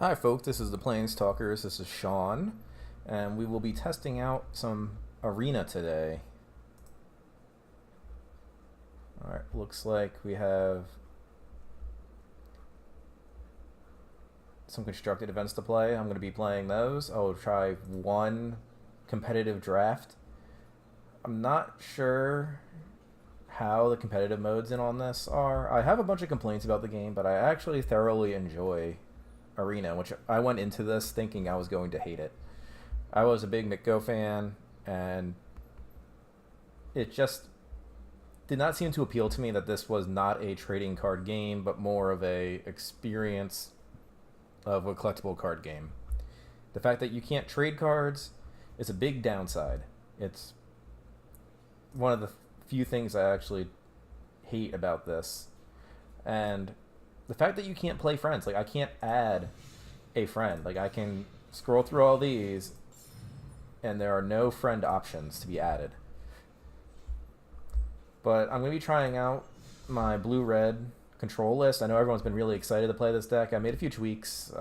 Hi folks, this is the PlanesTalkers, this is Sean, and we will be testing out some Arena today. Alright, looks like we have some constructed events to play. I'm going to be playing those. I'll try one competitive draft. I'm not sure how the competitive modes in on this are. I have a bunch of complaints about the game, but I actually thoroughly enjoy Arena, which I went into this thinking I was going to hate it. I was a big McGo fan, and it just did not seem to appeal to me that this was not a trading card game, but more of a experience of a collectible card game. The fact that you can't trade cards is a big downside. It's one of the few things I actually hate about this. And the fact that you can't play friends, like I can't add a friend. Like I can scroll through all these and there are no friend options to be added. But I'm going to be trying out my blue-red control list. I know everyone's been really excited to play this deck. I made a few tweaks.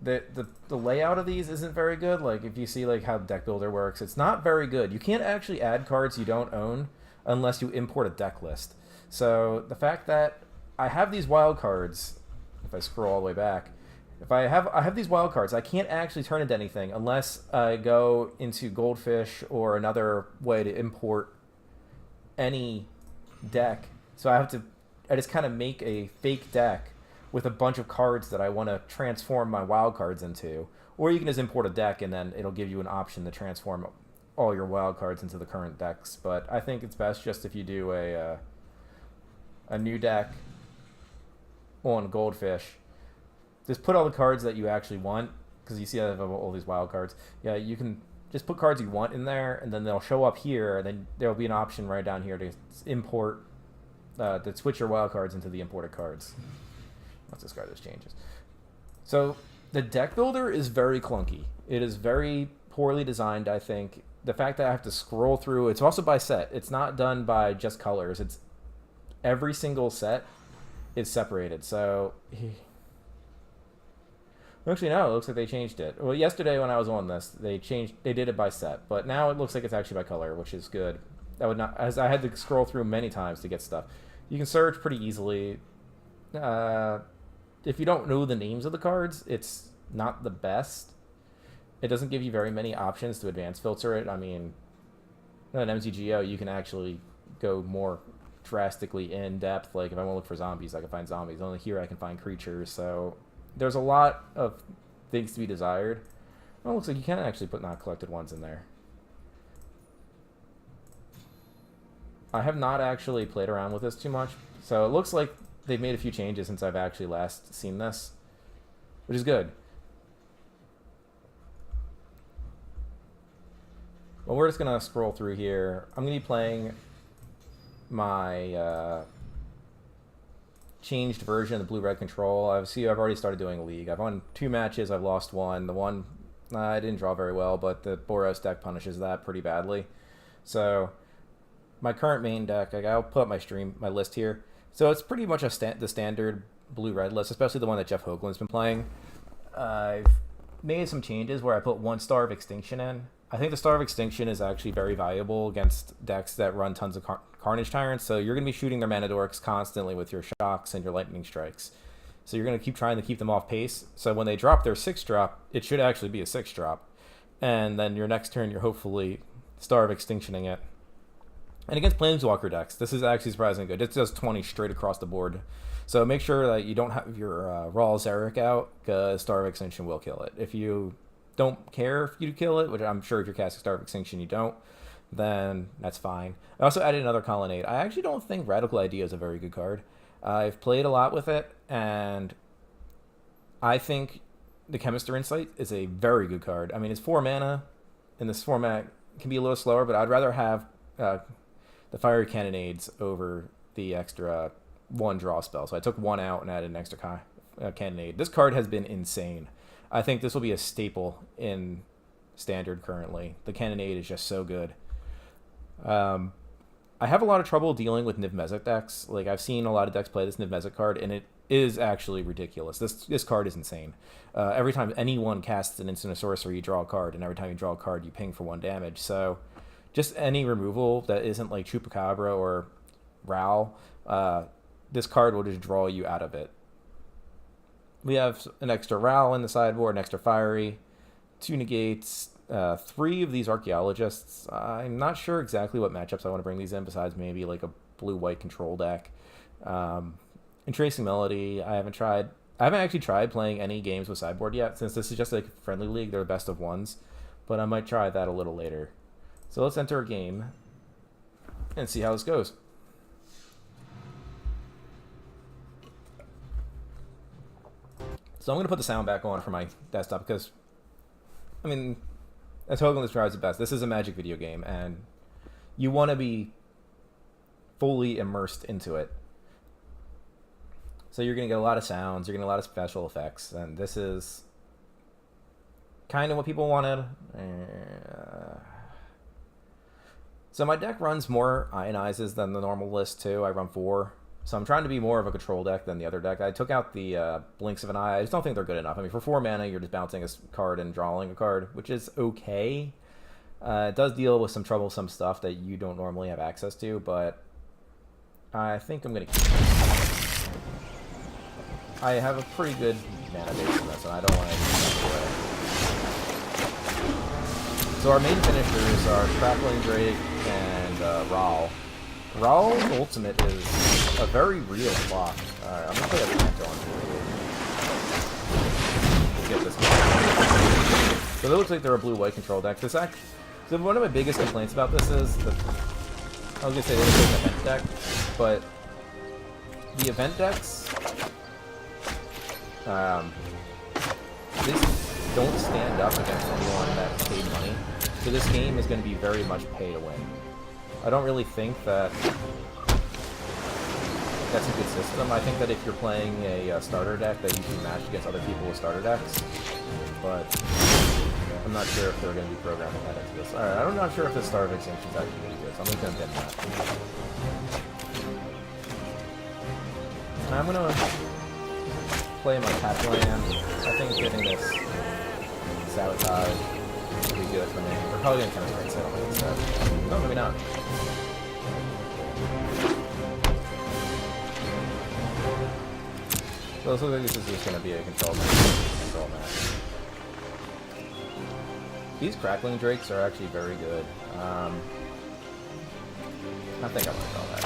The layout of these isn't very good. Like if you see like how deck builder works, it's not very good. You can't actually add cards you don't own unless you import a deck list. So the fact that I have these wild cards, if I scroll all the way back, I have these wild cards, I can't actually turn into anything unless I go into Goldfish or another way to import any deck. So I just kind of make a fake deck with a bunch of cards that I want to transform my wild cards into. Or you can just import a deck and then it'll give you an option to transform all your wild cards into the current decks. But I think it's best just if you do a new deck on Goldfish. Just put all the cards that you actually want, because you see I have all these wild cards. Yeah, you can just put cards you want in there, and then they'll show up here, and then there'll be an option right down here to import, to switch your wild cards into the imported cards. Let's discard those changes. So the deck builder is very clunky. It is very poorly designed, I think. The fact that I have to scroll through, it's also by set. It's not done by just colors. It's every single set is separated. So actually, no, it looks like they changed it. Well, yesterday when I was on this, they did it by set, but now it looks like it's actually by color, which is good. That would not, as I had to scroll through many times to get stuff. You can search pretty easily. If you don't know the names of the cards, it's not the best. It doesn't give you very many options to advanced filter it. I mean, in MTGO, you can actually go more drastically in depth. Like if I want to look for zombies, I can find zombies. Only here I can find creatures. So there's a lot of things to be desired. Well, it looks like you can actually put not collected ones in there. I have not actually played around with this too much, so it looks like they've made a few changes since I've actually last seen this, which is good. Well, we're just going to scroll through here. I'm going to be playing my changed version of the blue-red control. I've already started doing a league. I've won 2 matches. I've lost 1. The one I didn't draw very well, but the Boros deck punishes that pretty badly. So my current main deck, I'll put up my list here. So it's pretty much the standard blue-red list, especially the one that Jeff Hoagland's been playing. I've made some changes where I put 1 Star of Extinction in. I think the Star of Extinction is actually very valuable against decks that run tons of Carnage Tyrants, so you're going to be shooting their Mana Dorks constantly with your Shocks and your Lightning Strikes. So you're going to keep trying to keep them off pace, so when they drop their 6-drop, it should actually be a 6-drop. And then your next turn, you're hopefully Star of Extinctioning it. And against Planeswalker decks, this is actually surprisingly good. It does 20 straight across the board. So make sure that you don't have your Raw Zarek out, because Star of Extinction will kill it. If you don't care if you kill it, which I'm sure if you're casting Star of Extinction you don't, then that's fine. I also added another Colonnade. I actually don't think Radical Idea is a very good card. I've played a lot with it, and I think the Chemister Insight is a very good card. I mean, it's 4 mana. In this format, it can be a little slower, but I'd rather have the Fiery Cannonades over the extra 1 draw spell. So I took 1 out and added an extra Cannonade. This card has been insane. I think this will be a staple in Standard currently. The Cannonade is just so good. I have a lot of trouble dealing with Niv Mizzet decks. Like, I've seen a lot of decks play this Niv Mizzet card, and it is actually ridiculous. This card is insane. Every time anyone casts an instant or sorcery, you draw a card, and every time you draw a card, you ping for 1 damage. So, just any removal that isn't like Chupacabra or Ral, this card will just draw you out of it. We have an extra Ral in the sideboard, an extra Fiery, 2 negates, 3 of these Archaeologists. I'm not sure exactly what matchups I want to bring these in, besides maybe like a blue-white control deck. And Tracing Melody, I haven't actually tried playing any games with sideboard yet, since this is just like a friendly league. They're the best of ones, but I might try that a little later. So let's enter a game and see how this goes. So I'm going to put the sound back on for my desktop because, I mean, as Hogan describes it best, this is a Magic video game, and you want to be fully immersed into it. So you're going to get a lot of sounds, you're going to get a lot of special effects, and this is kind of what people wanted. So my deck runs more Ionizes than the normal list, too. I run 4. So I'm trying to be more of a control deck than the other deck. I took out the Blinks of an Eye. I just don't think they're good enough. I mean, for 4 mana, you're just bouncing a card and drawing a card, which is okay. It does deal with some troublesome stuff that you don't normally have access to, but I think I'm going to keep it. I have a pretty good mana base in this, and I don't want to give it away. So our main finishers are Crackling Drake and Ral. Ral's ultimate is a very real block. Alright, I'm gonna play a Phantom on to get this one. So it looks like they're a blue-white control deck. So one of my biggest complaints about this is I was gonna say they look like an event deck, but the event decks these don't stand up against anyone that's paid money. So this game is going to be very much pay to win. I don't really think that that's a good system. I think that if you're playing a starter deck, that you can match against other people with starter decks. But I'm not sure if they're going to be programming that into this. Alright, I'm not sure if this Star of Extinction is actually going to be good, so I'm just going to bin that. I'm going to play my tap land. I think getting this Sabotage will be good for me. We're probably going to Counter Settlement instead. No, maybe not. So this looks like this is just going to be a control match. These Crackling Drakes are actually very good. I think I want to call that.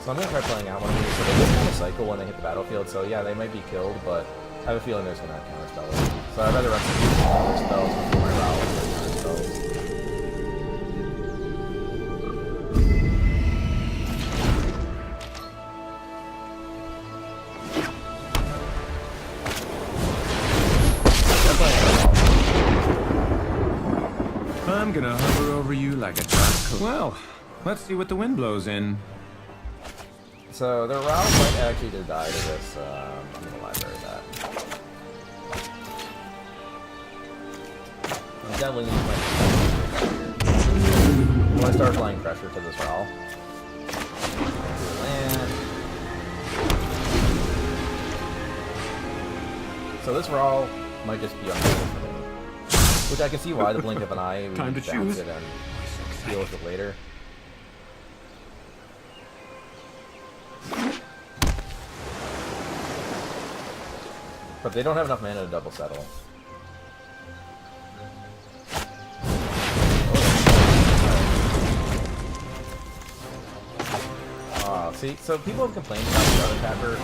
So I'm going to try playing out one of these. So they just kind of cycle when they hit the battlefield, so yeah, they might be killed, but I have a feeling there's going to have counterspells. So I'd rather run some counterspells before my Rowell with counterspells. I'm gonna hover over you like a dark coat. Well, let's see what the wind blows in. So the Rowell might actually just die to this. I'm gonna library that. I definitely need my. I want to start applying pressure to this Rowell. Land. So this Rowell might just be unplayable for me. Which I can see why the Blink of an Eye, we can bounce it and deal with it later. But they don't have enough mana to double settle. See, so people have complained about the other tapper.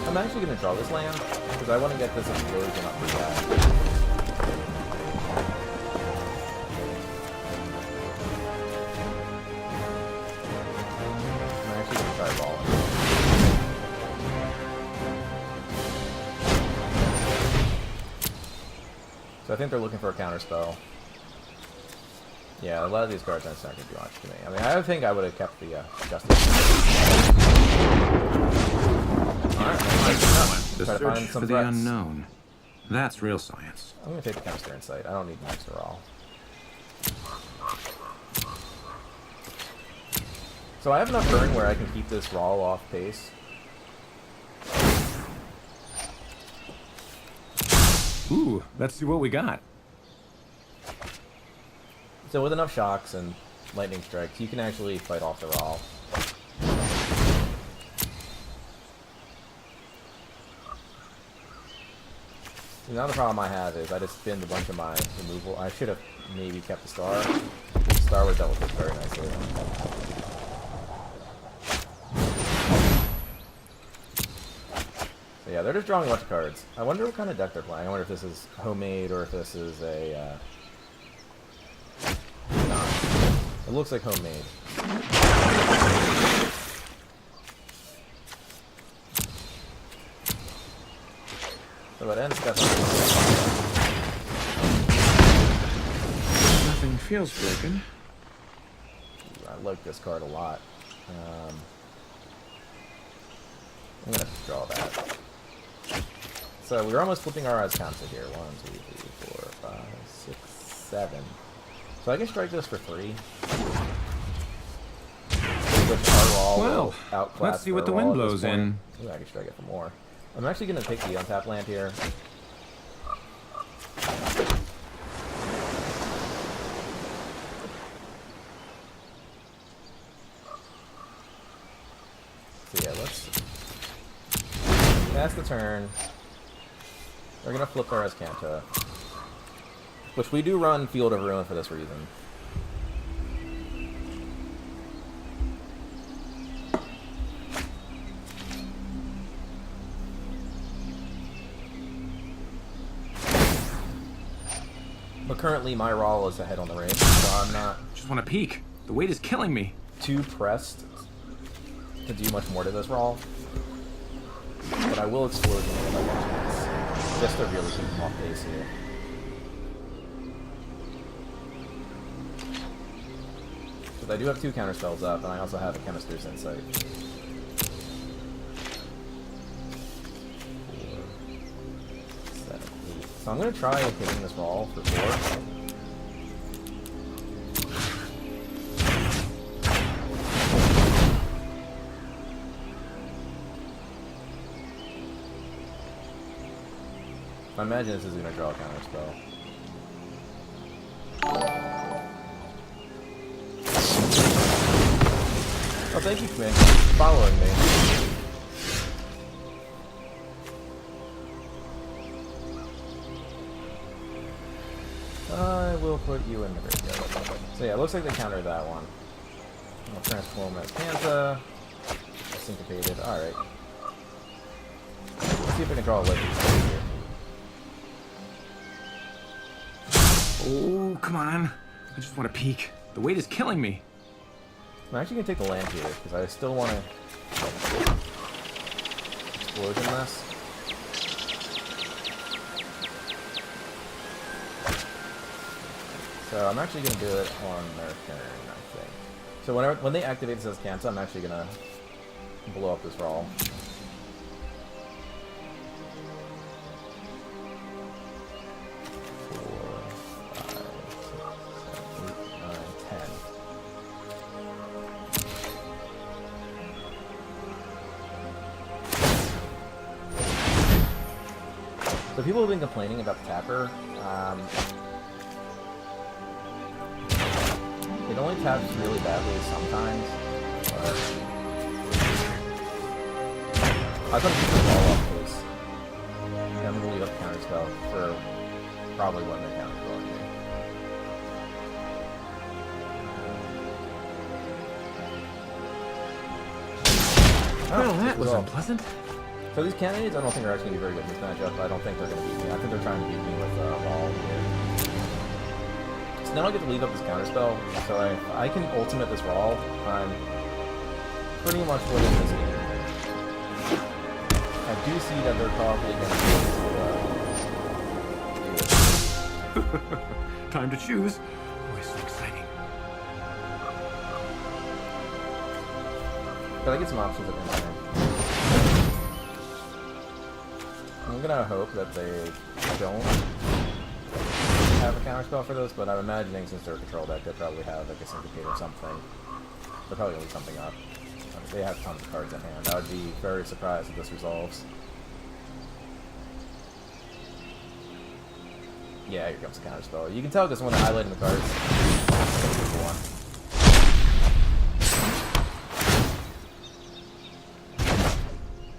I'm actually going to draw this land, because I want to get this explosion up pretty bad. I'm actually going to try balling. So I think they're looking for a counterspell. Yeah, a lot of these cards aren't going to do much to me. I mean, I think I would have kept the Justice. Alright, the search for the unknown. That's real science. I'm going to take the Chemistry Insight. I don't need an extra roll. So I have enough burn where I can keep this Raw off pace. Ooh, let's see what we got. So with enough shocks and lightning strikes, you can actually fight off the Raw. Now the problem I have is I just spinned a bunch of my removal. I should have maybe kept the Star. The Star would have dealt with this very nicely. So yeah, they're just drawing a bunch of cards. I wonder what kind of deck they're playing. I wonder if this is homemade or if this is a... It looks like homemade. So it ends definitely. Nothing feels broken. I like this card a lot. I'm gonna draw that. So we're almost flipping our eyes counts here. 1, 2, 3, 4, 5, 6, 7. So I can strike this for 3. Well, let's see what the wind blows in. Ooh, I can strike it for more. I'm actually going to take the untapped land here. So yeah, let's pass the turn. We're going to flip our Azcanta, which we do run Field of Ruin for this reason. But currently my Raw is ahead on the range, so I'm not... Just want to peek. The weight is killing me. Too pressed to do much more to this Raw. But I will Explosion if I get a chance. Just to really keep him off base here. Because I do have 2 counter spells up, and I also have a Chemister's Insight. 4, 7, 8. So I'm going to try hitting this Raw for 4. I imagine this is going to draw a counter spell. Oh, thank you, Quinn, for following me. I will put you in the graveyard. So yeah, it looks like they countered that one. I'll transform as Pantha. Syncopated. Alright. Let's see if we can draw a legend here. Oh, come on. I just want to peek. The weight is killing me. I'm actually going to take the land here, because I still want to Explosion this. So I'm actually going to do it on their turn, I think. So when they activate this as Azcanta, I'm actually going to blow up this Raw. 10. So people have been complaining about the tapper. It only taps really badly sometimes. But I thought it was all off base. I'm gonna leave up counter spell for probably when they're counter spelling me. Well, that was unpleasant. So these candidates, I don't think are actually going to be very good in this matchup. I don't think they're going to beat me. I think they're trying to beat me with Ball here. So then I'll get to leave up this counterspell. So I can ultimate this Raw. I'm pretty much winning this game. I do see that they're probably going to do this. Time to choose. Oh, it's so exciting. But I get some options at the end. I'm gonna hope that they don't have a counterspell for this, but I'm imagining since they're a control deck, they probably have like a syndicate or something. They're probably gonna leave something up. They have tons of cards in hand. I would be very surprised if this resolves. Yeah, here comes the counterspell. You can tell because when they're highlighting the cards.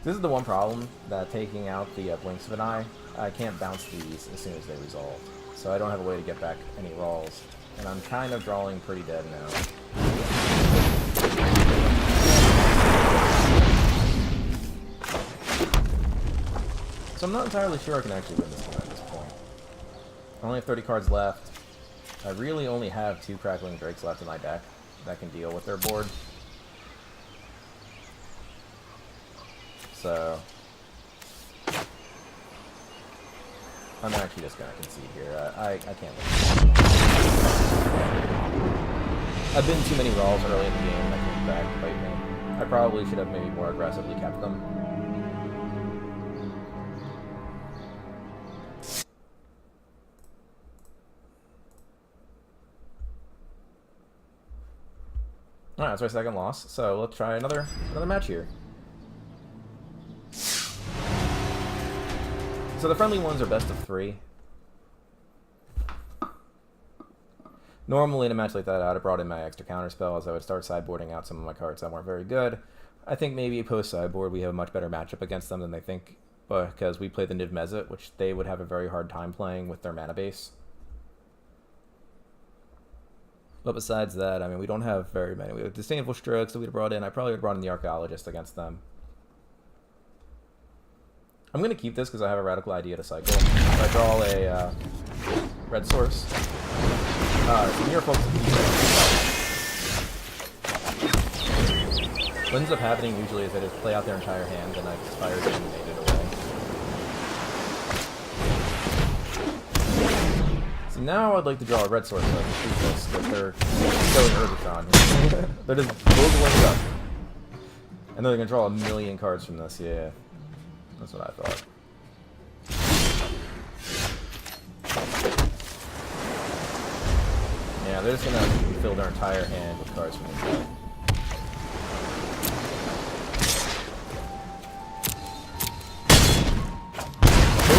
This is the one problem, that taking out the blinks of an eye, I can't bounce these as soon as they resolve. So I don't have a way to get back any rolls. And I'm kind of drawing pretty dead now. So I'm not entirely sure I can actually win this one at this point. I only have 30 cards left. I really only have 2 Crackling Drakes left in my deck that can deal with their board. So I'm actually just gonna concede here. I can't win. I've been too many rolls early in the game that came back to bite me. I probably should have maybe more aggressively kept them. Alright, that's my second loss. So let's try another match here. So the friendly ones are best of 3. Normally in a match like that, I would have brought in my extra counterspells. I would start sideboarding out some of my cards that weren't very good. I think maybe post-sideboard we have a much better matchup against them than they think, because we play the Niv Mizzet, which they would have a very hard time playing with their mana base. But besides that, I mean, we don't have very many. We have Disdainful Strokes that we'd have brought in. I probably would have brought in the Archaeologist against them. I'm going to keep this because I have a radical idea to cycle. If I draw a red source. Some near folks. What ends up happening usually is they just play out their entire hand and I expire to eliminate it away. So now I'd like to draw a red source so I can shoot this, but they're going Urbitron here. They're just building up. And they're going to draw a million cards from this, yeah. That's what I thought. Yeah, they're just gonna fill their entire hand with cards from the deck.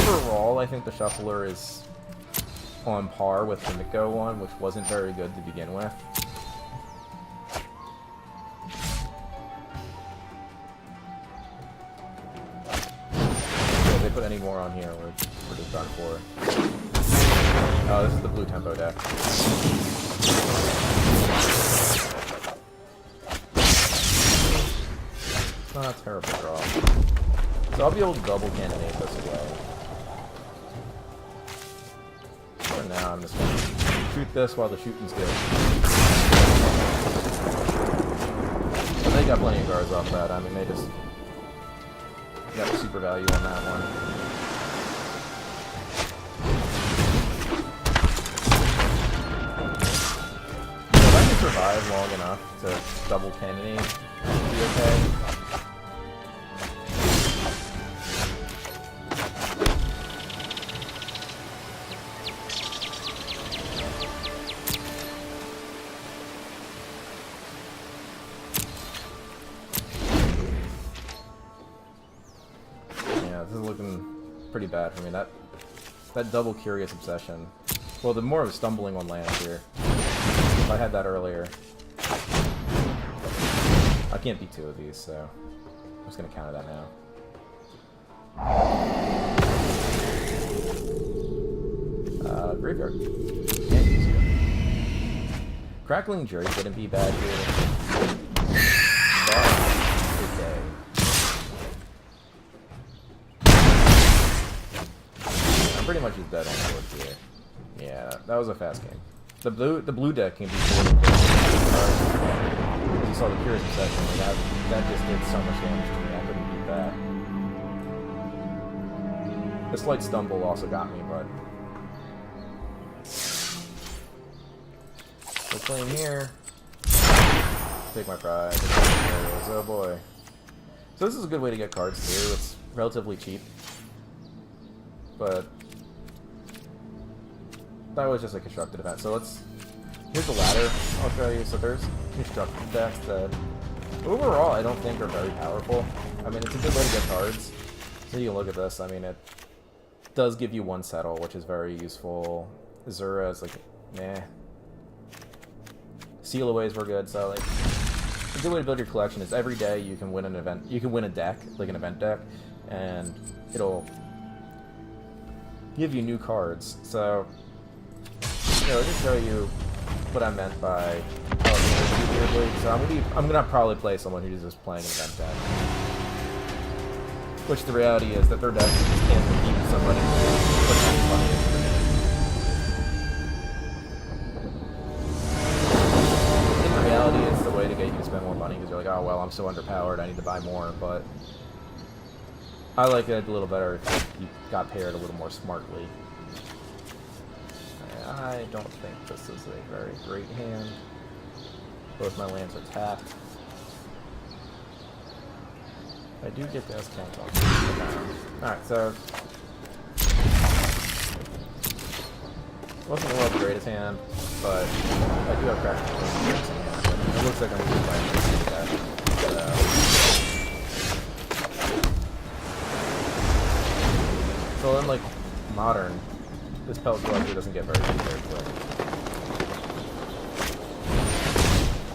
Overall, I think the Shuffler is on par with the Miko one, which wasn't very good to begin with. If they put any more on here, we're just done for. Oh, this is the blue tempo deck. It's not a terrible draw. So I'll be able to double cannonade this away. For now, I'm just going to shoot this while the shooting's good. And they got plenty of guards off that. I mean, they just got the super value on that one. Survive long enough to double cannonade be okay. Yeah, this is looking pretty bad for me. That double Curious Obsession. Well, the more of stumbling on lands here. If I had that earlier, I can't beat 2 of these, so I'm just going to counter that now. Graveyard. Can't use it. Crackling Drake wouldn't be bad here. But okay. I'm pretty much just dead on the board here. Yeah, that was a fast game. The blue deck can be really good. As you saw the Curious Obsession, like that just did so much damage to me, I couldn't beat that. The slight stumble also got me, but... We're playing here. Take my pride. Oh boy. So this is a good way to get cards too. It's relatively cheap. But that was just a constructed event. So here's the ladder I'll show you. So there's constructed decks that overall I don't think are very powerful. I mean, it's a good way to get cards. So you can look at this. I mean, it does give you one settle, which is very useful. Azura is like, meh. Sealaways were good, so like a good way to build your collection is every day you can win an event. You can win a deck, like an event deck, and it'll give you new cards. So, I'll just show you what I meant by weirdly. So I'm gonna probably play someone who's just playing an event deck. Which the reality is that their deck just can't compete with somebody who puts any money into the game. In reality, it's the way to get you to spend more money because you're like, oh well, I'm so underpowered, I need to buy more. But I like it a little better if you got paired a little more smartly. I don't think this is a very great hand. Both my lands are tapped. I do get the S-count on. Alright, so wasn't the world's greatest hand, but I do have Crash in hand. It looks like I'm going to be playing that. So in like Modern, this Pelt Collector doesn't get very good very quick.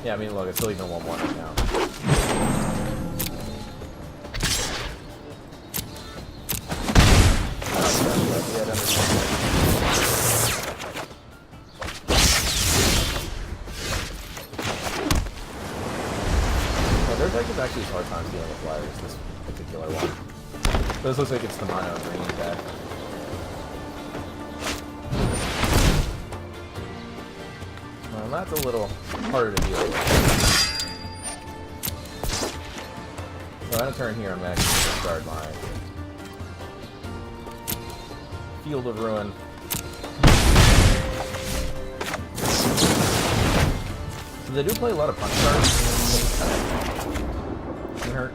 Yeah, I mean look, it's still even 1-1 right now. Their deck is actually a hard time dealing with flyers, this particular one. This looks like it's the mono green deck. Well, that's a little harder to deal with. So on a turn here, I'm actually going to discard my Field of Ruin. So they do play a lot of punch cards. Can hurt.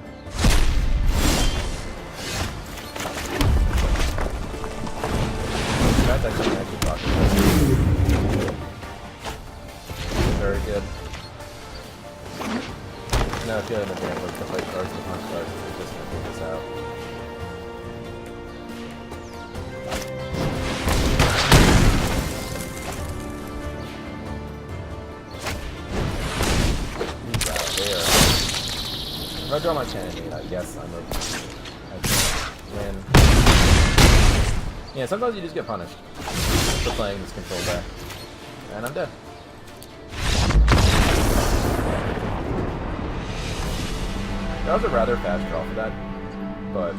That's actually talking about. Very good. No, if you have an advantage to fight cards and punch cards, it's just going to figure this out. If I draw my 10 and 8, I guess I can't win. Yeah, sometimes you just get punished for playing this control deck. And I'm dead. That was a rather fast draw for that, but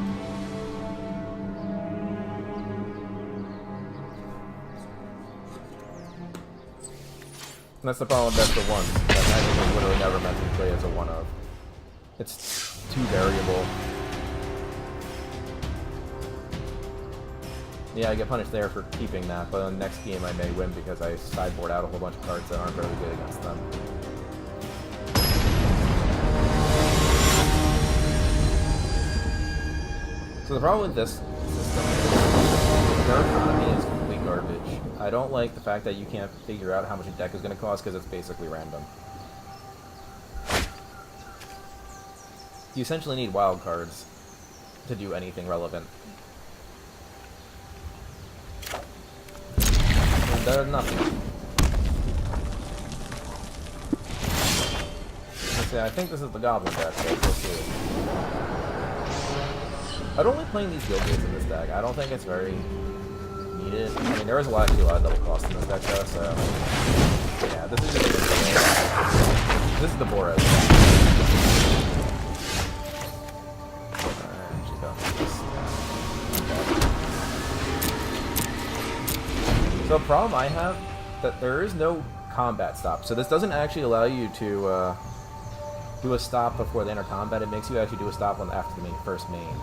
that's the problem with best of ones. That magic was literally never meant to be played as a one of. It's too variable. Yeah, I get punished there for keeping that, but on the next game I may win because I sideboard out a whole bunch of cards that aren't very good against them. So the problem with this system is their economy is complete garbage. I don't like the fact that you can't figure out how much a deck is going to cost because it's basically random. You essentially need wild cards to do anything relevant. And they're nothing. Let's see, I think this is the Goblin deck, so let's see. I don't like playing these guild gates in this deck. I don't think it's very needed. I mean, there is actually a lot of double cost in this deck, though, so yeah, this is just this is the Boros deck. So the problem I have that there is no combat stop. So this doesn't actually allow you to do a stop before they enter combat. It makes you actually do a stop after the first main.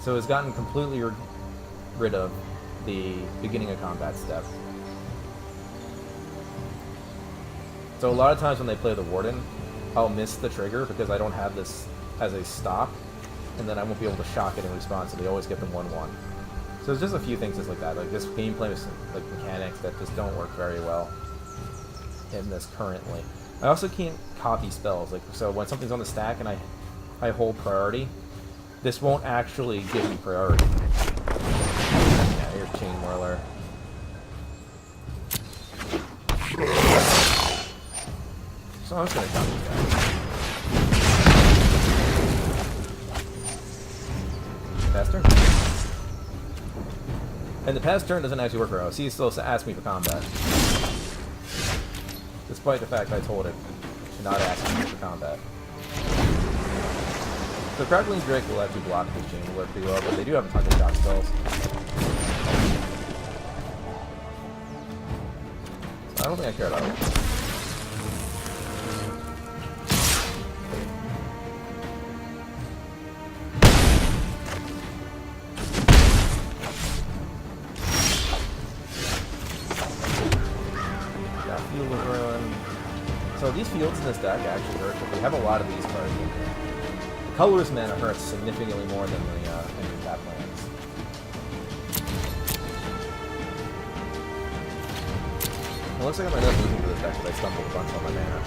So it's gotten completely rid of the beginning of combat step. So a lot of times when they play the Warden, I'll miss the trigger because I don't have this as a stop, and then I won't be able to shock it in response, so they always get the 1-1. So there's just a few things just like that, like this gameplay, like mechanics that just don't work very well in this currently. I also can't copy spells, like so when something's on the stack and I hold priority, this won't actually give me priority. Yeah, here's Chain Whirler. So I'm just gonna copy that. Pass turn. And the pass turn doesn't actually work for us. He still asks me for combat. Despite the fact I told it to not ask me for combat. So Crackling Drake will actually block this Chain Whirler pretty well, but they do have a ton of shock spells. So I don't think I care about it. So these fields in this deck actually hurt, but we have a lot of these cards in here. The colorless mana hurts significantly more than the enemy tap lands. It looks like I might end up losing to this deck because I stumbled a bunch on my mana.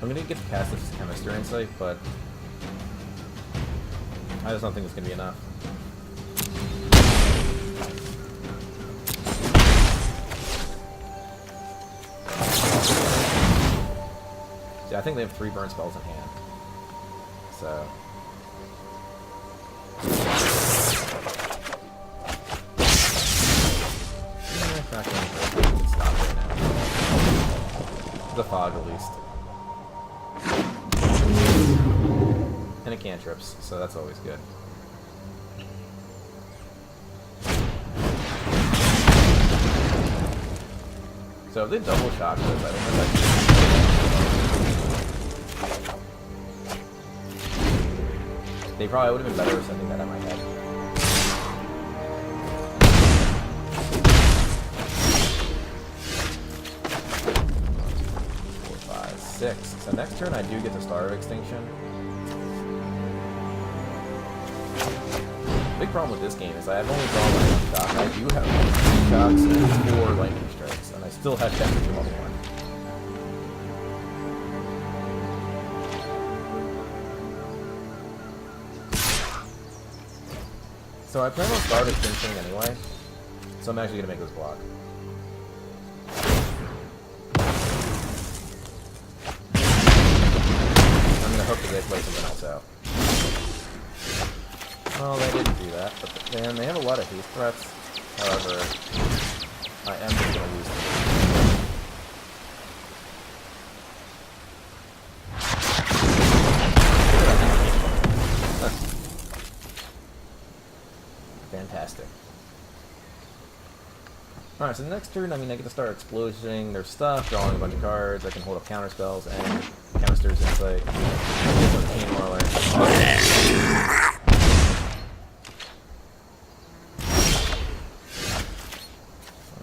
I'm gonna get to cast this Chemistry Insight, but I just don't think it's gonna be enough. I think they have 3 burn spells in hand. So. Not going to stop right now. The fog, at least. And it cantrips, so that's always good. So if they double shock this, I don't know if I They probably would have been better sending that at my head. 4, 5, 6. So next turn I do get the Star of Extinction. The big problem with this game is I have only drawn one shock. I do have 3 shocks and 4 lightning strikes, and I still have temperature level 1. So I plan on Star of Extinction anyway, so I'm actually going to make this block. I'm going to hope that they play something else out. Well, they didn't do that, but then they have a lot of haste threats. However, I am just going to lose them. Fantastic. Alright, so the next turn, I get to start explosioning their stuff, drawing a bunch of cards. I can hold up counter spells and Chemister's Insight. Chain Whirler. 1,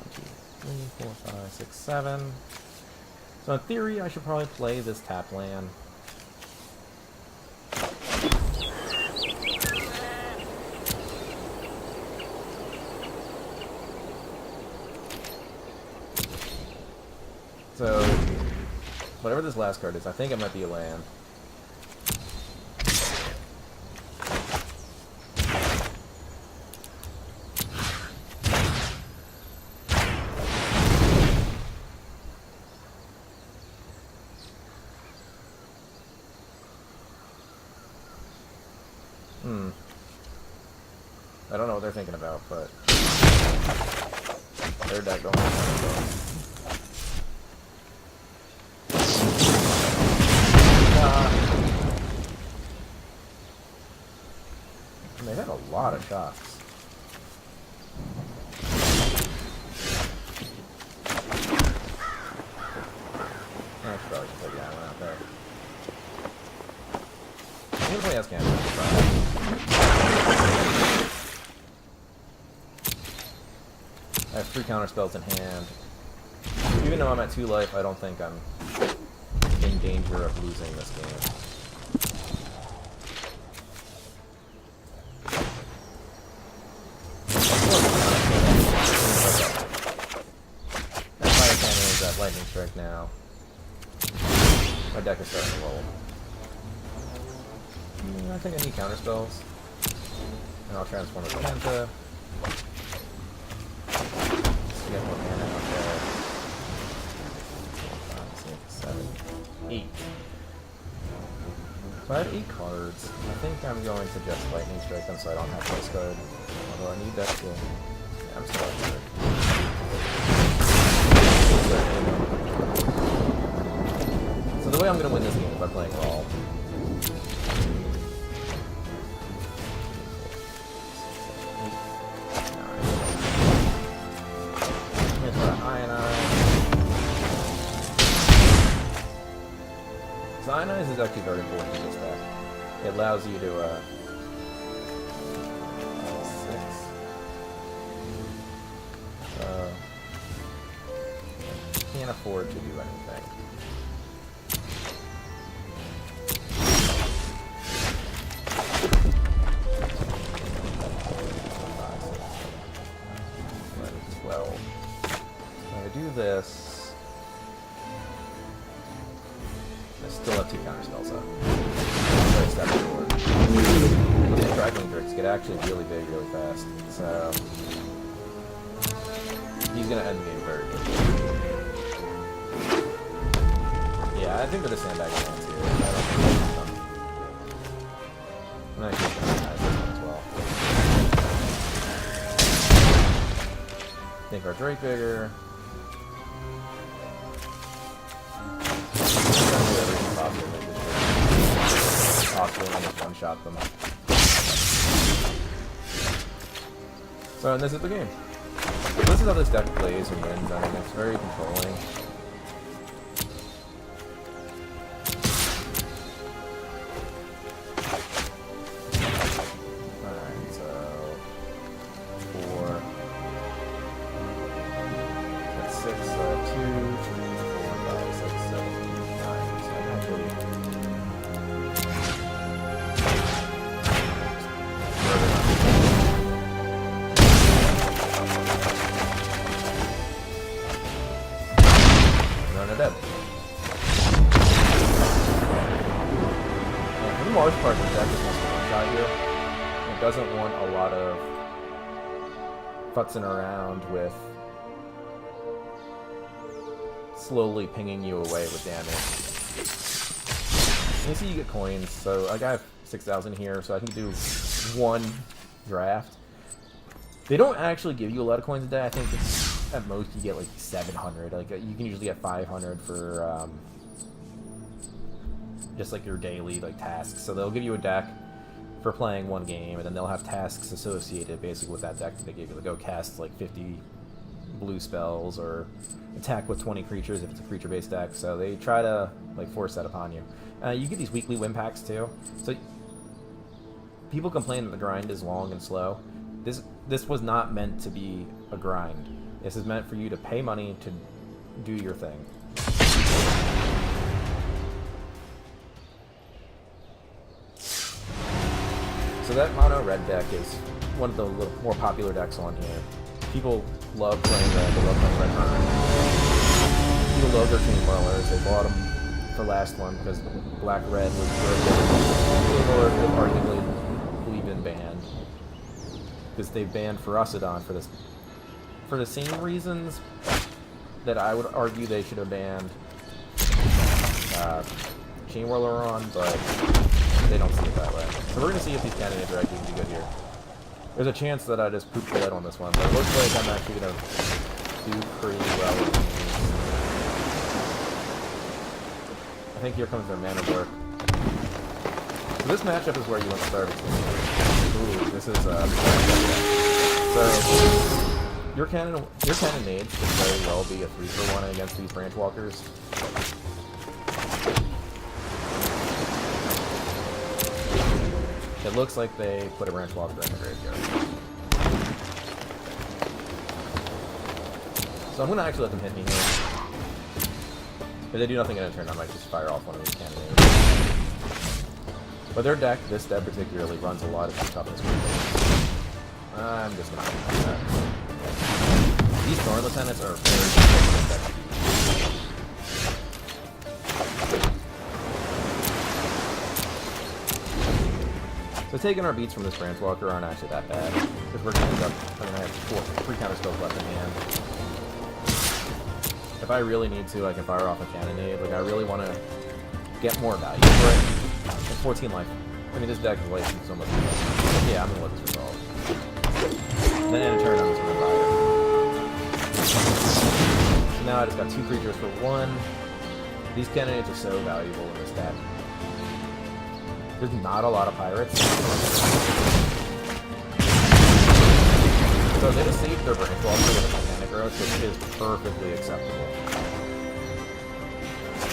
2, 3, 4, 5, 6, 7. So in theory, I should probably play this tap land. So, whatever this last card is, I think it might be a land. I don't know what they're thinking about, but their deck don't have that. And they had a lot of shots. I should probably just take that one out there. I'm gonna play S-Cam. 3 counter spells in hand. Even though I'm at 2 life, I don't think I'm in danger of losing this game. That fire cannon is that lightning strike now. My deck is starting to roll. I think I need counter spells. And I'll transform it to Penta. Let's get more mana out there. 5, 6, 7, 8. So I have 8 cards. I think I'm going to just lightning strike them so I don't have this card. Although I need that too. Yeah, I'm still up there. So the way I'm going to win this game is by playing Raw. Ionize is actually very important in this deck. It allows you to, 6. Can't afford to do anything. If I do this, still have 2 counter spells up. So I step forward. These Dragon Drakes get actually really big really fast. So he's gonna end the game very quickly. Yeah, I think they're the sandbagging hands here. I don't think them. I'm actually gonna recognize this one as well. Make our Drake bigger. Possibly almost one-shot them. So, and this is the game. This is how this deck plays and wins. I mean, it's very controlling. Alright, so 4. That's 6, 2, 3, 4, 5, 6, 7, 8, 9. So I'm actually dead. And for the most part, the deck is mostly one-shot here. It doesn't want a lot of futzing around with slowly pinging you away with damage. And you see you get coins, so like I have 6,000 here, so I can do 1 draft. They don't actually give you a lot of coins a day. I think it's at most you get like 700. Like you can usually get 500 for just like your daily like tasks. So they'll give you a deck for playing 1 game, and then they'll have tasks associated basically with that deck that they give you. Like go cast like 50 blue spells or attack with 20 creatures if it's a creature-based deck. So they try to like force that upon you. You get these weekly win packs too. So people complain that the grind is long and slow. This was not meant to be a grind. This is meant for you to pay money to do your thing. So that mono red deck is one of the more popular decks on here. People love playing red, they love playing red burn. People love their Chain Whirlers. They bought them for last one because black-red was good, or they've arguably been banned. Because they banned Ferocidon for this. For the same reasons that I would argue they should have banned Chain Whirler on, but they don't see it that way. So we're going to see if these Cannon Direct can be good here. There's a chance that I just pooped the head on this one, but it looks like I'm actually going to do pretty well with these. I think here comes their mana work. So this matchup is where you want to start. Ooh, this is so your cannonades could very well be a 3-for-1 against these branch walkers. It looks like they put a branch walker in the graveyard. So I'm going to actually let them hit me here. If they do nothing in a turn, I might just fire off one of these cannonades. But their deck, this deck particularly, runs a lot of toughness creatures. I'm just going to do that. These Thorn Lieutenants are very difficult. So taking our beats from this Planeswalker aren't actually that bad. Because we're going to end up, I mean, I have 3 counter spells left in hand. If I really need to, I can fire off a cannonade. Like, I really want to get more value for it. It's 14 life. I mean, this deck is licensed so much. Yeah, I'm going to let this resolve. Then in a turn, I'm just going to buy it. So now I just got 2 creatures for 1. These cannonades are so valuable in this deck. There's not a lot of pirates. So they just saved their Planeswalker with a Titanic Roach, which is perfectly acceptable.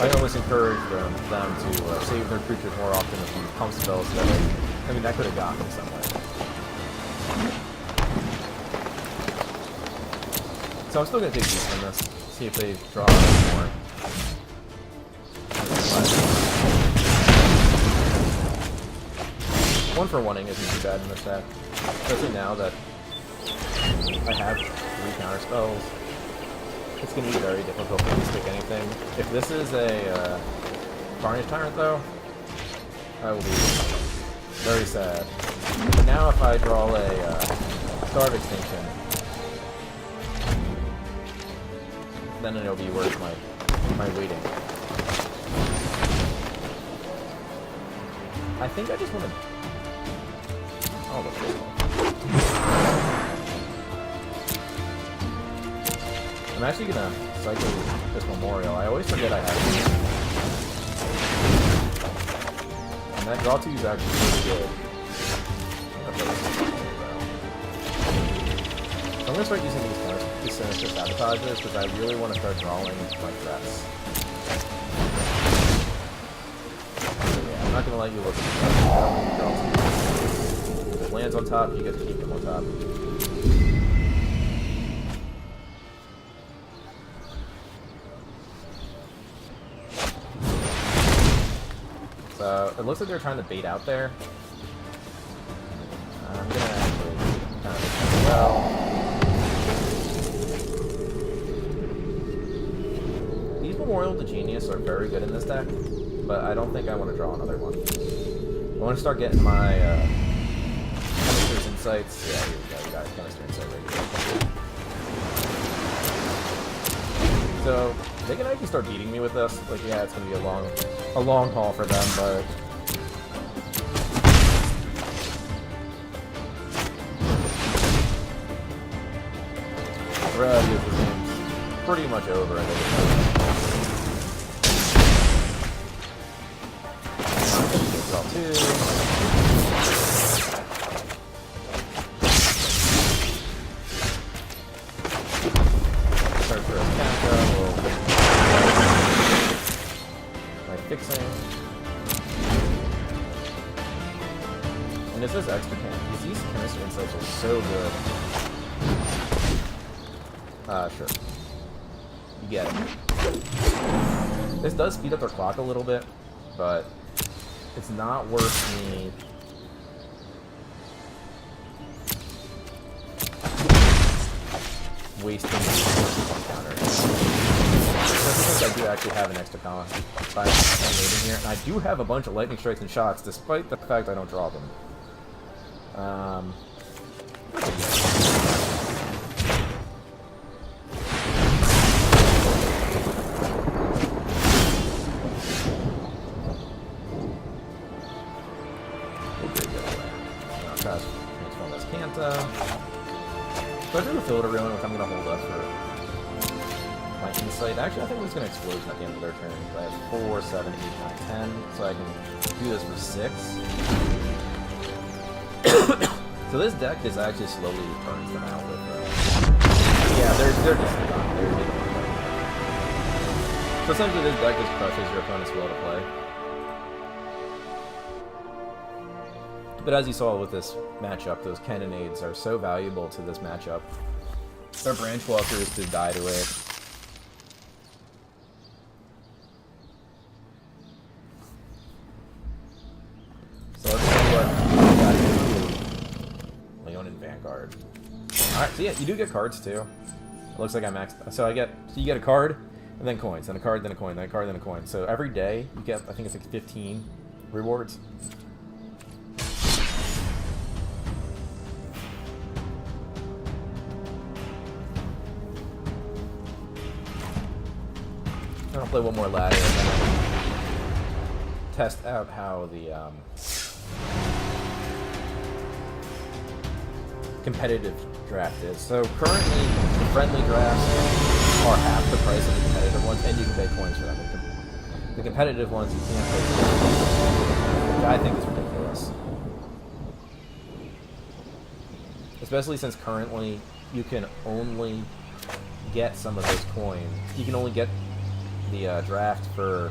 I always encourage them to save their creatures more often from pump spells. So that I mean, that could have gotten them somewhere. So I'm still going to take these from this, see if they draw more. 1-for-1ing isn't too bad in this deck, especially now that I have 3 counter spells. It's going to be very difficult for me to stick anything. If this is a Carnage Tyrant, though, I will be very sad. But now if I draw a Star of Extinction, then it'll be worth my waiting. I think I just want to... Oh, that's cool. I'm actually gonna cycle this Memorial. I always forget I have it. And that draw 2 is actually really good. So I'm gonna start using these Sinister Sabotages because I really want to start drawing my threats. So yeah, I'm not gonna let you look at the if it lands on top, you get to keep them on top. So it looks like they're trying to bait out there. I'm gonna actually kind of well. These Memorial to Genius are very good in this deck, but I don't think I want to draw another one. I want to start getting my Chemister's Insights. Yeah, here we go. We got Chemister's Insight right here. So they can actually start beating me with this. Like, yeah, it's gonna be a long haul for them, but the reality is the game's pretty much over. I think. Draw 2. Start for a Kafka. Fixing. And this is extra can. These Chemistry Insights are so good. Sure. You get it. This does speed up their clock a little bit, but it's not worth me wasting one counter. Because I do actually have an extra column by rating here, and I do have a bunch of lightning strikes and shots, despite the fact I don't draw them. Transform this Kanta. So I drew a filter ruin, which I'm going to hold up for my Insight. Actually, I think I'm just going to Explosion at the end of their turn. I have 4, 7, 8, 9, 10, so I can do this for 6. So this deck is actually slowly burns them out with, yeah, they're just gone. They're done. So essentially this deck just crushes your opponent's will to play. But as you saw with this matchup, those cannonades are so valuable to this matchup Their branch walkers to die to it. So let's see what we got here. Leon and Vanguard. Alright, so yeah, you do get cards too. It looks like I maxed. So you get a card, and then coins, then a card, then a coin, then a card, then a coin. So every day you get, I think it's like 15 rewards. I'll play one more ladder and then test out how the competitive draft is. So currently, the friendly drafts are half the price of the competitive ones, and you can pay coins for them. The competitive ones you can't pay for, which I think is ridiculous. Especially since currently you can only get some of those coins. You can only get the draft for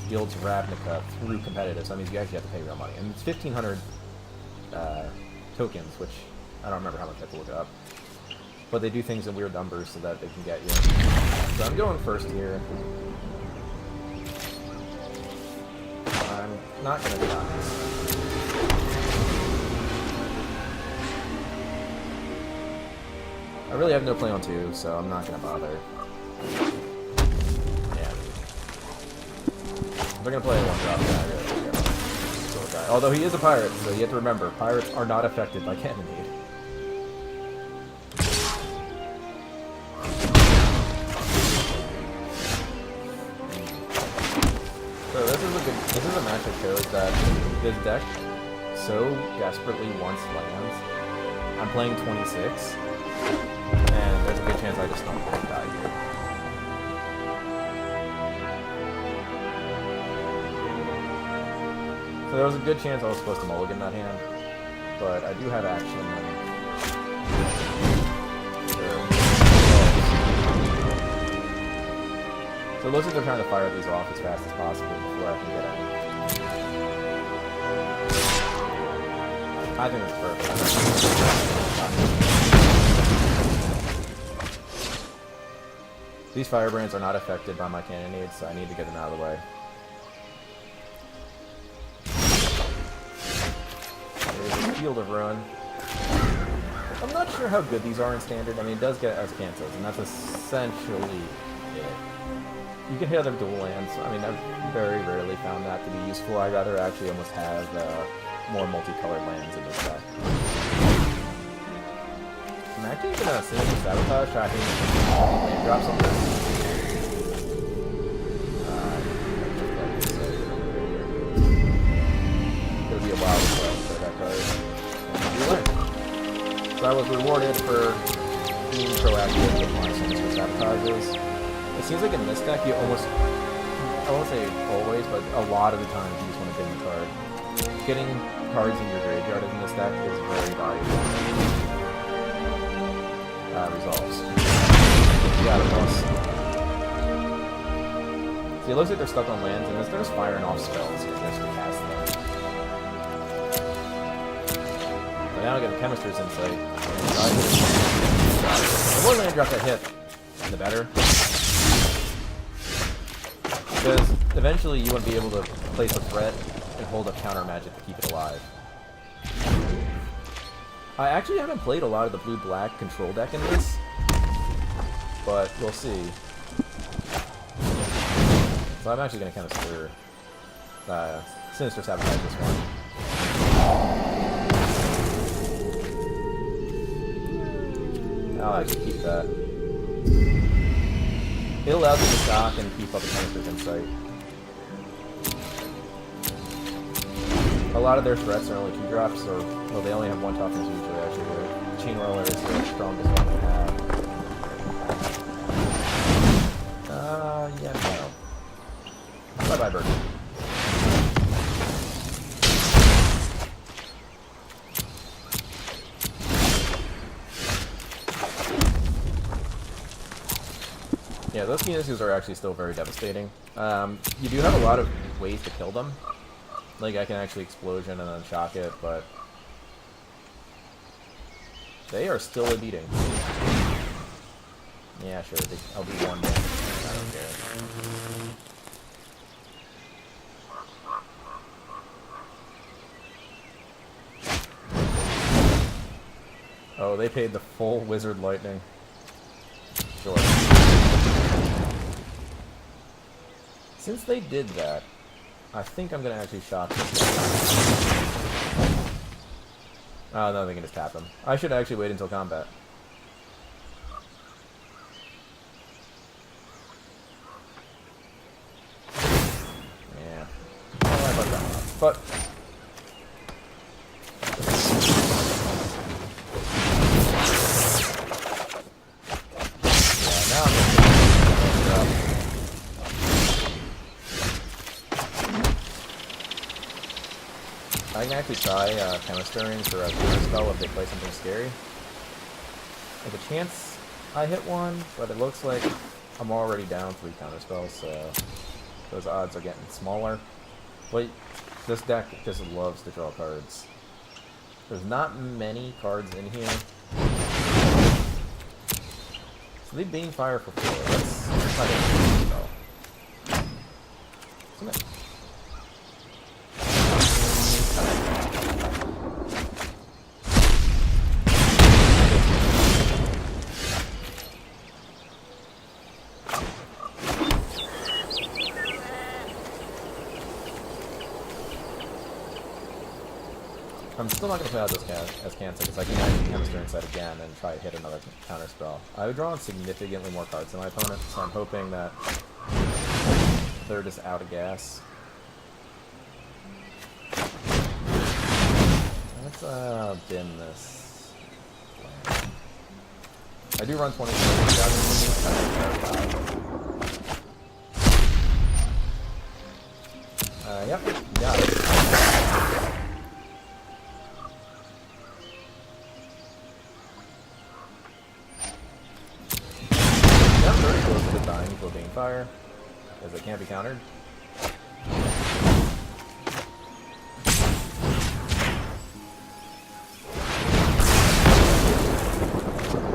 Guilds of Ravnica through competitive, so that means you actually have to pay real money. And it's 1,500 tokens, which I don't remember how much I have to look it up. But they do things in weird numbers so that they can get you. So I'm going first here. I'm not going to die. I really have no play on 2, so I'm not going to bother. They're gonna play a one drop guy. Although he is a pirate, so you have to remember, pirates are not affected by cannonade. So this is a match that shows that this deck so desperately wants lands. I'm playing 26, and there's a good chance I just don't die here. So there was a good chance I was supposed to mulligan that hand, but I do have action. So it looks like they're trying to fire these off as fast as possible before I can get any. I think it's perfect. These firebrands are not affected by my cannonades, so I need to get them out of the way. Field of Ruin. I'm not sure how good these are in Standard. I mean, it does get us cancels, and that's essentially it. You can hit other dual lands. I mean, I've very rarely found that to be useful. I'd rather actually almost have more multicolored lands in this deck. I'm actually going to Sinister Sabotage, so I can land drop something. It'll be a while for that card. So I was rewarded for being proactive with my Sinister Sabotages. It seems like in this deck you almost, I won't say always, but a lot of the time you just want to bin the card. Getting cards in your graveyard in this deck is very valuable. Resolves. Yeah, the boss. See, it looks like they're stuck on lands, and they're just firing off spells because they're just recasting them. Now I get the Chemist's Insight. The more land drop that hit, the better. Because eventually you want to be able to place a threat and hold up counter magic to keep it alive. I actually haven't played a lot of the blue-black control deck in this, but we'll see. So I'm actually going to kind of stir Sinister Sabotage this one. I'll actually keep that. It allows me to stock and keep up the Chemist's Insight. A lot of their threats are only 2 drops, or well, they only have 1 toughness usually. Actually, the Chain Roller is the strongest one they have. Yeah, no. Bye bye, Bird. Yeah, those Kinesis are actually still very devastating. You do have a lot of ways to kill them. Like, I can actually Explosion and then shock it, but they are still a beating. Yeah, sure. I'll do 1 damage. I don't care. Oh, they paid the full Wizard Lightning. Sure. Since they did that, I think I'm gonna actually shock this. Oh, no, they can just tap him. I should actually wait until combat. Yeah. Oh, I fucked that one up. But now I'm gonna I can actually try Chemistering for a counter spell if they play something scary. There's a chance I hit one, but it looks like I'm already down 3 counter spells, so those odds are getting smaller. But this deck just loves to draw cards. There's not many cards in here. So they beam fire for 4. Let's try to spell. Isn't it? I'm still not going to play out this as Cancer because I can actually Chemistry Insight again and try to hit another counter spell. I would draw on significantly more cards than my opponent, so I'm hoping that they're just out of gas. Let's dim this. I do run 20. Yep, got it. Very close to dying to being fire, as it can't be countered.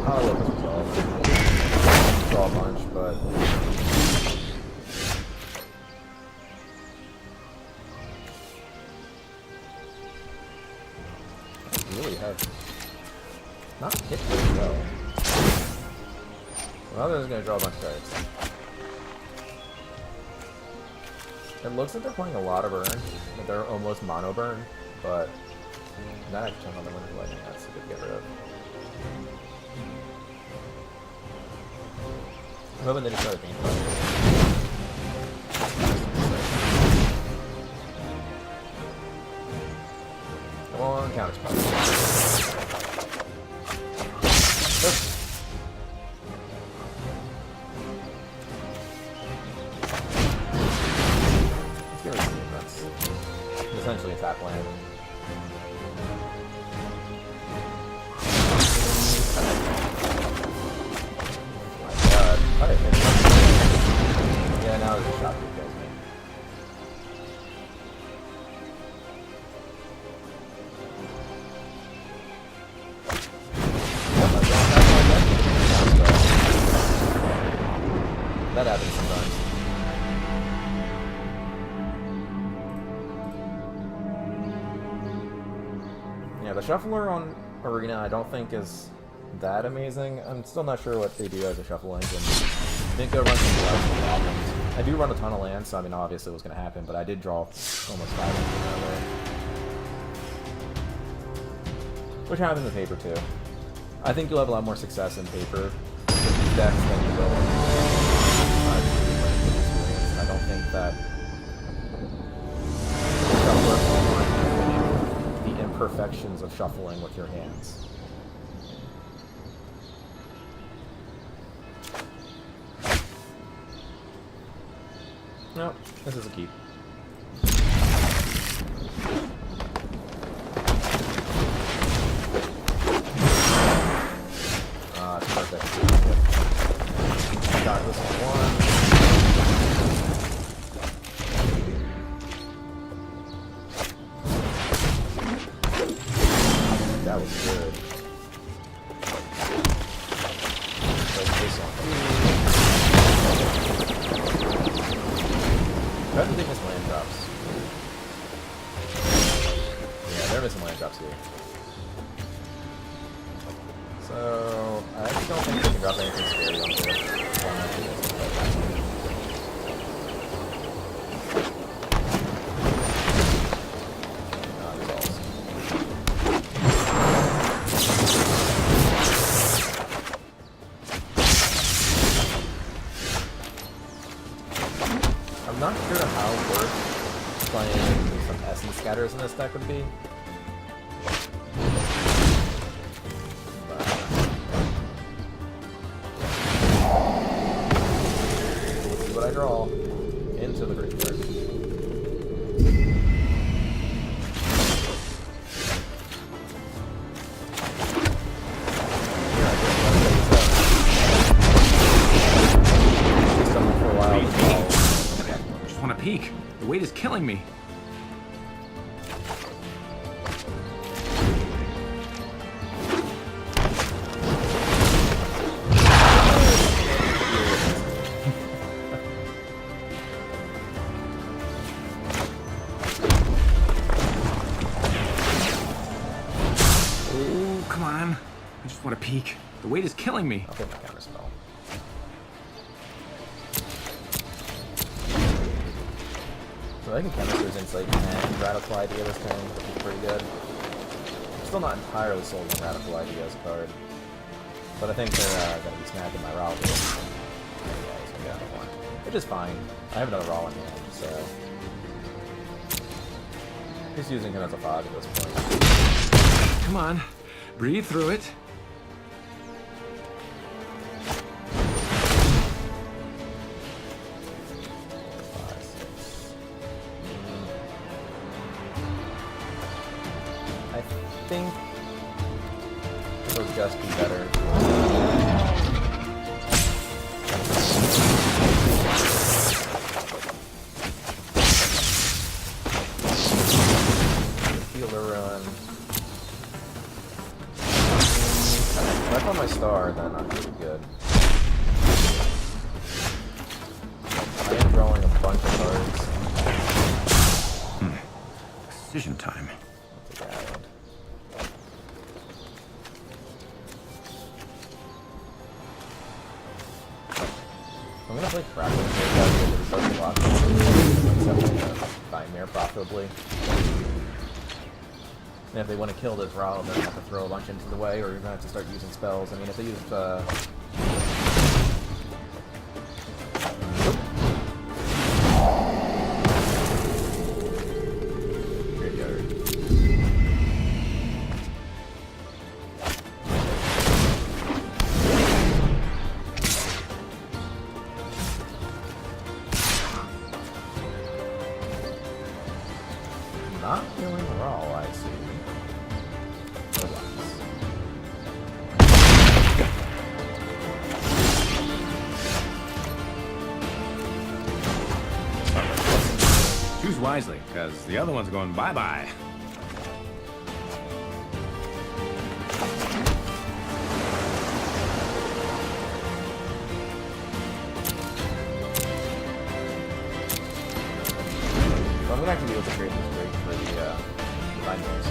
I'll let this resolve. Draw a bunch, but I really have not hit very well. Well, they're just going to draw a bunch of cards. It looks like they're playing a lot of burn. Like they're almost mono burn, but not actually turn on the Wizard Lightning. That's a good get rid of. I'm hoping they just try to beam fire. Come on, counter spell. Nope. Essentially a tap land. Oh my god. I didn't hit it. Yeah, now there's a shot that kills me. That happens sometimes. Yeah, the Shuffler on Arena I don't think is that amazing. I'm still not sure what they do as a shuffle engine. I think they'll run some problems. I do run a ton of lands, so I mean obviously what's going to happen, but I did draw almost 5 lands that way. Which happens in Paper too. I think you'll have a lot more success in Paper with these decks than you will in Experience. I don't think that the imperfections of shuffling with your hands. Nope, this is a keep. It's perfect. Yep. Got this one. That was good. Place this on. I think they miss land drops. Yeah, they're missing land drops here. So, I actually don't think they can drop anything scary on board. I'm not sure how worth playing some Essence Scatters in this deck would be. Let's see what I draw into the graveyard. Just coming for a while. Just want to peek. The weight is killing me. Oh, come on. I just want to peek. The weight is killing me. I'll take my counter spell. So I can Chemister's Insight and Radical Idea this turn, which is pretty good. I'm still not entirely sold on Radical Idea's card. But I think they're going to be snapping my Raw. Anyways, I got one. Which is fine. I have another Raw in hand, so... Just using him as a fog at this point. Come on. Breathe through it. I think it would just be better. Feel the ruin. If I found my star, then I'm pretty good. I am drawing a bunch of cards. Decision time. Take an island. I'm gonna play Crackling here to start the clock. Nightmare profitably. And if they want to kill this Raw, they're gonna have to throw a bunch into the way, or you're gonna have to start using spells. I mean, if they use graveyard. Not feeling Raw, I see. Relax. Choose wisely, because the other one's going bye-bye. So I'm gonna actually be able to trade this break for the Divine Noise.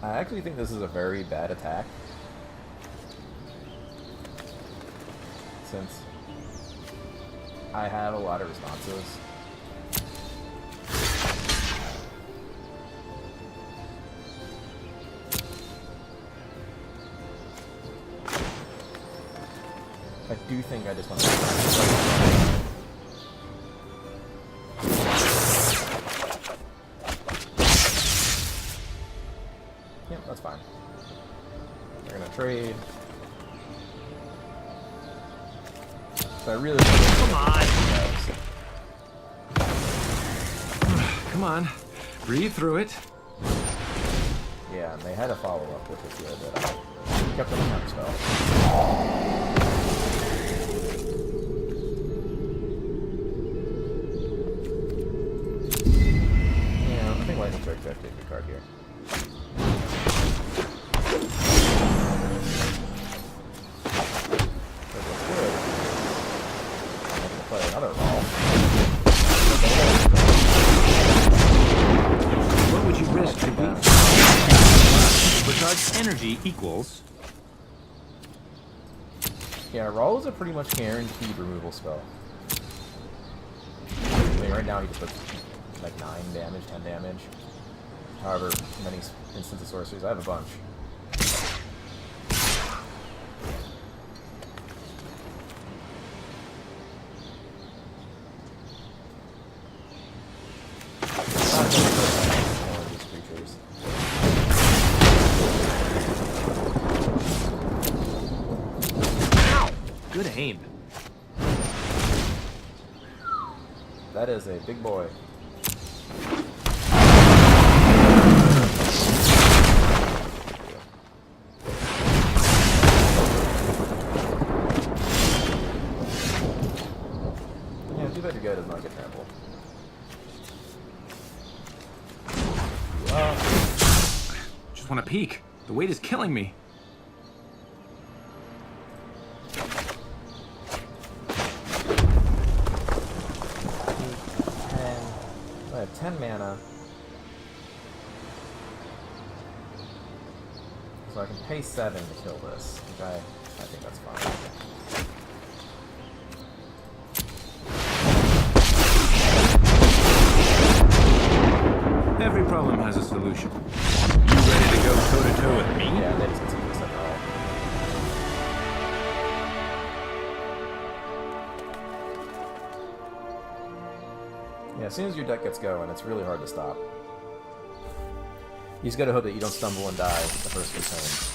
I actually think this is a very bad attack. Since I have a lot of responses. I do think I just want to... Yep, that's fine. We're gonna trade. So I really... Come on! Come on. Breathe through it. Yeah, and they had a follow-up, which was good, but I kept them on spell. Yeah, I think Lightning Strike should take the card here. card's energy equals... Yeah, Raul is a pretty much guaranteed removal spell. I mean, right now he just puts like 9 damage, 10 damage. However many instances of sorceries. I have a bunch. Good aim. That is a big boy. Yeah, too bad your guy does not get trampled. Just want to peek. The weight is killing me. I have 10 mana. So I can pay 7 to kill this, which I think that's fine. Every problem has a solution. You ready to go toe-to-toe with me? Yeah, they just continue this at all. Yeah, as soon as your deck gets going, it's really hard to stop. You just gotta hope that you don't stumble and die the first few turns.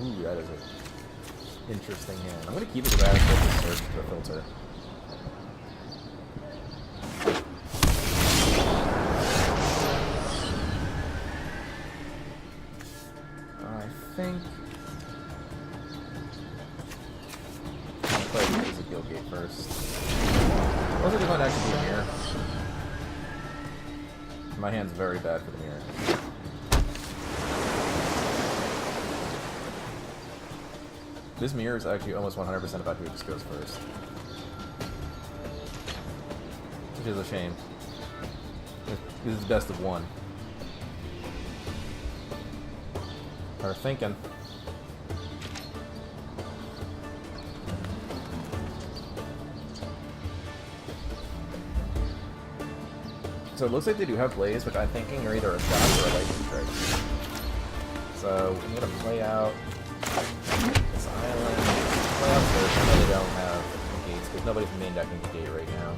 Ooh, that is an interesting hand. I'm going to keep it because I have to search for a filter. I think I'll play the Ezekiel Gate first. Also, this might actually be a mirror. My hand's very bad for the mirror. This mirror is actually almost 100% about who just goes first. Which is a shame. This is best of one. Or thinking. So it looks like they do have plays, which I'm thinking are either a shot or a lightning strike. So I'm gonna play out this island. Play out first. I know they don't have gates because nobody's main decking the gate right now.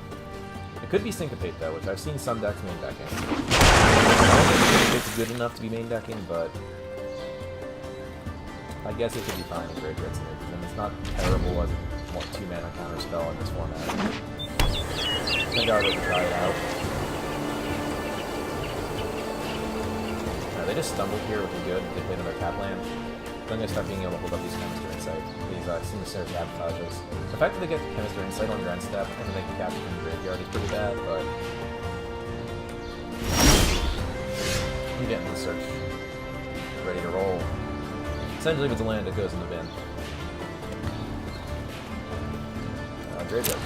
It could be Syncopate though, which I've seen some decks main decking. I don't think Syncopate's good enough to be main decking, but I guess it could be fine with Great Reds in it, because it's not terrible as a 2-mana counter spell in this format. I think I'll really try it out. They just stumbled here, which is good. They played another tap land. Then they start being able to hold up these Chemister Insight, these Sinister Sabotages. The fact that they get Chemister Insight on your end step and then they can capture from the graveyard is pretty bad, but I'm getting the search ready to roll. Essentially, if it's a land, it goes in the bin. Graveyard.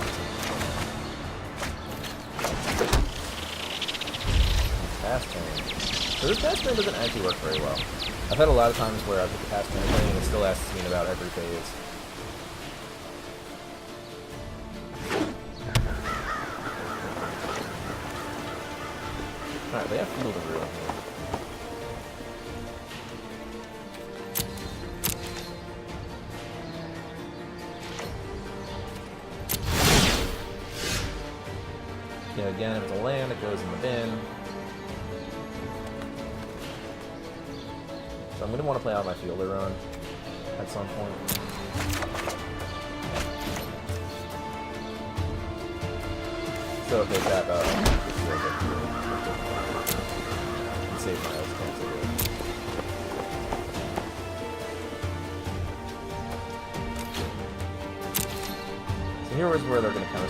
Fast turn. So this fast turn doesn't actually work very well. I've had a lot of times where I've put the fast turn thing and it still asks me about every phase. Alright, they have Field of Ruin here. Yeah, again, if it's a land, it goes in the bin. So I'm going to want to play out my Fielder Run at some point. So okay, that save my ice cancel here. So here is where they're going to counter.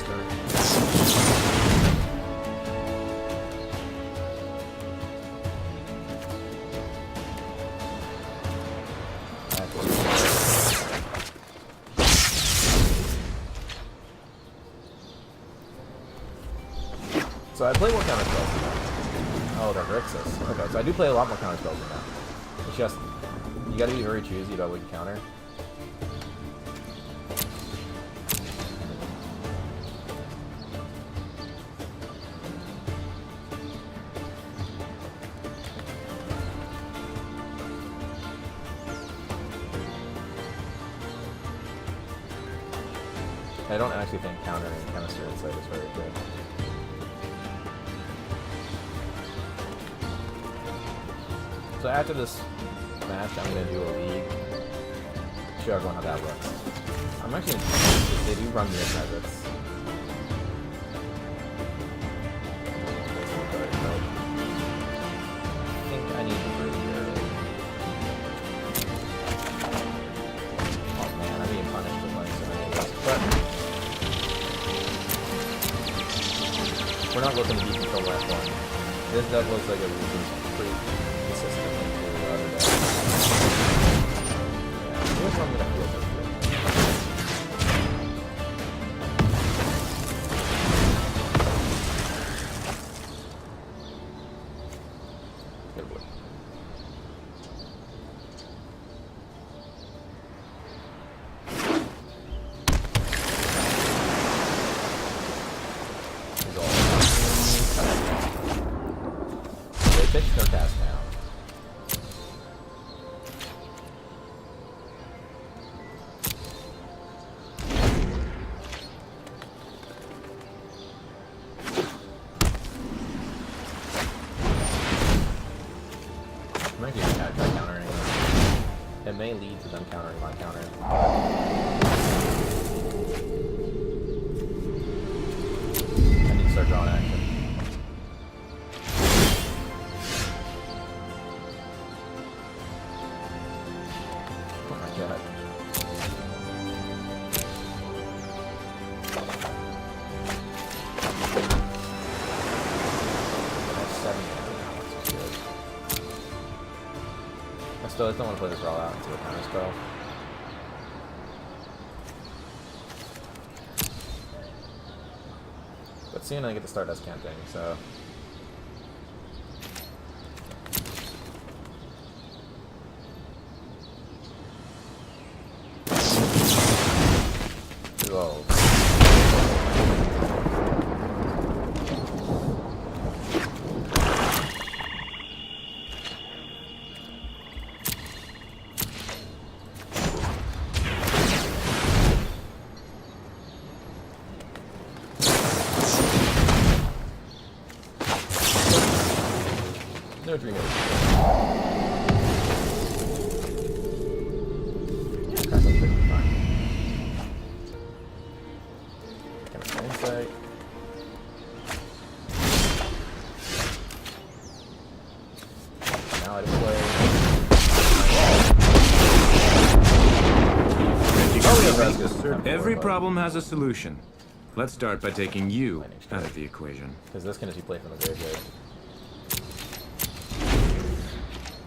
So I play more counter spells than that. Oh, that Grixis. Okay, so I do play a lot more counter spells than that. It's just, you gotta be very choosy about what you counter. I don't actually think countering Chemistry Insight is very good. So after this match, I'm going to do a league. Show everyone how that looks. I'm actually interested. They do run the presets. I think I need to really hear it. Oh man, I'm being punished for playing so many of this. But we're not looking to be control last one. This deck looks like it loses pretty consistently to the other deck. Yeah, here's what I'm gonna feel this with. Good boy. They pitched their cast now. I'm actually gonna try countering. It may lead to them countering my counter. I need to start drawing action. Oh my god. That's 7 now, which is good. I still just don't want to play this all out into a counter spell. But soon I get to start us camping, so. Whoa. No dream of it. Yeah, crack up pretty fine. Kind of insight. Now I play. Every problem has a solution. Let's start by taking you out of the equation. Because this can actually play from the graveyard.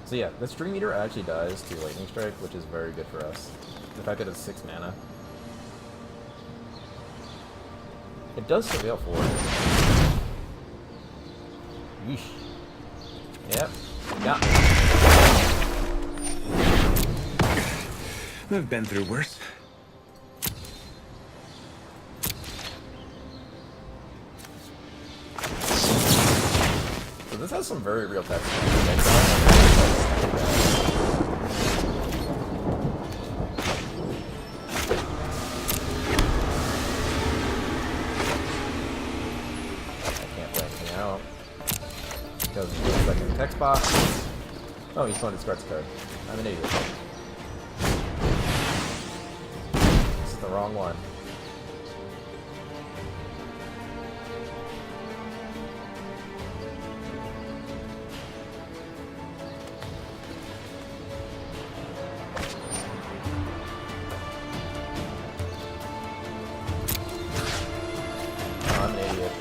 So yeah, this Dream Eater actually dies to Lightning Strike, which is very good for us. The fact that it's 6 mana. It does Surveil 4. Yeesh. Yep. Yeah. I've been through worse. So this has some very real text. Goes to the second text box. Oh, he's trying to discard card. I'm an idiot. This is the wrong one. I'm an idiot.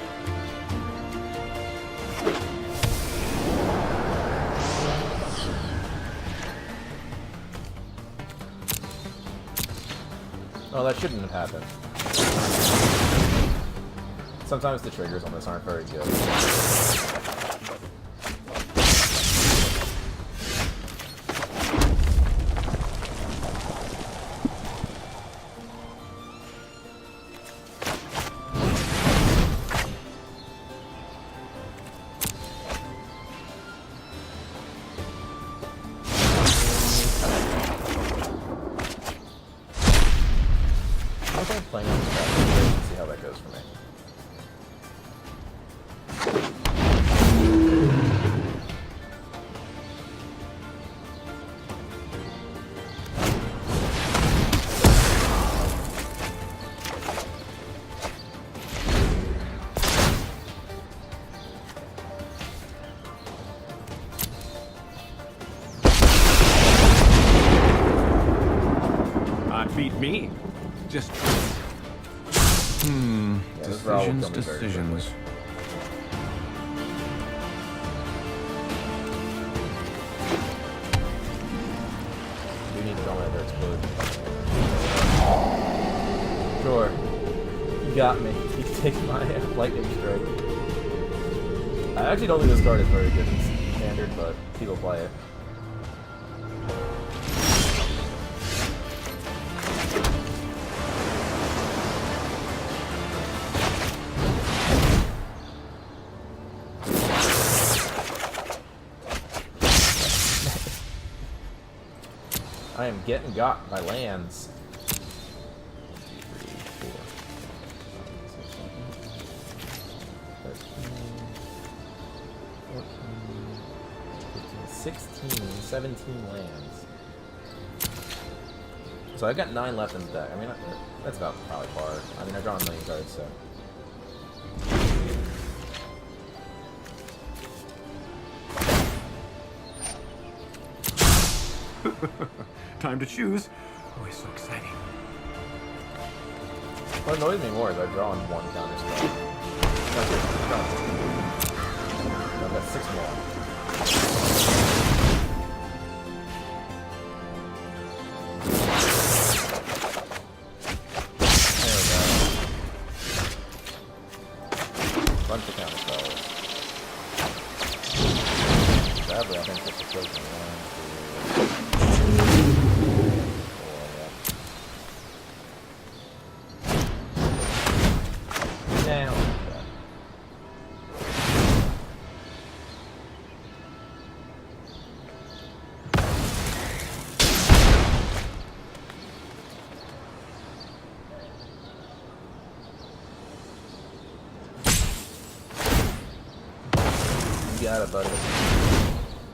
Oh, that shouldn't have happened. Sometimes the triggers on this aren't very good. Playing on this track and see how that goes for me. Beat me. Just decisions. We need to go in there to explode. Sure. You got me. You take my lightning strike. I actually don't think this card is very good in standard, but people play it. I am getting got by lands. 3, 4, 5, 6, 7, 13, 14, 15, 16, 17 lands. So I've got 9 left in the deck. I mean, that's about probably par. I mean, I've drawn a million cards, so. Time to choose. Always so exciting. What annoys me more is I've drawn 1 counter spell. I've got 6 more. There we go. Bunch of counter spells. Sadly, I think this is broken. 1, 2, 3. Down. You got it, buddy.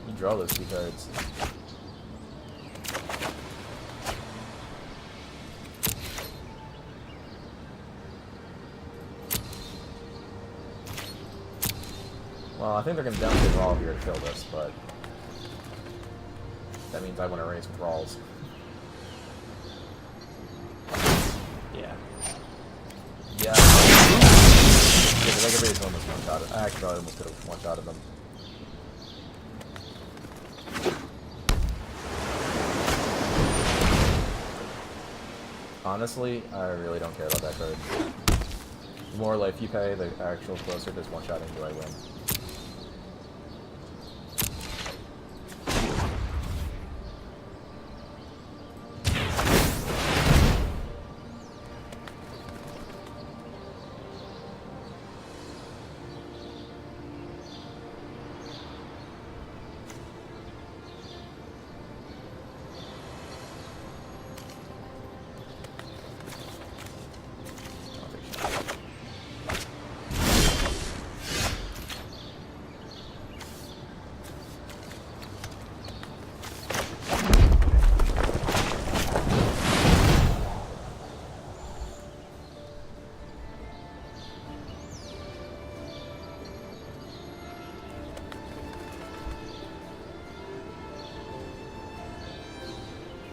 You draw those 2 cards. Well, I think they're going to downgrade Raw here to kill this, but that means I want to raise Rawls. Yeah. Yeah. Yeah, the Mega Base almost one-shotted. I actually probably almost could have one-shotted them. Honestly, I really don't care about that card. The more life you pay, the actual closer to one-shotting do I win.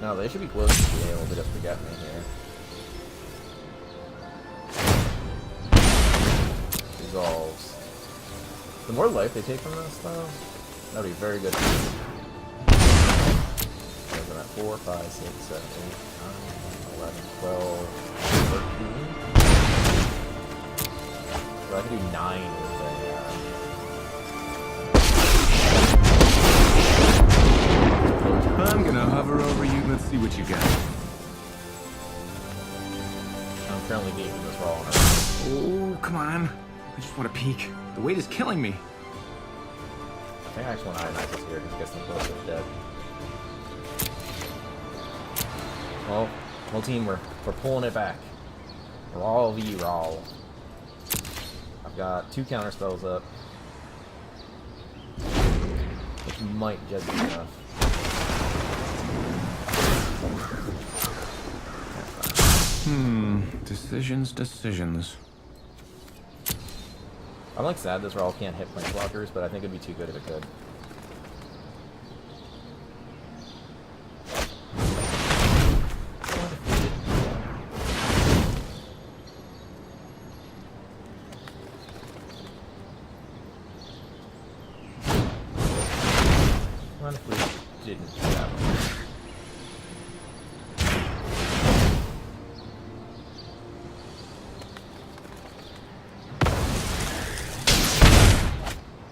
No, they should be close to being able to just forget me here. The more life they take from this, though, that'd be very good. I'm at 4, 5, 6, 7, 8, 9, 11, 12, 13. So I could do 9 with I'm gonna hover over you. Let's see what you got. I'm currently gaming this raw. Oh, come on. I just want to peek. The weight is killing me. I think I actually want to ionize this here because I guess I'm close to dead. Well, team, we're pulling it back. Raw v raw. I've got 2 counter spells up, which might just be enough. Decisions. I'm like sad this raw can't hit PlanesTalkers, but I think it'd be too good if it could. What if we didn't do that one?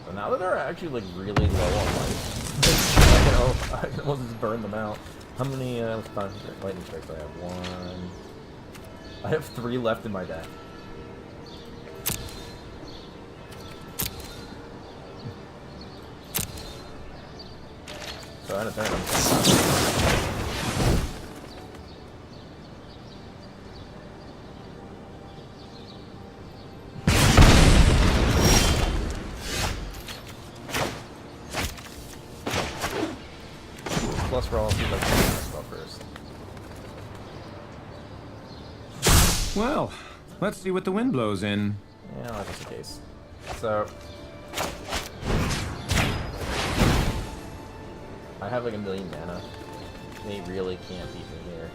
So now that they're actually like really low on life, I can almost just burn them out. How many lightning strikes do I have? 1. I have 3 left in my deck. So I had a turn. Plus we're all see like spell first. Well, let's see what the wind blows in. Yeah, that's just the case. So I have like 1,000,000 mana. They really can't beat me here.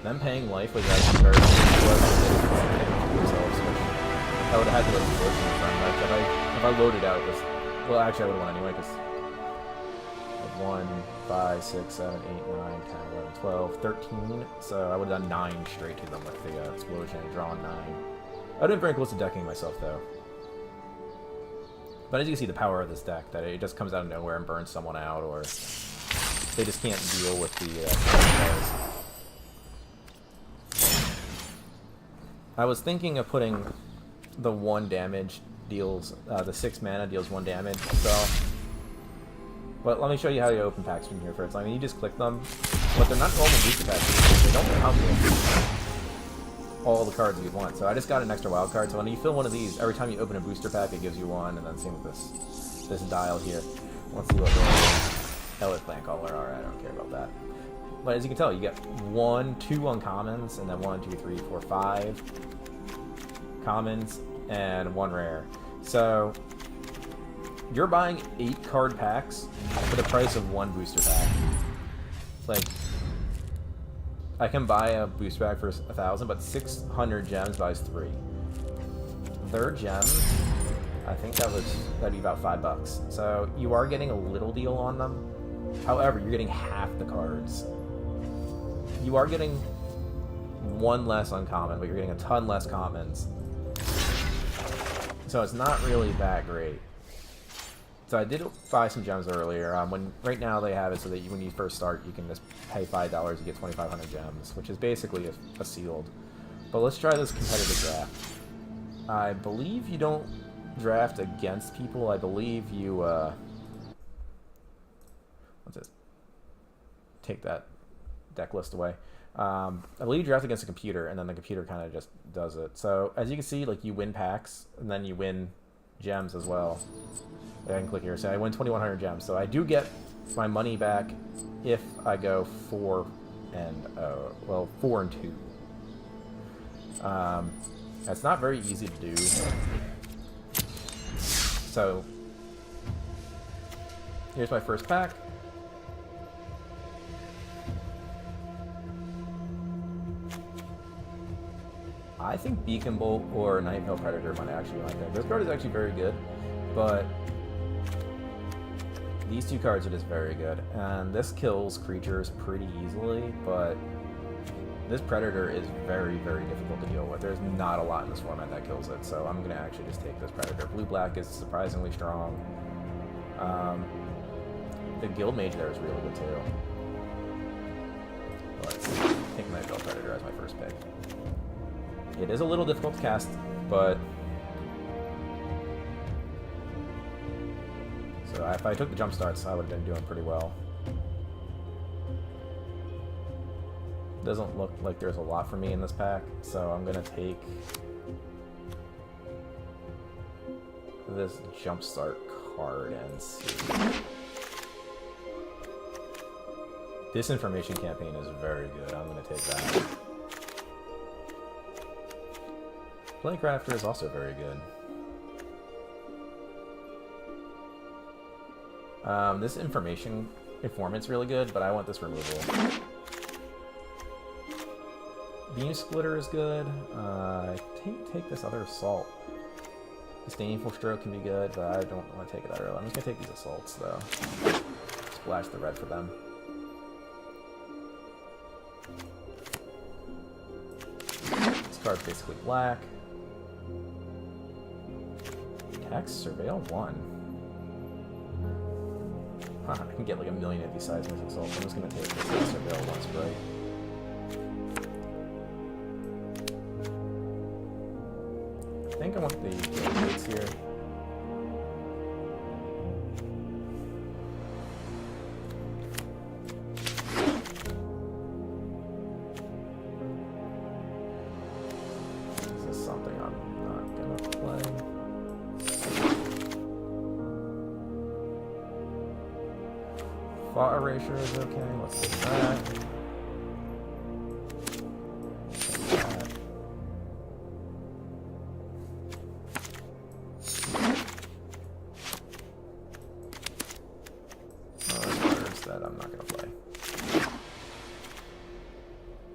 Them paying life was actually very themselves. I would have had to let them in front. Like if I loaded out this, well, actually I would have won anyway because 1, 5, 6, 7, 8, 9, 10, 11, 12, 13. So I would have done 9 straight to them with the explosion and drawn 9. I didn't very close to decking myself though. But as you can see, the power of this deck, that it just comes out of nowhere and burns someone out, or they just can't deal with the I was thinking of putting the 1 damage deals, the 6 mana deals 1 damage spell. But let me show you how you open packs from here first. I mean, you just click them, but they're not normal booster packs. They don't come with all the cards you want. So I just got an extra wild card. So when you fill one of these, every time you open a booster pack, it gives you 1, and then same with this dial here. Let's see what Elliot Plant Caller. Alright, I don't care about that. But as you can tell, you get 1, 2 uncommons, and then 1, 2, 3, 4, 5 commons, and 1 rare. So you're buying 8 card packs for the price of 1 booster pack. Like, I can buy a booster pack for 1,000, but 600 gems buys 3. Their gems, I think that'd be about $5. So you are getting a little deal on them. However, you're getting half the cards. You are getting 1 less uncommon, but you're getting a ton less commons. So it's not really that great. So I did buy some gems earlier. Right now they have it so that when you first start, you can just pay $5, you get 2,500 gems, which is basically a sealed. But let's try this competitive draft. I believe you don't draft against people. I believe you, what's this? Take that deck list away. I believe you draft against a computer, and then the computer kind of just does it. So as you can see, like, you win packs, and then you win gems as well. I can click here. So I win 2,100 gems. So I do get my money back if I go 4 and 2. That's not very easy to do. So here's my first pack. I think Beacon Bolt or Nightveil Predator might actually like that. This card is actually very good, but these two cards are just very good. And this kills creatures pretty easily, but this Predator is very, very difficult to deal with. There's not a lot in this format that kills it, so I'm going to actually just take this Predator. Blue-black is surprisingly strong. The Guild Mage there is really good too. Let's take Nightveil Predator as my first pick. It is a little difficult to cast, but... So if I took the jump starts, I would have been doing pretty well. Doesn't look like there's a lot for me in this pack, so I'm going to take this jumpstart card and see. This information campaign is very good. I'm going to take that. Playcrafter is also very good. This information informant's really good, but I want this removal. Beam Splitter is good. Take this other assault. Disdainful Stroke can be good, but I don't want to take it that early. I'm just going to take these assaults, though. Splash the red for them. This card's basically black. Tax Surveil 1. Huh, I can get like a million of these seismic assaults. I'm just going to take this Surveil 1 spray. I think I want the gates here. This is something I'm not gonna play. Thought Erasure is okay. Let's take that.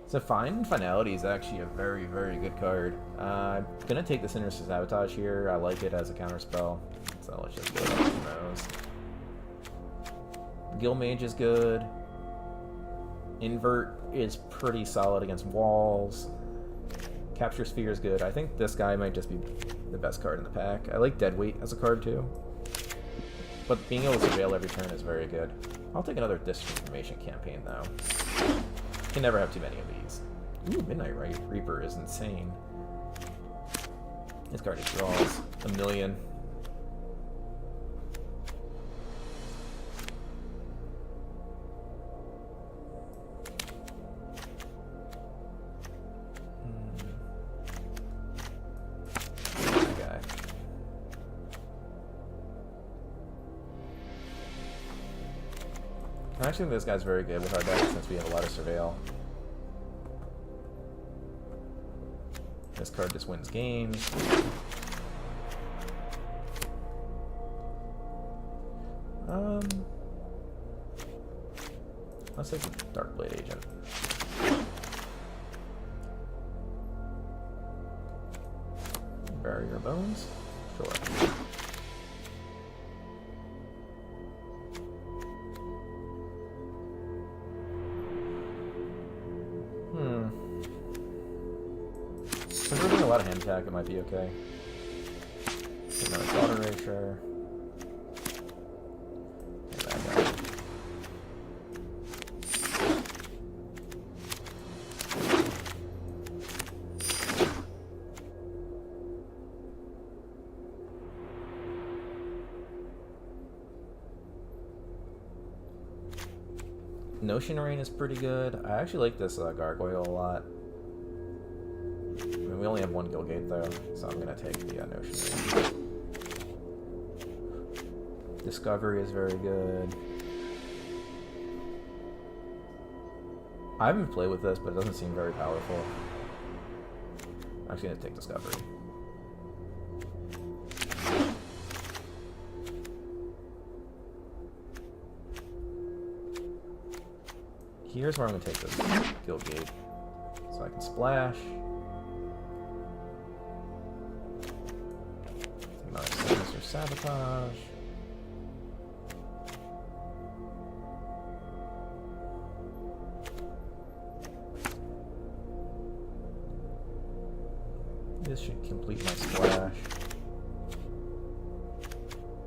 So Find Finality is actually a very, very good card. I'm gonna take the Sinister Sabotage here. I like it as a counterspell. So let's just go with those. Guild Mage is good. Invert is pretty solid against walls. Capture Sphere is good. I think this guy might just be the best card in the pack. I like Deadweight as a card too. But being able to surveil every turn is very good. I'll take another Disinformation campaign though. Can never have too many of these. Ooh, Midnight Reaper is insane. This card just draws a million. That guy. I actually think this guy's very good with our deck since we have a lot of Surveil. This card just wins games. Let's take the Darkblade Agent. Barrier Bones? Sure. If we're doing a lot of hand attack, it might be okay. Another Thought Erasure. And that guy. Notion Rain is pretty good. I actually like this Gargoyle a lot. We only have one Guild Gate though, so I'm gonna take the Notion Rain. Discovery is very good. I haven't played with this, but it doesn't seem very powerful. I'm actually gonna take Discovery. Here's where I'm gonna take this Guild Gate. So I can splash. Another Sinister Sabotage. This should complete my splash.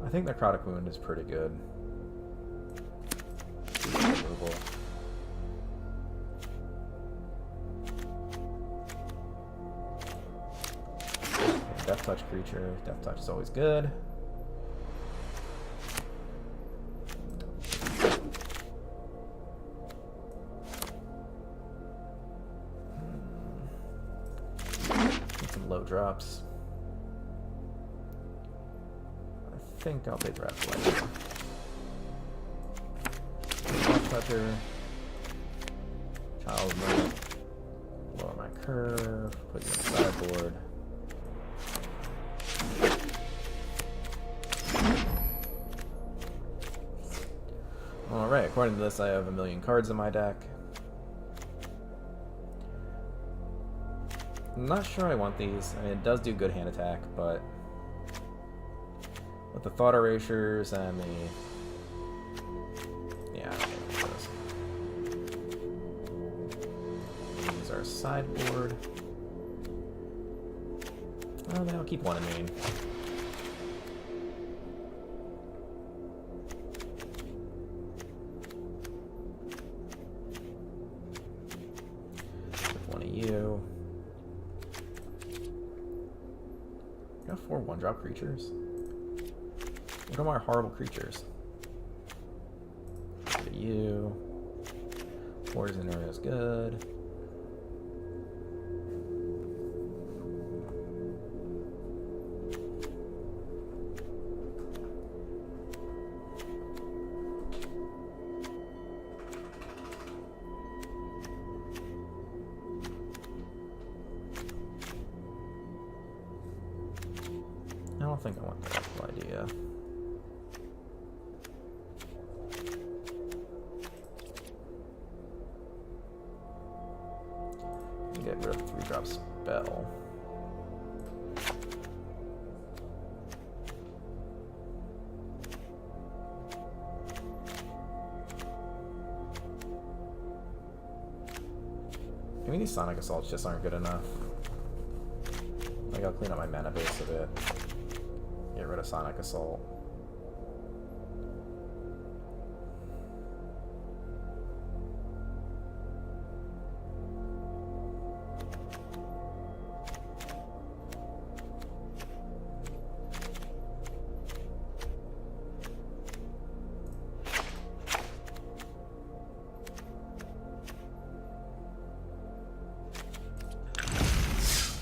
I think Necrotic Wound is pretty good. Removal. Death Touch creature. Death Touch is always good. Get some low drops. I think I'll take Wrath Light. Touch Toucher. Child Move. Lower my curve. Put you in the sideboard. Alright, according to this, I have 1,000,000 cards in my deck. I'm not sure I want these. I mean, it does do good hand attack, but with the Thought Erasures and the... yeah, I don't think this. Use our sideboard. Oh, then I'll keep one in main. You got 4 1-drop creatures. What are my horrible creatures? You. Poison Arrow is good. I don't think I want that idea. Get rid of the 3-drop spell. Maybe these Sonic Assaults just aren't good enough. Like, I'll clean up my mana base a bit. Get rid of Sonic Assault.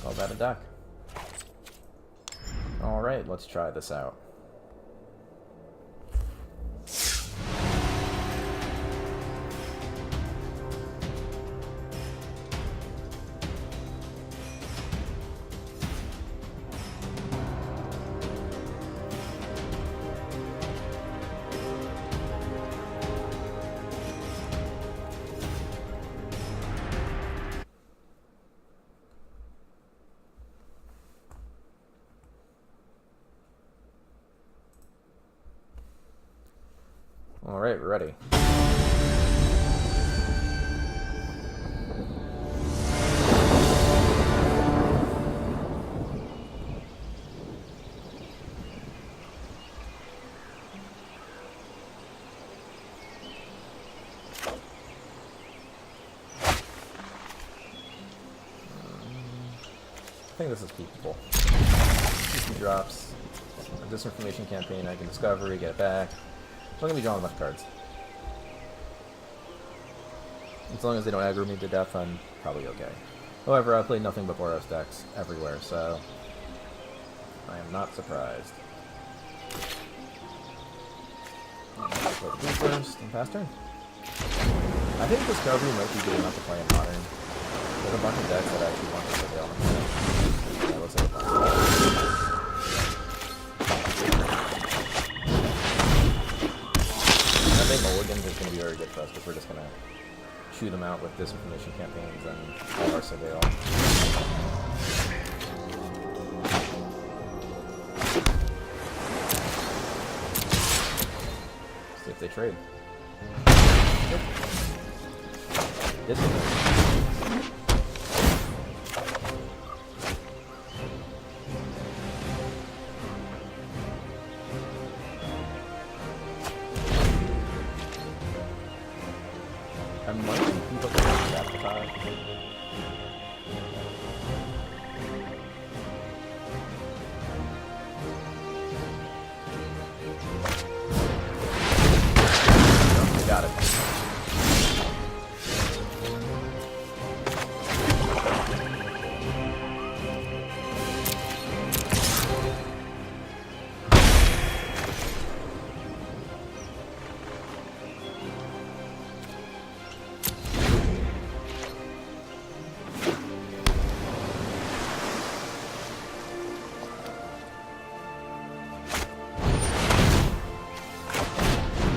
Call that a deck. Alright, let's try this out. Alright, we're ready. I think this is keepable. 50 drops. A Disinformation Campaign, I can Discovery, get it back. I'm going to be drawing a bunch of cards. As long as they don't aggro me to death, I'm probably okay. However, I've played nothing but Boros decks everywhere, so I am not surprised. Play the blue first and pass turn. I think Discovery might be good enough to play in Modern. There's a bunch of decks that actually want this available. Yeah, looks like a bunch. I think Mulligans is going to be very good for us because we're just going to chew them out with Disinformation Campaigns and all our Surveil. trade. This is I might keep up with the time. Got it.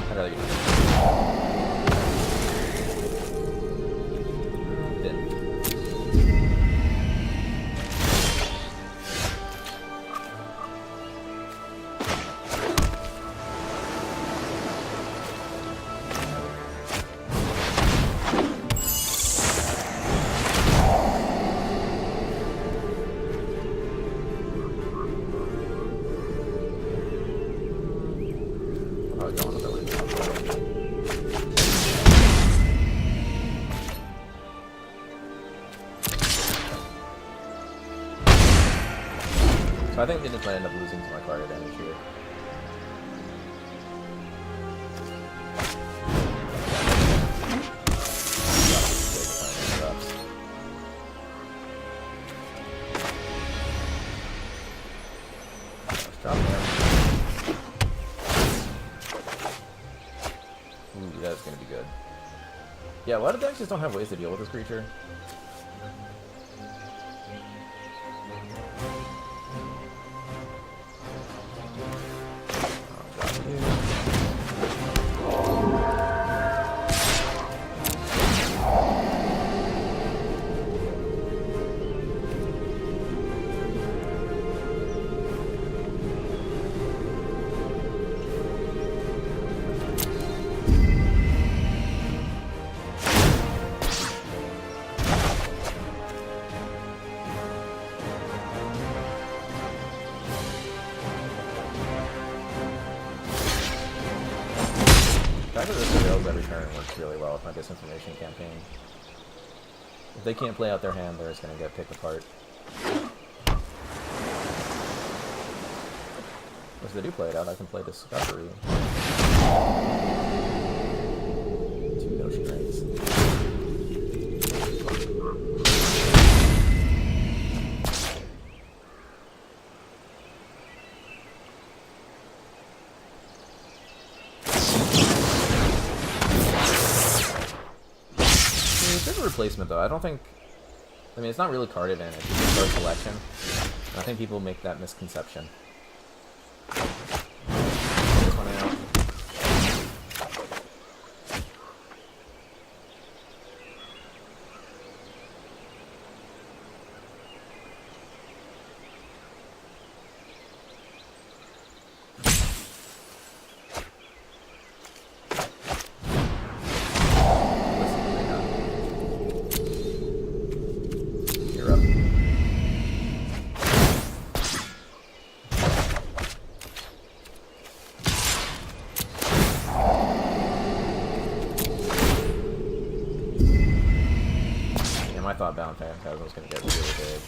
I'd rather get So I think they just might end up losing to my card advantage here. Drop him. Ooh, that's gonna be good. Yeah, a lot of decks just don't have ways to deal with this creature. The fact that this avails every turn works really well with my disinformation campaign. If they can't play out their hand, they're just going to get picked apart. If they do play it out, I can play Discovery. 2 Notion Rays. It's a replacement though. I don't think. I mean, it's not really card advantage. It's just card selection. And I think people make that misconception. This one out. I thought Bound Phantasm was going to get really big.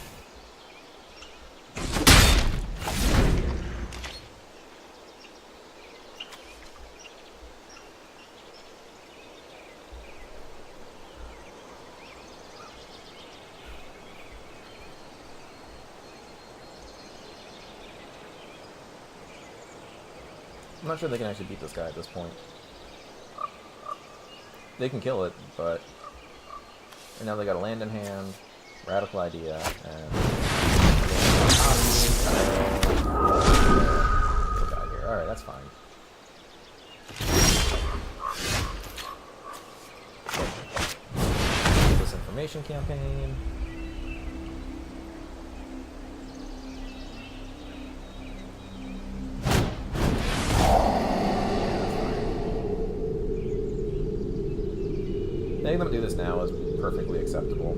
I'm not sure they can actually beat this guy at this point. They can kill it, but and now they got a land in hand, radical idea, and here. Alright, that's fine. This information campaign. Letting them do this now is perfectly acceptable.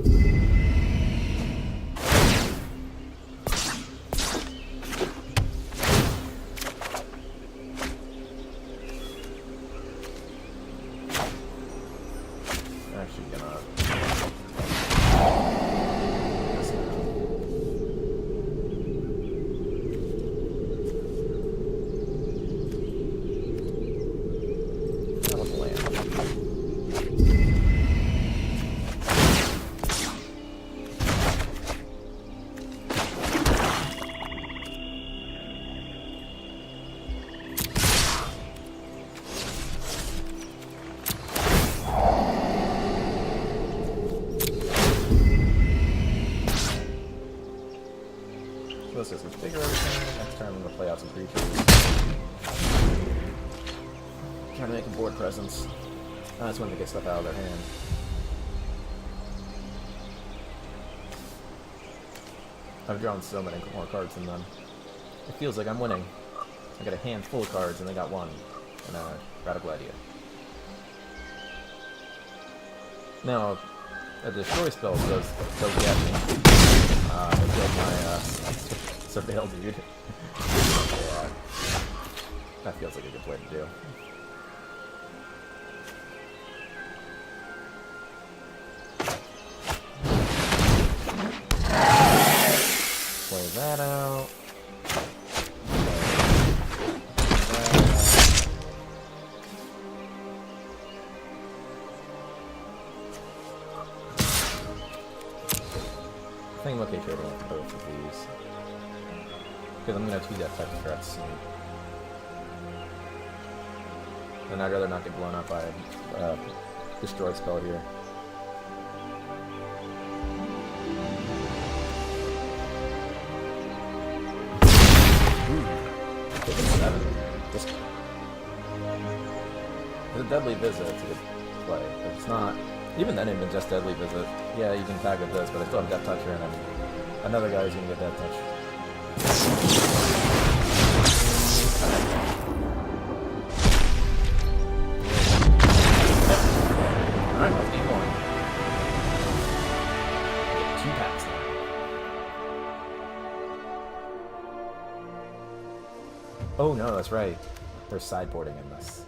Actually gonna this now. That was land. This is bigger every turn. Next turn I'm going to play out some creatures. Trying to make a board presence. That's when they get stuff out of their hand. I've drawn so many more cards than them. It feels like I'm winning. I got a hand full of cards and they got one. And a Radical Idea. Now, a destroy spell does get me. I killed my Surveil dude. Yeah. That feels like a good play to do. Play that out. I think I'm okay trading with both of these. Because I'm going to have 2 death type threats. And I'd rather not get blown up by a destroy spell here. Ooh. Taking 7. Just the Deadly Visit, it's a good play. If it's not, even then even just Deadly Visit, yeah, you can tag with this, but I still have Death Toucher, and then another guy who's going to get Death Touch. Alright, let's keep going. Get 2 packs now. Oh no, that's right. There's sideboarding in this.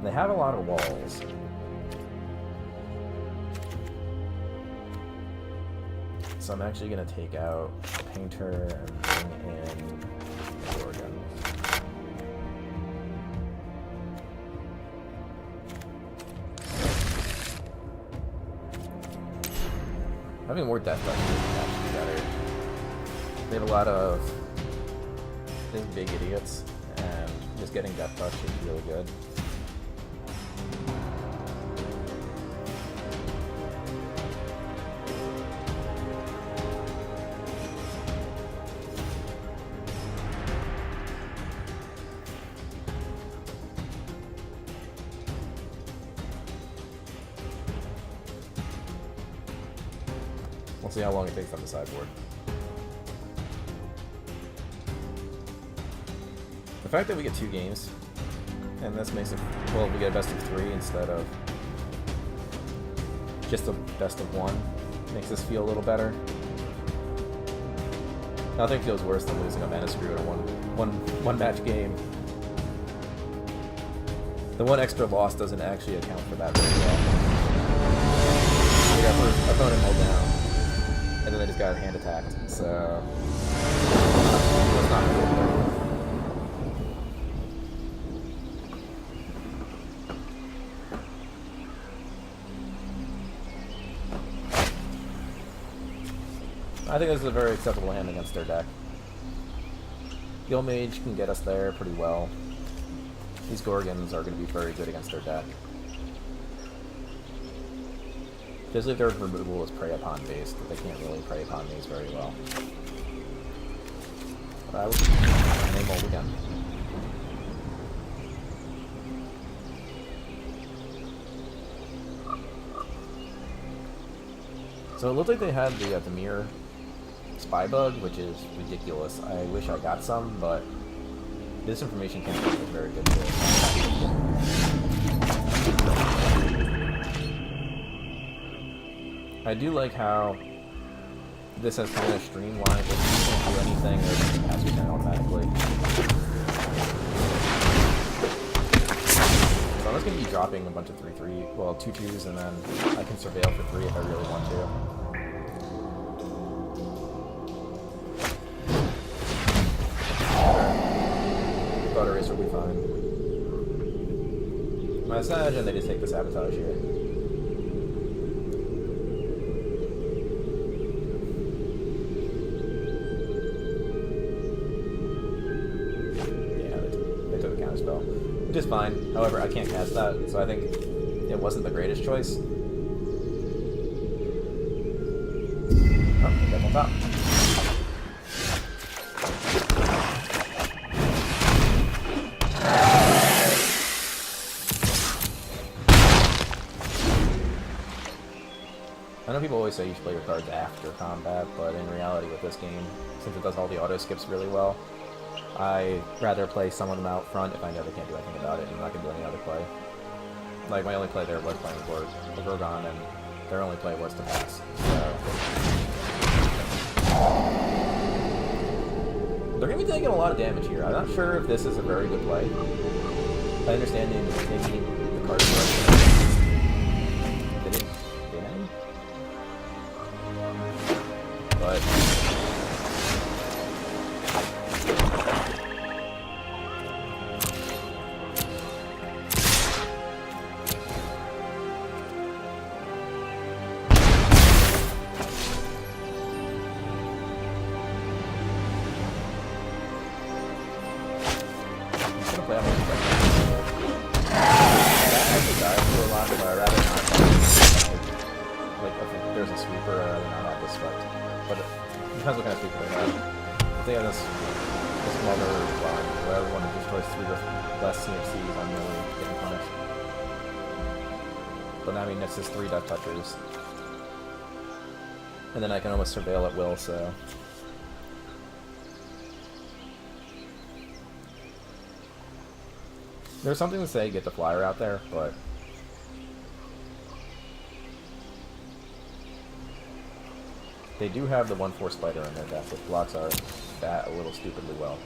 They have a lot of walls. So I'm actually going to take out the Painter and bring in the Oregon. Having more Death Touch is actually better. They have a lot of big idiots, and just getting Death Touch is really good. We'll see how long it takes on the sideboard. The fact that we get 2 games, and this makes it, well, we get a best of 3 instead of just a best of 1, makes us feel a little better. Nothing feels worse than losing a Mana Screw in a one match game. The 1 extra loss doesn't actually account for that very well. We got first opponent held down. And then they just got hand attacked, so that's not cool. I think this is a very acceptable hand against their deck. Guild Mage can get us there pretty well. These Gorgons are going to be very good against their deck. Especially if their removal is Prey Upon based, they can't really Prey Upon these very well. But I will name mold again. So it looked like they had the mirror spy bug, which is ridiculous. I wish I got some, but this information campaign is very good too. I do like how this has kind of streamlined it. You can't do anything or just pass your turn automatically. So I'm just going to be dropping a bunch of 3/3, well, 2/2s, and then I can surveil for 3 if I really want to. Butter race will be fine. My Sage, and they just take the sabotage here. Spell, which is fine. However, I can't cast that, so I think it wasn't the greatest choice. Oh, that's on top. I know people always say you should play your cards after combat, but in reality with this game, since it does all the auto skips really well, I'd rather play some of them out front if I know they can't do anything about it and I'm not going to do any other play. Like, my only play there was playing Gorgon, and their only play was to pass. So they're going to be taking a lot of damage here. I'm not sure if this is a very good play. I understand they need the card direction. They didn't get any. But there's a sweeper, I'd rather not have this spec. But it depends what kind of sweeper they have. If they have this mother line where everyone destroys 3 or less CMCs, I'm really getting punished. But I mean, it's just 3 death touchers. And then I can almost surveil at will, so. There's something to say get the flyer out there, but they do have the 1/4 spider in their deck, which blocks our bat a little stupidly well.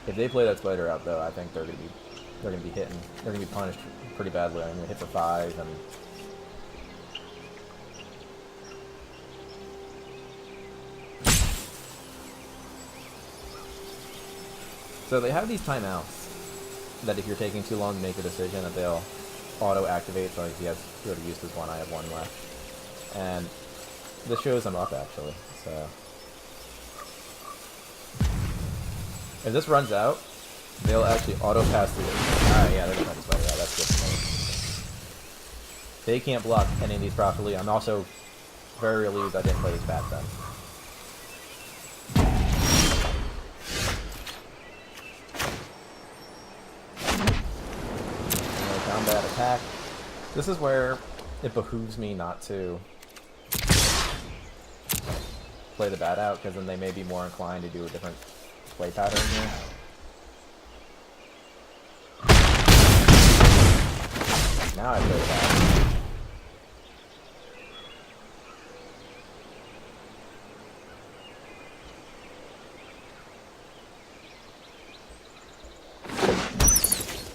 If they play that spider out, though, I think they're gonna be hitting. They're gonna be punished pretty badly. I'm gonna hit for 5 and. So they have these timeouts that if you're taking too long to make a decision, that they'll auto-activate. So like he already used his one, I have 1 left. And this shows them up, actually. So if this runs out, they'll actually auto-pass through it. Alright, yeah, they're gonna fight this. That's good for me. They can't block any of these properly. I'm also very relieved I didn't play this bat then. Combat attack. This is where it behooves me not to play the bat out, because then they may be more inclined to do a different play pattern here. Now I play the bat.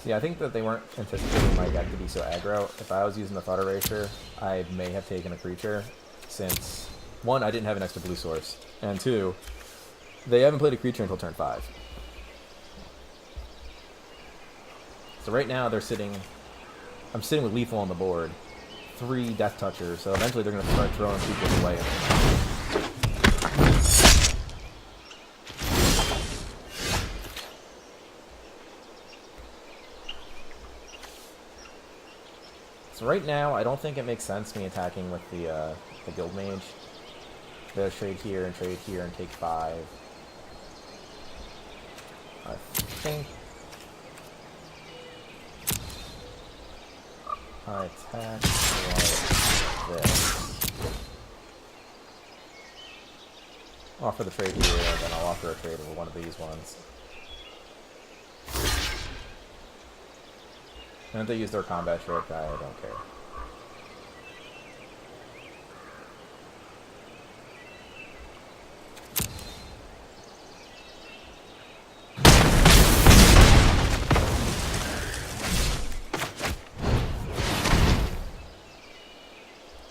Yeah, I think that they weren't anticipating my deck to be so aggro. If I was using the Thought Eraser, I may have taken a creature, since 1, I didn't have an extra blue source, and 2, they haven't played a creature until turn 5. So right now they're sitting, I'm sitting with lethal on the board, 3 death touchers, so eventually they're going to start throwing creatures away. So right now, I don't think it makes sense me attacking with the Guild Mage. They'll trade here and take 5. I think I attack like this. offer the trade here, and then I'll offer a trade over one of these ones. And if they use their combat trick, I don't care.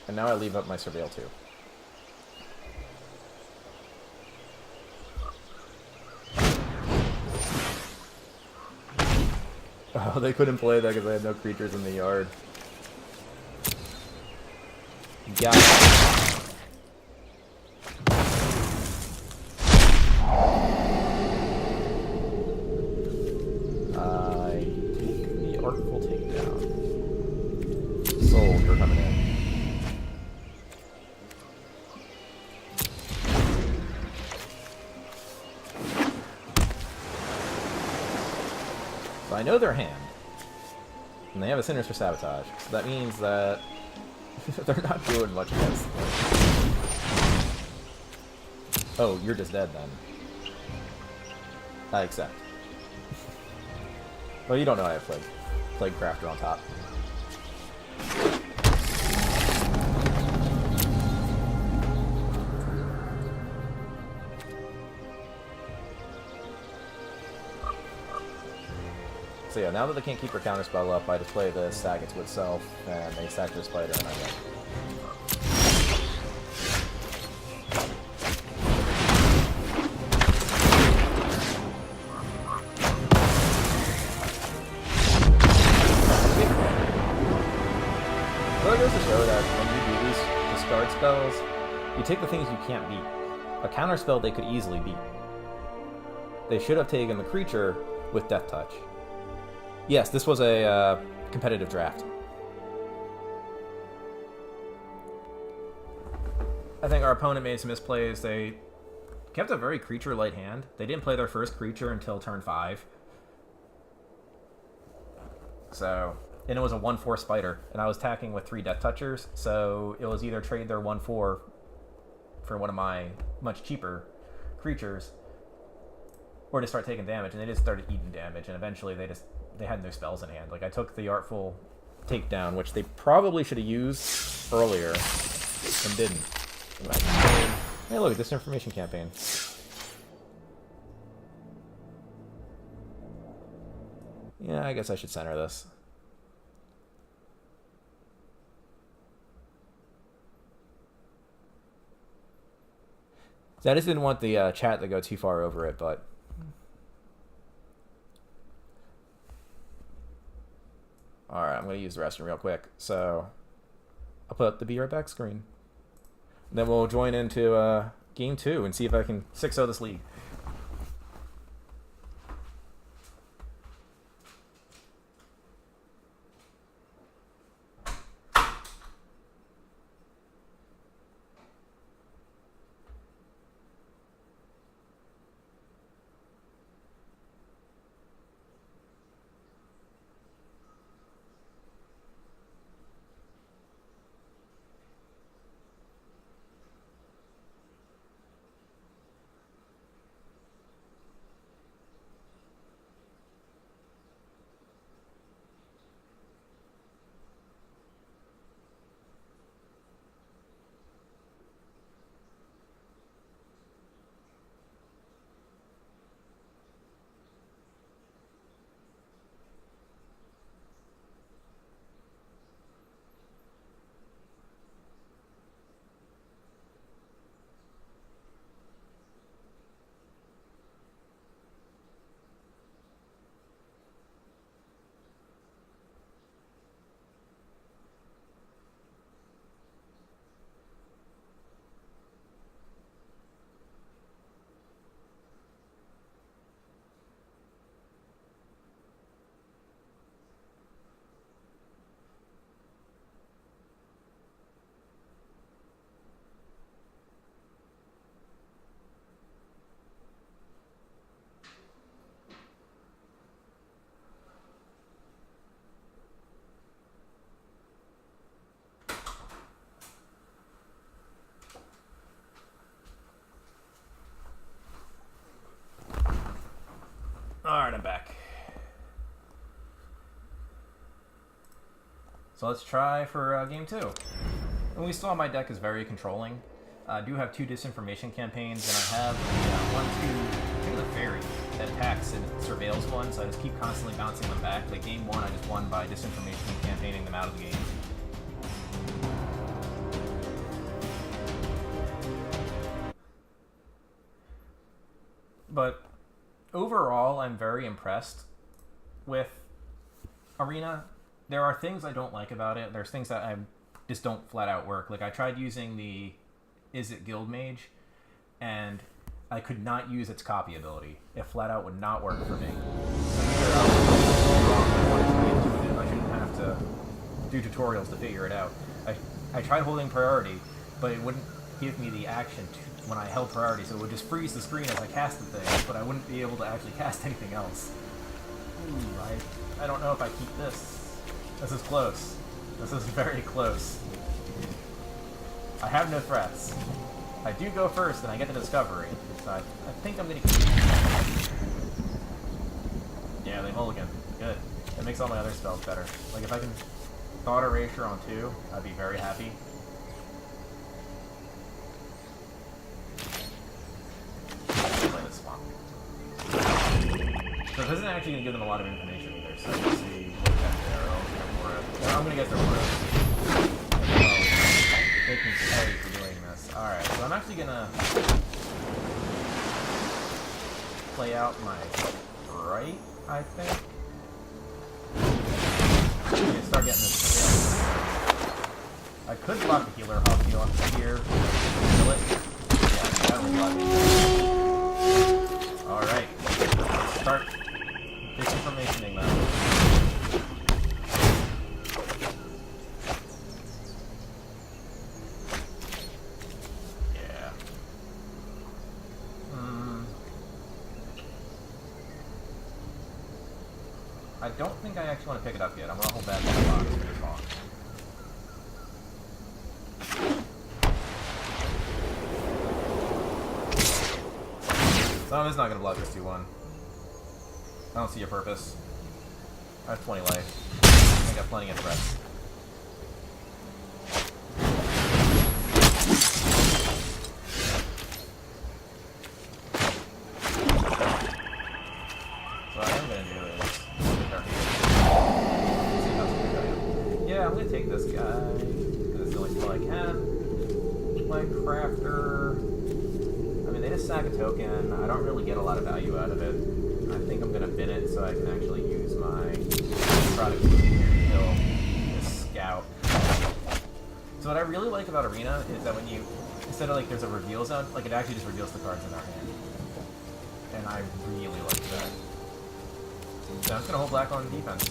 And now I leave up my Surveil too. Oh, they couldn't play that because I had no creatures in the yard. Got it. I take the Artful Takedown. Sold, you're coming in. So I know their hand. And they have a Sinners for Sabotage. So that means that they're not doing much against them. Oh, you're just dead then. I accept. Well, you don't know I have Plague Crafter on top. So yeah, now that they can't keep their counterspell up, I just play the Sack It to itself, and they sack their Spider, and I win. So it goes to show that when you do these discard spells, you take the things you can't beat. A counterspell they could easily beat. They should have taken the creature with Death Touch. Yes, this was a competitive draft. I think our opponent made some misplays. They kept a very creature-light hand. They didn't play their first creature until turn 5. So, and it was a 1/4 spider, and I was attacking with 3 Death Touchers, so it was either trade their 1/4 for one of my much cheaper creatures, or to start taking damage, and they just started eating damage, and eventually they had no spells in hand. Like, I took the Artful Takedown, which they probably should have used earlier, and didn't. Hey, look, Disinformation Campaign. Yeah, I guess I should center this. So I just didn't want the chat to go too far over it, but... Alright, I'm going to use the restroom real quick. So, I'll put up the Be Right Back screen. Then we'll join into Game 2 and see if I can 6-0 this league. So let's try for game 2. And we saw my deck is very controlling. I do have 2 disinformation campaigns, and I have 1, 2, I think the fairy that attacks and surveils one, so I just keep constantly bouncing them back. Like game 1, I just won by disinformation and campaigning them out of the game. But overall, I'm very impressed with Arena. There are things I don't like about it. There's things that I just don't flat out work. Like I tried using the Is It Guild Mage, and I could not use its copy ability. It flat out would not work for me. I shouldn't have to do tutorials to figure it out. I tried holding priority, but it wouldn't give me the action when I held priority, so it would just freeze the screen as I casted things, but I wouldn't be able to actually cast anything else. Ooh, I don't know if I keep this. This is close. This is very close. I have no threats. I do go first, and I get the discovery, so I think I'm going to keep it. Yeah, they mulligan. Good. That makes all my other spells better. Like, if I can Thought Erasure on 2, I'd be very happy. Play this swamp. So this isn't actually going to give them a lot of information either, so let's see what I'm going to get their Aura. They can pay for doing this. Alright, so I'm actually going to play out my right, I think. I'm going to start getting this. I could block the healer, hop heal up here, kill it. Yeah, that would block me. Alright, let's start disinformationing them. I don't think I actually want to pick it up yet. I'm going to hold that in the box for this hawk. So it's not going to block this 2-1. I don't see your purpose. I have 20 life. I got plenty of threats. So what I'm going to do is... I'm going to take this guy, because it's the only spell I can. My crafter... I mean, they just sack a token. I don't really get a lot of value out of it. I think I'm going to bin it so I can actually use my product here to kill this scout. So what I really like about Arena is that when you, instead of like there's a reveal zone, like it actually just reveals the cards in our hand. And I really like that. So I'm just going to hold black on defense.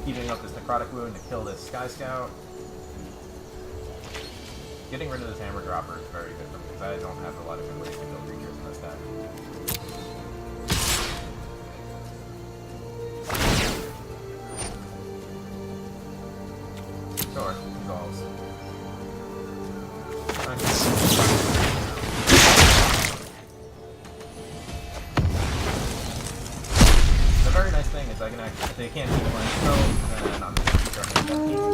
Keeping up this necrotic wound to kill this Sky Scout. Getting rid of this hammer dropper is very good for me because I don't have a lot of good ways to kill creatures in this deck. Sure, resolves. The very nice thing is I can actually, if they can't keep my spells, then I'm just going to start making that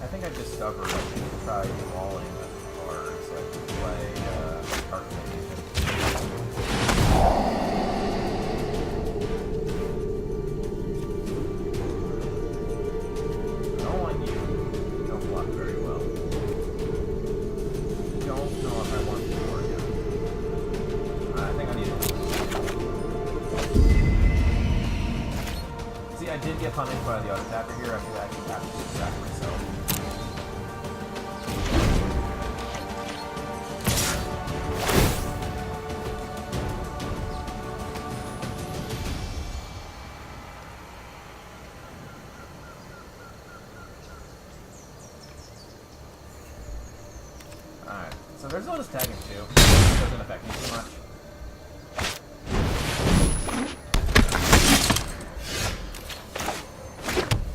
I think I discovered I should try walling cards, so I could play Arcanation. I don't want you. You don't block very well. I don't know if I want you or you. I think I need it. See, I did get punished by the auto tapper here. I should actually have to distract myself. Alright, so there's no this tagging too. It doesn't affect me too much.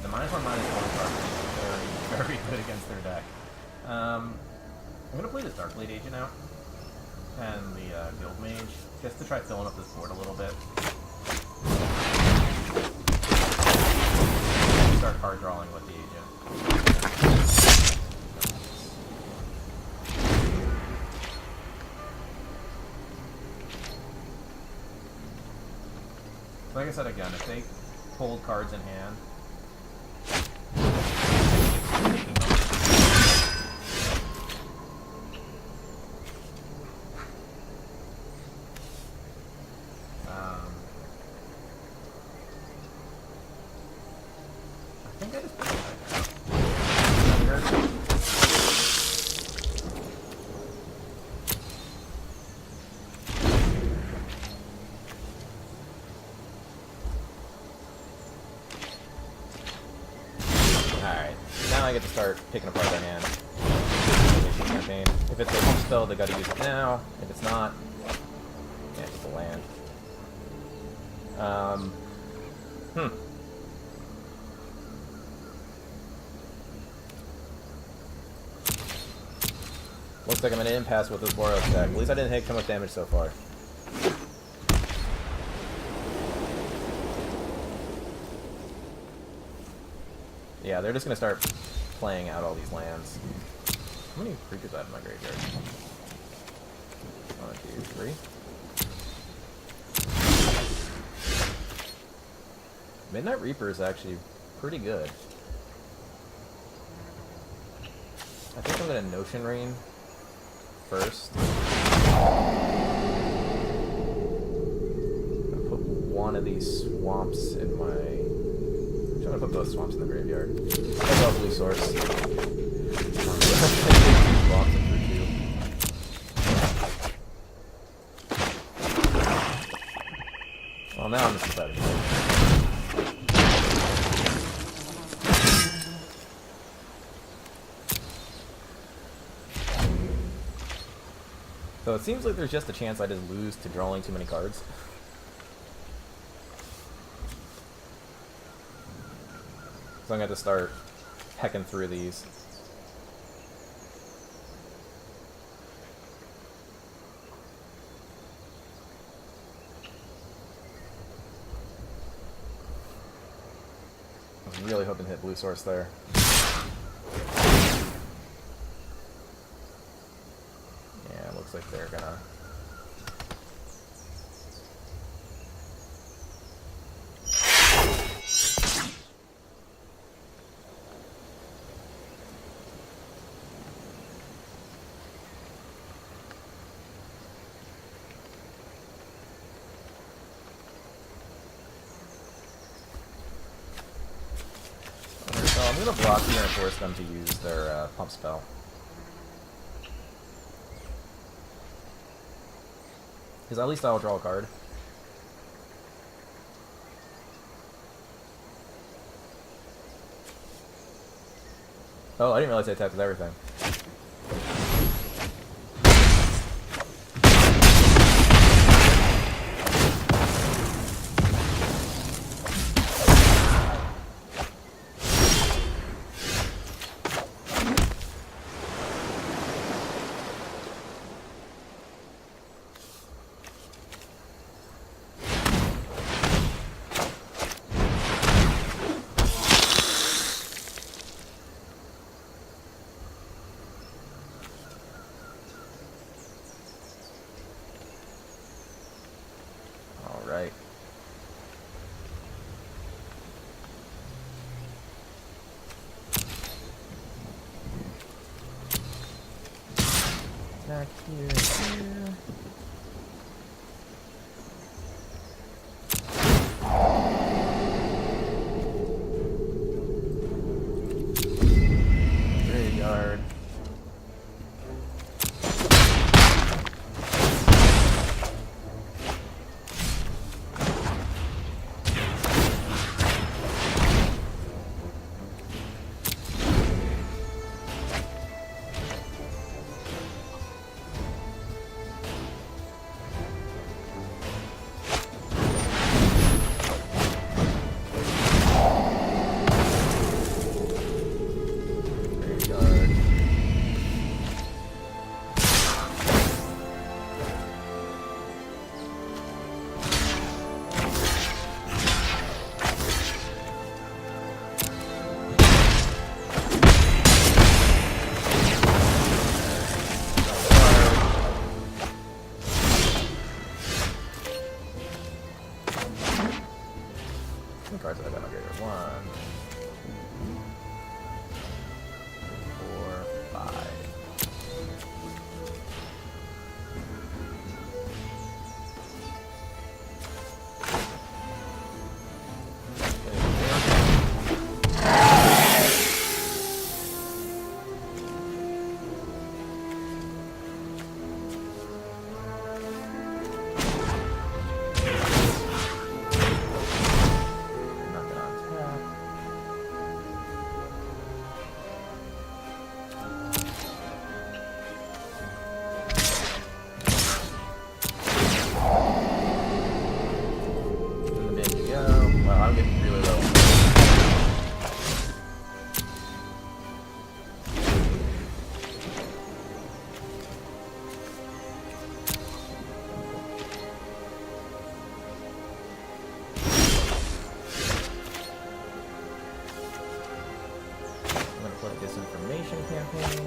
The -1/-1 card is very very good against their deck. I'm gonna play this Darkblade Agent out and the Guild Mage just to try filling up this board a little bit. Start card drawing with the agent. Like I said again, if they hold cards in hand, I think I just put it like that. Alright, now I get to start picking apart their hand. Campaign. If it's a pump spell, they gotta use it now. If it's not, yeah, it's a land. Looks like I'm in an impasse with this Boros deck. At least I didn't take too much damage so far. Yeah, they're just gonna start playing out all these lands. How many creatures do I have in my graveyard? 1, 2, 3. Midnight Reaper is actually pretty good. I think I'm gonna Notion Rain first. I'm gonna put one of these swamps in my... I'm trying to put both swamps in the graveyard. I love Blue Source. Well, now I'm just excited. So it seems like there's just a chance I just lose to drawing too many cards. So I'm going to start hecking through these. I was really hoping to hit Blue Source there. Yeah, it looks like they're gonna... I'm gonna block here and force them to use their pump spell. Because at least I'll draw a card. Oh, I didn't realize I attacked with everything. Right. Back here. Graveyard. Play disinformation campaign.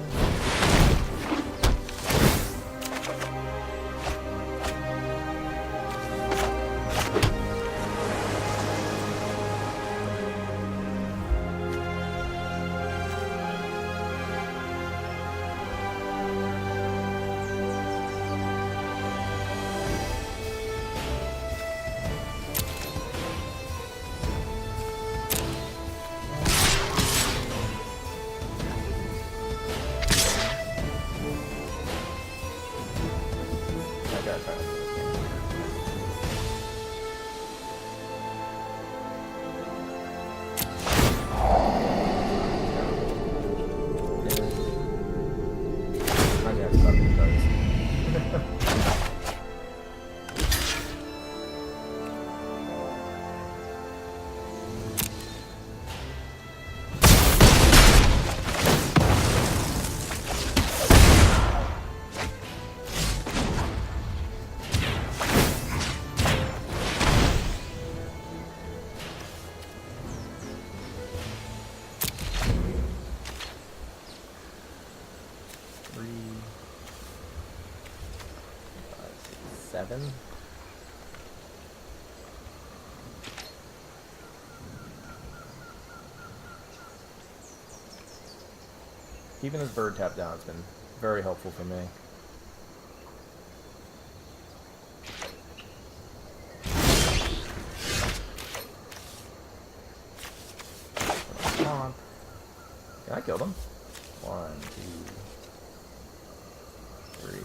Seven. Keeping this bird tap down has been very helpful for me. Can I kill them? 1, 2, 3,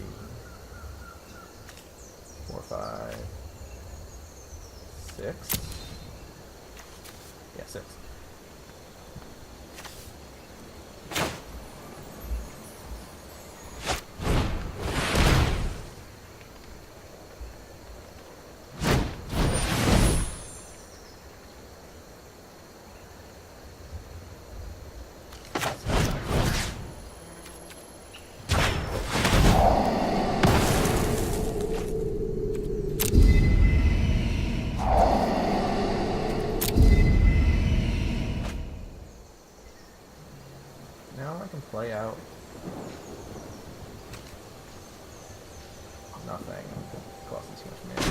4, 5, 6. Yeah, 6. Play out nothing. Costing too much mana.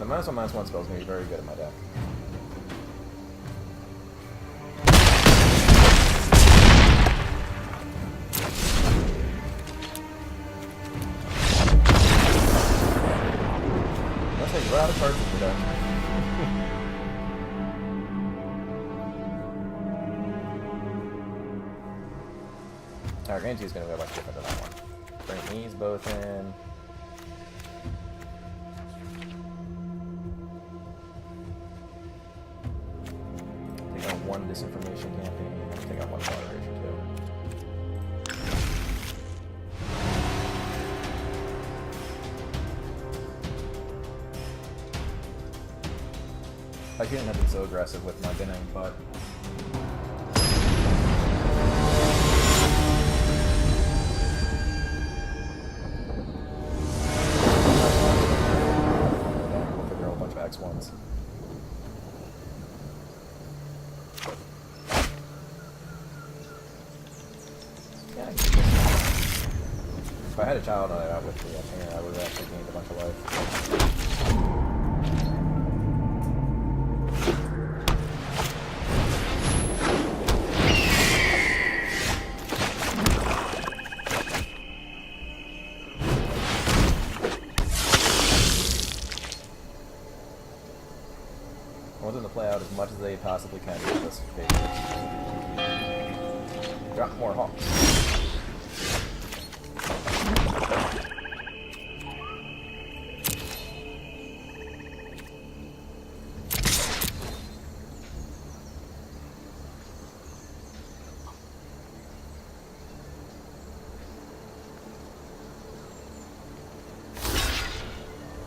-1/-1 spell is going to be very good in my deck. Let's say we're out of cards in your deck. Alright, Green 2 is going to go much different than that one. Bring these both in. One disinformation campaign, and take out one moderation too. I shouldn't have been so aggressive with my binning, but... We'll figure out a bunch of X1s. Yeah, I can if I had a child out with the parent, I would have actually gained a bunch of life. I want them to play out as much as they possibly can with this favor. Drop more hawks.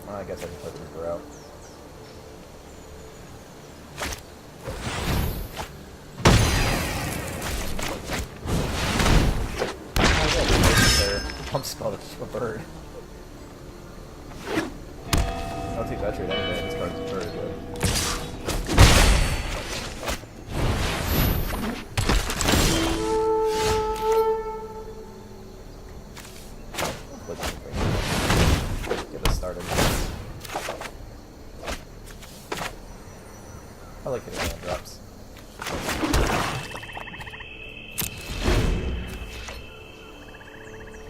I guess I can put Reaper out. Pump spell to a bird. I'll take that trade anyway. This card's a bird, but... Get us started. I like hitting land drops.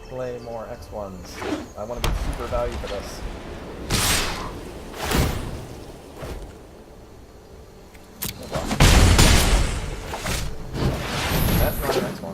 Play more X1s. I want to get super value for this. Oh, wow. That's not an X1.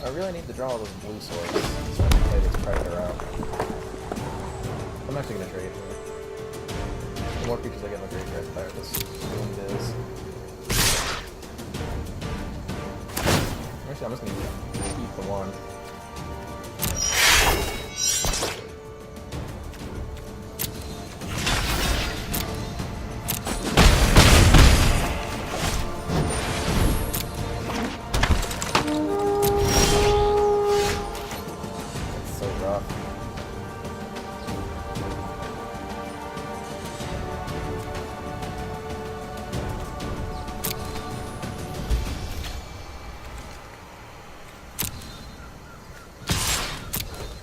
I really need to draw those blue swords so I can play this Predator out. I'm actually going to trade here. The more creatures I get in the graveyard, the better this wound is. Actually, I'm just going to keep the one.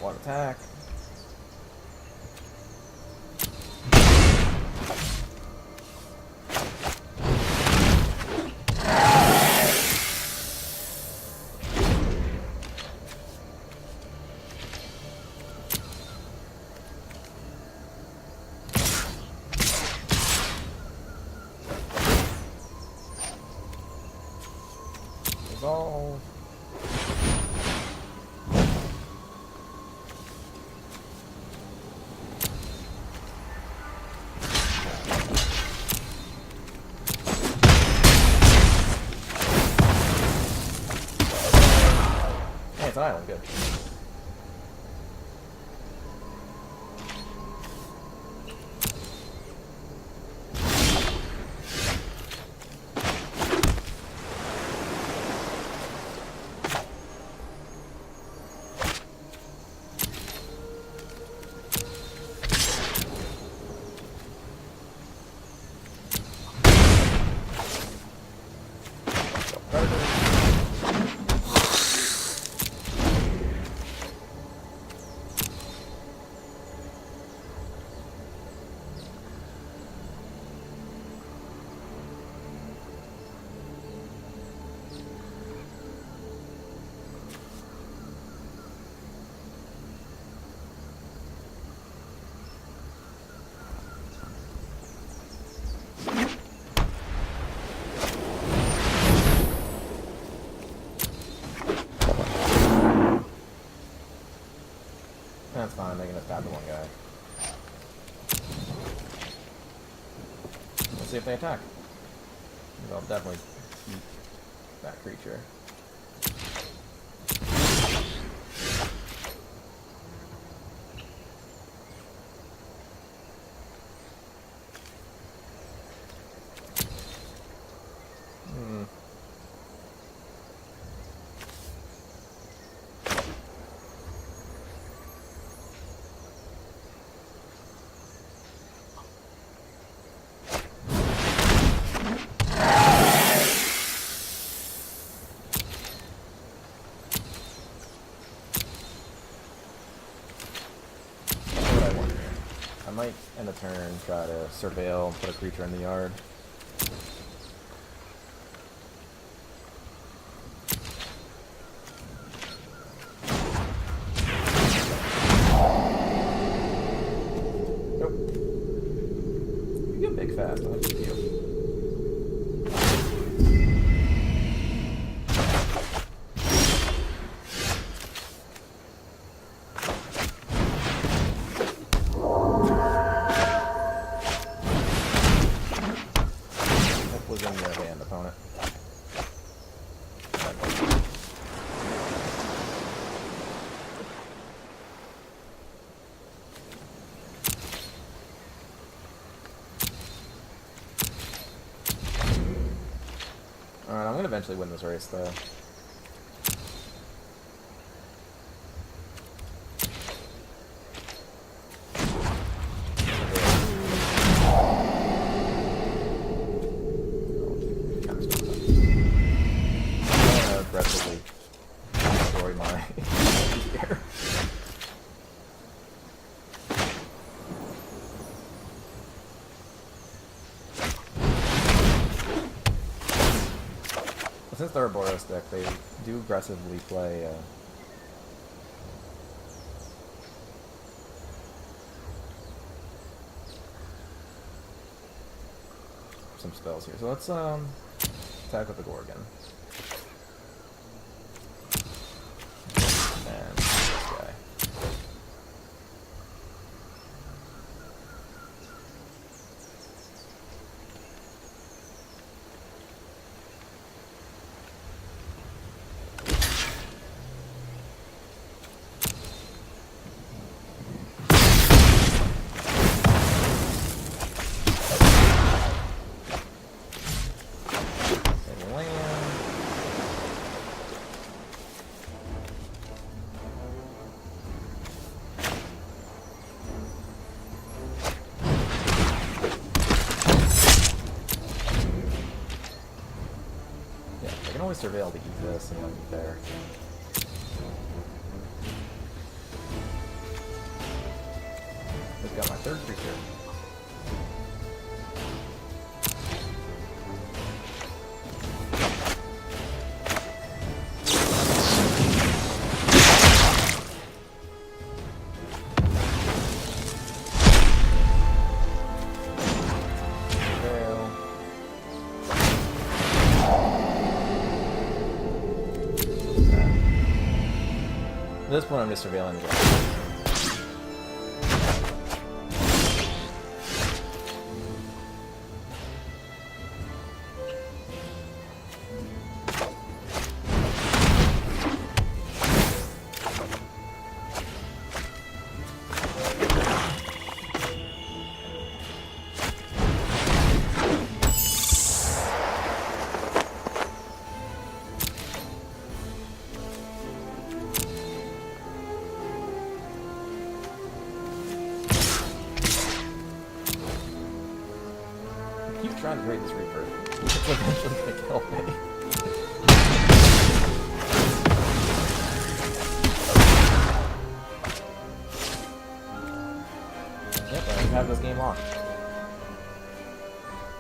One attack. Resolve. Hey, it's an island, good. That's fine, they can just stab the one guy. Let's see if they attack. I'll definitely keep that creature. I might end a turn, try to surveil, put a creature in the yard. Nope. You get big fast, I like you. Was in your hand, opponent. Alright, I'm gonna eventually win this race, though. Aggressively destroy my here. Since they're a Boros deck, they do aggressively play some spells here. So let's attack with the Gorgon. And this guy. I can always surveil to eat this and then be there. I've got my third creature. At this point, I'm just surveilling the guy. Keep trying to raid this Reaper. It's eventually gonna kill me. have this game locked.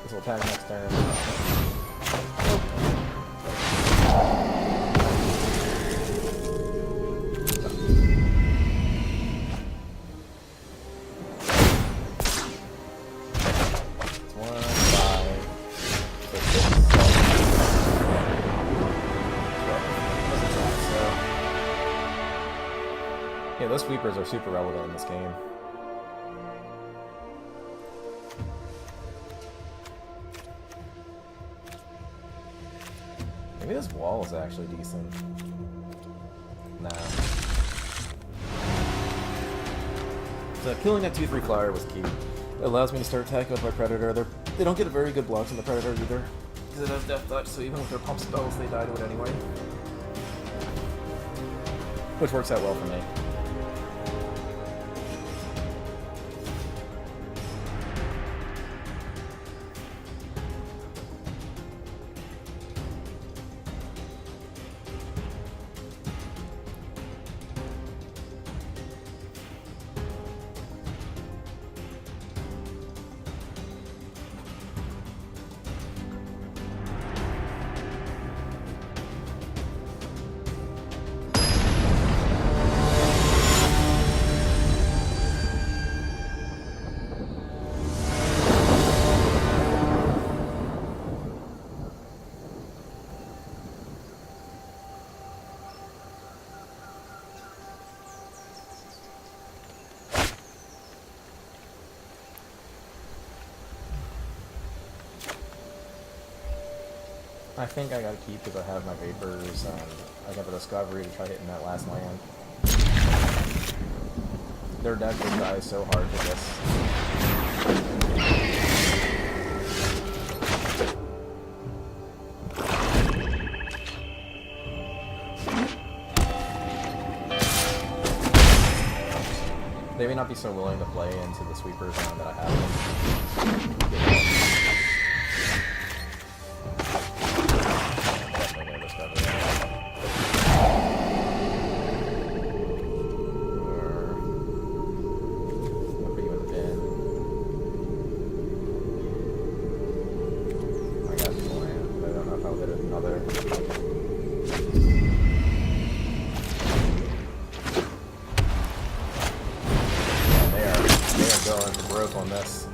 This will attack next turn. Yeah, those sweepers are super relevant in this game. Maybe this wall is actually decent. Nah. So killing that 2/3 flyer was key. It allows me to start attacking with my Predator. They don't get a very good blocks on the Predator either, because it has Death Touch, so even with their pump spells, they die to it anyway. Which works out well for me. I think I gotta keep because I have my Vapors and I got the Discovery to try hitting that last land. Their deck will die so hard for this. They may not be so willing to play into the sweeper zone that I have them. On this.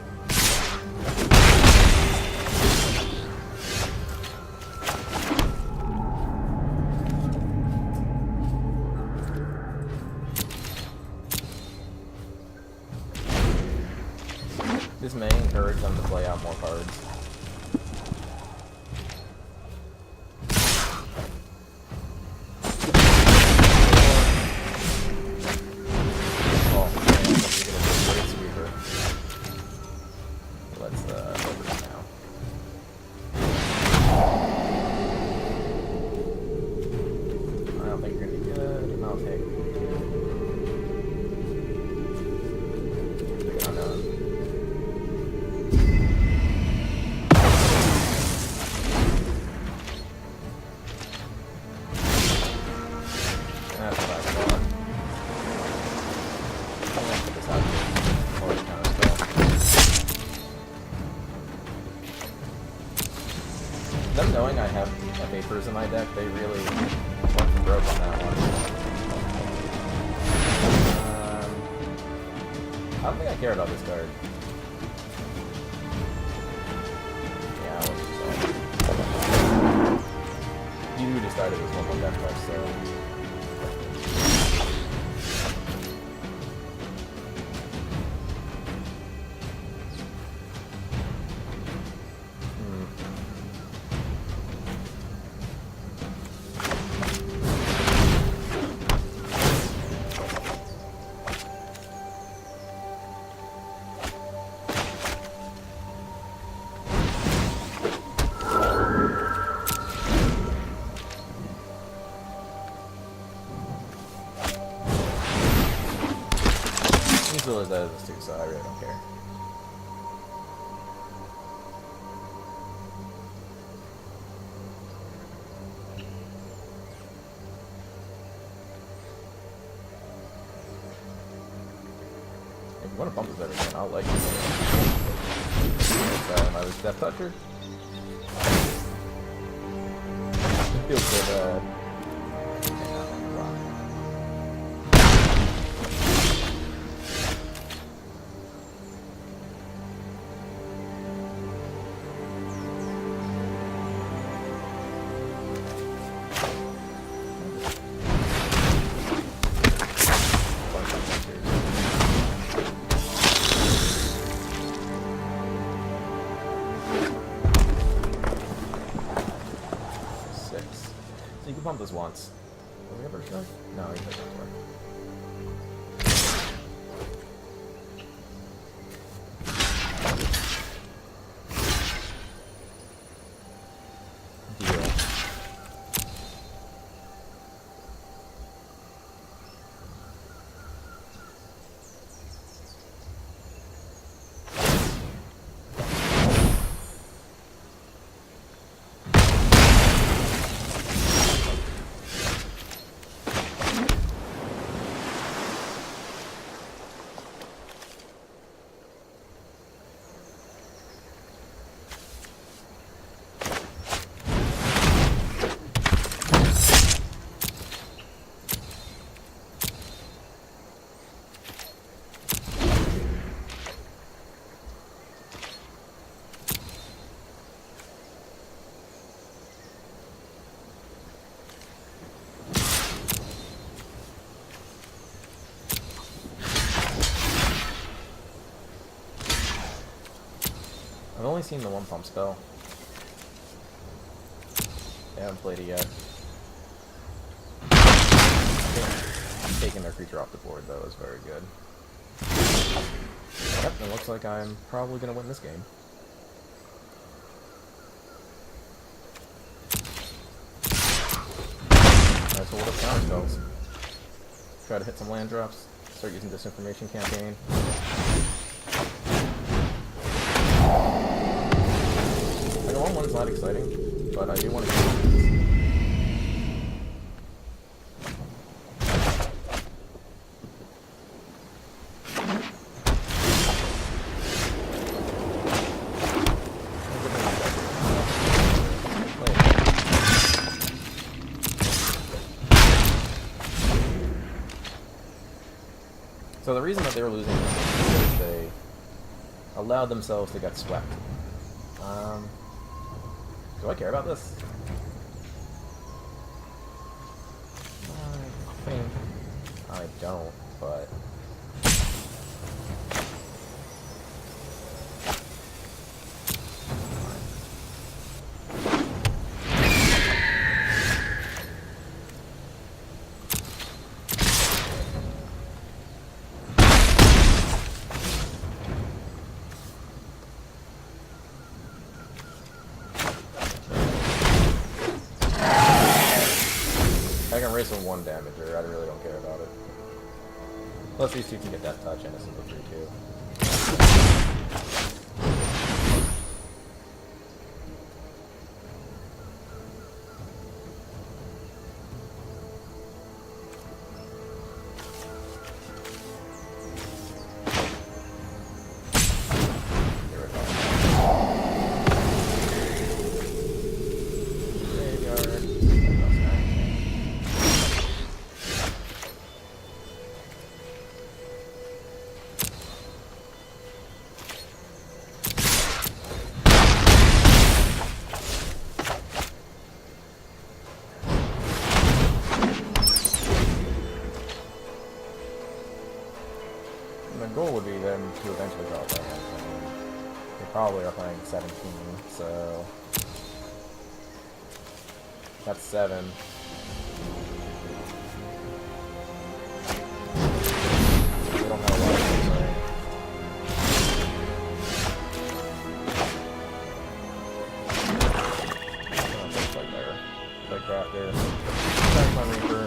This may encourage them to play out more cards. Them knowing I have Vapors in my deck, they really went for broke on that one. I don't think I care about this card. Yeah, you decided it was one more death touch, so... As well as that is too, so I really don't care. You want to bump this everything, I'll let you. I was Death Toucher. It feels good, So you can pump this once. Was he ever strike? No, he doesn't work. Deal. I've only seen the one pump spell. I haven't played it yet. I think taking their creature off the board though is very good. Yep, it looks like I'm probably going to win this game. Nice hold of counter spells. Try to hit some land drops. Start using Disinformation Campaign. One's not exciting, but I do want to do this. So the reason that they were losing is because they allowed themselves to get swept. Do I care about this? I think I don't, but... I can race with 1 damager, I really don't care about it. Plus these two can get Death Touch and a simple 3-2. The goal would be them to eventually draw lands. I mean, they probably are playing 17, so that's 7. They don't have a lot of things, right? Like there, like Crafter, Attack my Reaper.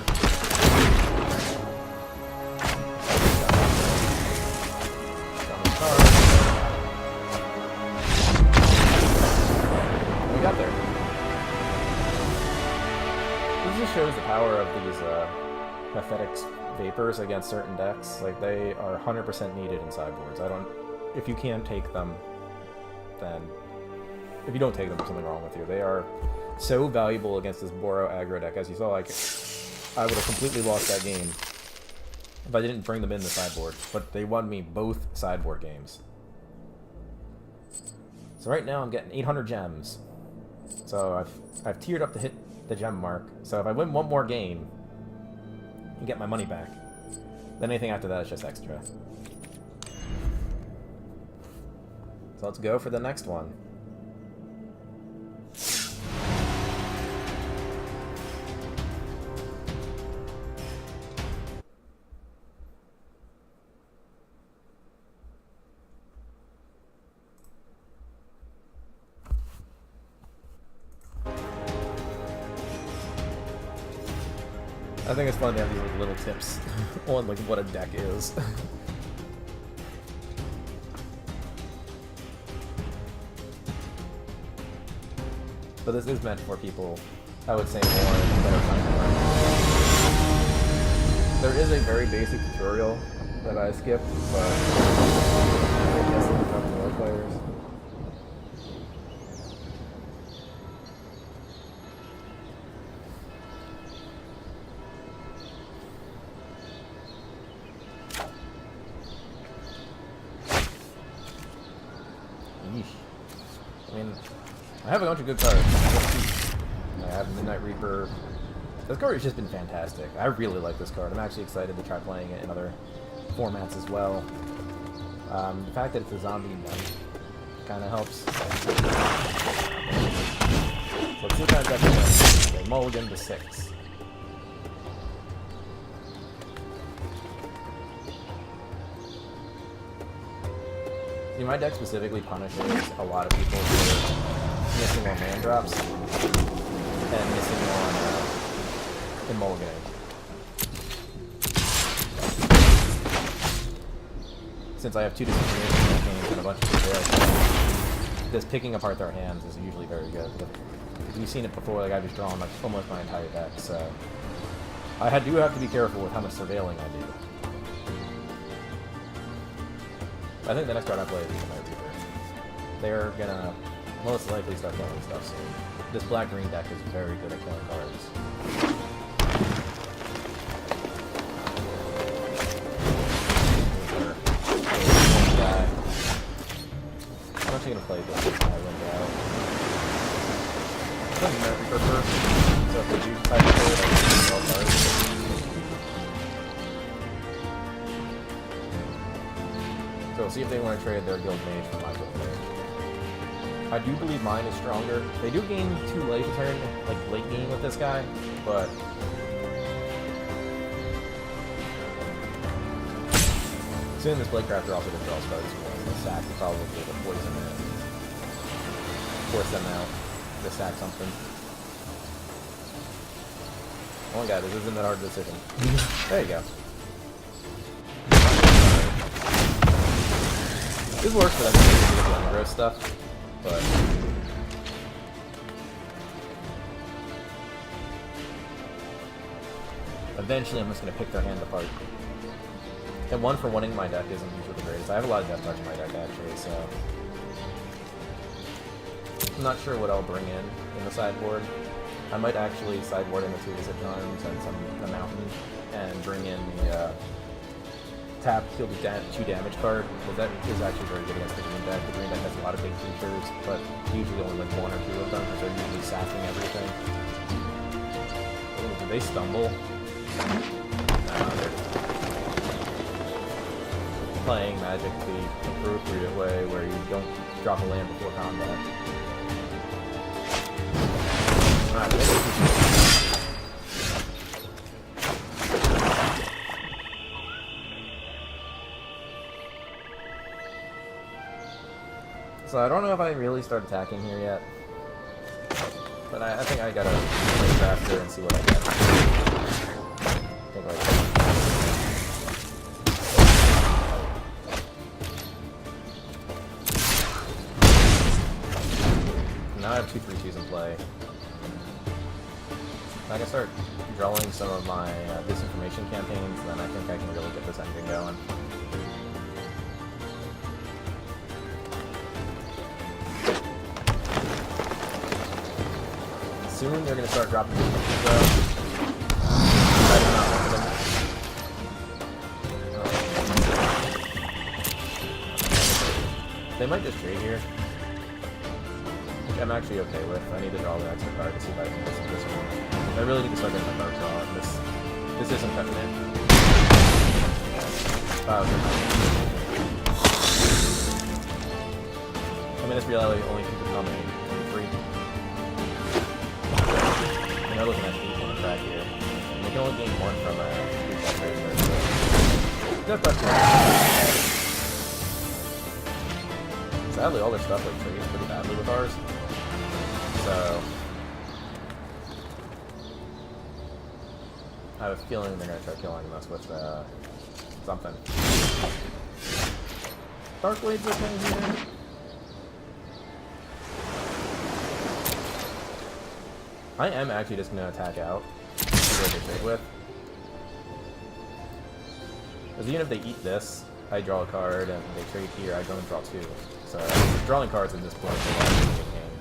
We got there. This just shows the power of these pathetic Vapors against certain decks, like they are 100% needed in sideboards. If you can't take them, then if you don't take them, there's something wrong with you. They are so valuable against this Boro aggro deck. As you saw, like I would have completely lost that game if I didn't bring them in the sideboard, but they won me both sideboard games. So right now I'm getting 800 gems. So I've tiered up to hit the gem mark. So if I win one more game and get my money back, then anything after that is just extra. So let's go for the next one. I think it's fun to have these like, little tips on like what a deck is. But this is meant for people, I would say, more that are trying to learn. There is a very basic tutorial that I skipped, but I guess it's for more players. I mean, I have a bunch of good cards. I have Midnight Reaper. This card has just been fantastic. I really like this card. I'm actually excited to try playing it in other formats as well. The fact that it's a zombie knight kind of helps. So let's see what kind of deck it is. Okay, mulligan to 6. See, my deck specifically punishes a lot of people for missing on land drops and missing on in mulliganing. Since I have 2 disappearance campaigns and a bunch of people, just picking apart their hands is usually very good. You've seen it before, like I've just drawn like almost my entire deck, so I do have to be careful with how much surveilling I do. I think the next card I play is Midnight Reaper. They're gonna most likely start killing stuff soon. This black-green deck is very good at killing cards. I'm actually gonna play this guy window. I'm playing Midnight Reaper first, so if they do try to play it, I can draw cards. So we'll see if they want to trade their guild mage for my guild mage. I do believe mine is stronger. They do gain 2 life a turn, like late game with this guy, but soon this Bladecrafter also just draws cards. The sack will probably be able to poison it. Force them out to sack something. Oh my god, this isn't that hard a decision. There you go. This works for them to do the gross stuff, but eventually I'm just going to pick their hand apart. And 1 for 1ing my deck isn't usually the greatest. I have a lot of Death Touch in my deck actually, so I'm not sure what I'll bring in the sideboard. I might actually sideboard in the 2 Visit Charms and the Mountain and bring in the tap, heal the 2 damage card, because that is actually very good against the green deck. The green deck has a lot of big creatures, but usually only like 1 or 2 of them, because they're usually sacking everything. Oh, do they stumble? Nah, they're playing Magic the appropriate way, where you don't drop a land before combat. So I don't know if I really start attacking here yet, but I think I gotta play faster and see what I get. I think now I have 2 3/2s in play. I can start drawing some of my disinformation campaigns, then I think I can really get this engine going. Soon they're going to start dropping these punches though. I do not want them. They might just trade here, which I'm actually okay with. I need to draw the extra card to see if I can get this one. I really need to start getting my card draw. This isn't cutting it. I mean, this reality only can become a 3. I know looking at 8 on the track here. And they can only gain 1 from a 3 That's pretty. Sadly, all their stuff like trades pretty badly with ours. So I have a feeling they're gonna try killing us with something. Dark Blade's okay here. I am actually just gonna attack out and see what they trade with. Because even if they eat this, I draw a card, and they trade here, I don't draw 2. So, drawing cards at this point is a lot of the game.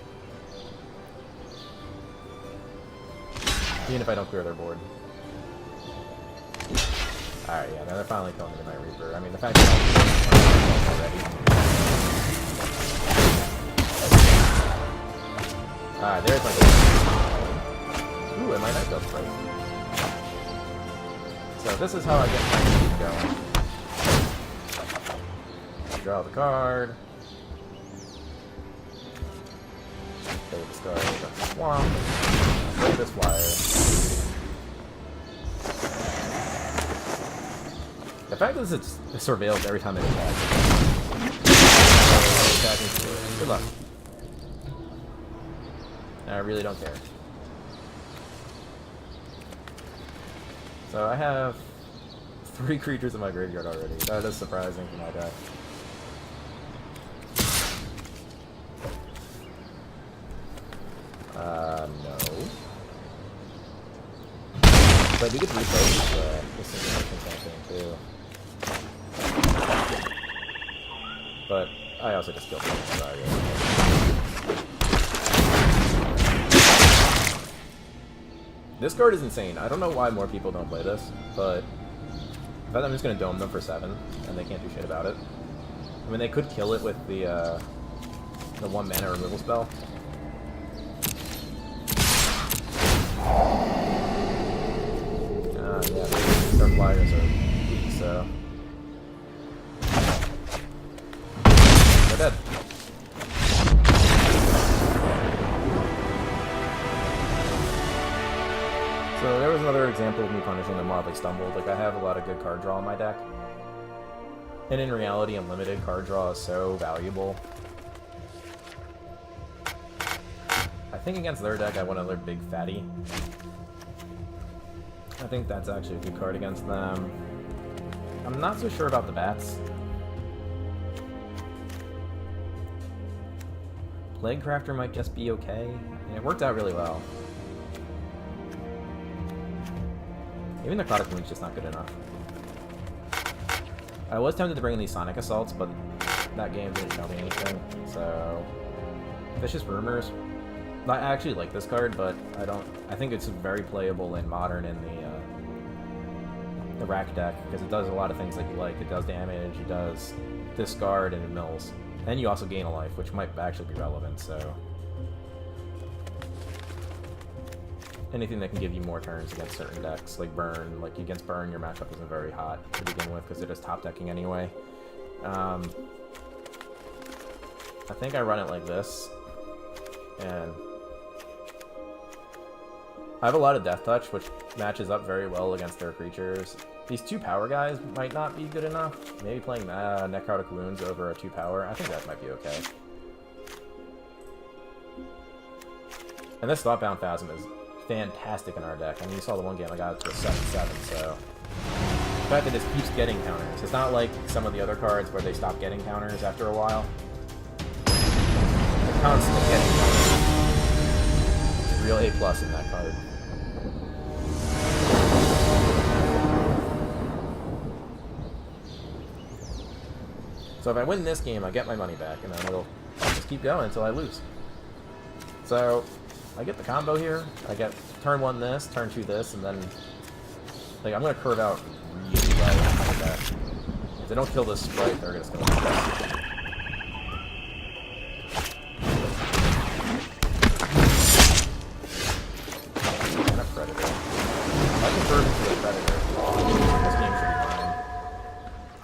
Even if I don't clear their board. Alright, yeah, now they're finally killing the Night Reaper. I mean, the fact that I'm already. Alright, there's my good. Ooh, and my Night Ghost break. So, this is how I get my speed going. Draw the card. Play this card, the swamp. Play this wire. The fact that it's surveilled every time it attacks. Good luck. I really don't care. So I have 3 creatures in my graveyard already. That is surprising for my deck. No. But we could replay this information campaign too. But I also just killed him, sorry. This card is insane. I don't know why more people don't play this, but I thought I'm just gonna dome them for 7, and they can't do shit about it. I mean, they could kill it with the 1 mana removal spell. Yeah, our flyers are weak, so they're dead. So there was another example of me punishing them while they stumbled. Like, I have a lot of good card draw in my deck. And in reality, unlimited card draw is so valuable. I think against their deck, I want another big fatty. I think that's actually a good card against them. I'm not so sure about the bats. Plague Crafter might just be okay. And it worked out really well. Even the Necrotic Moon's just not good enough. I was tempted to bring in these Sonic Assaults, but that game didn't show me anything, so Vicious Rumors. I actually like this card, but I think it's very playable in Modern in the rack deck, because it does a lot of things that you like. It does damage, it does discard, and it mills. And you also gain a life, which might actually be relevant, so anything that can give you more turns against certain decks, like Burn. Like, against Burn, your matchup isn't very hot to begin with, because they're just top decking anyway. I think I run it like this, and I have a lot of Death Touch, which matches up very well against their creatures. These 2 power guys might not be good enough. Maybe playing Necrotic Wounds over a 2 power, I think that might be okay. And this Thoughtbound Phasm is fantastic in our deck. I mean, you saw the one game I got it to a 7/7, so the fact that this keeps getting counters. It's not like some of the other cards where they stop getting counters after a while. They're constantly getting counters. Real A+ in that card. So if I win this game, I get my money back, and then I'll just keep going until I lose. So I get the combo here. I get turn 1 this, turn 2 this, and then like I'm gonna curve out really well like that. If they don't kill this sprite, they're just gonna.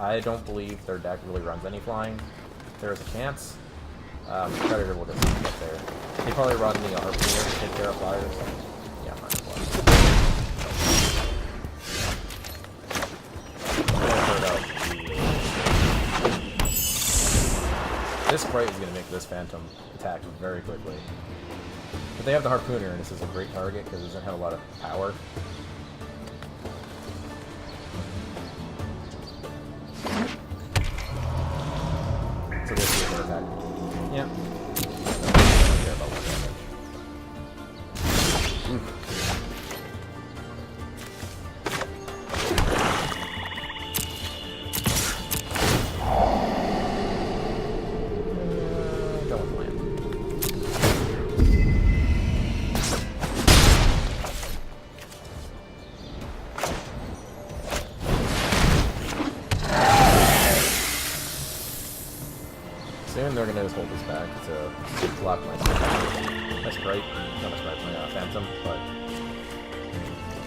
I don't believe their deck really runs any flying. There is a chance. Predator will just get there. They probably run the Harpooner to take care of flyers. Yeah, might as well. This sprite is going to make this Phantom attack very quickly. But they have the Harpooner, and this is a great target because it doesn't have a lot of power. So this is an attack. Yeah. I don't care about one damage. Go with land. Soon they're gonna just hold this back to block my sprite. Not my sprite, my Phantom, but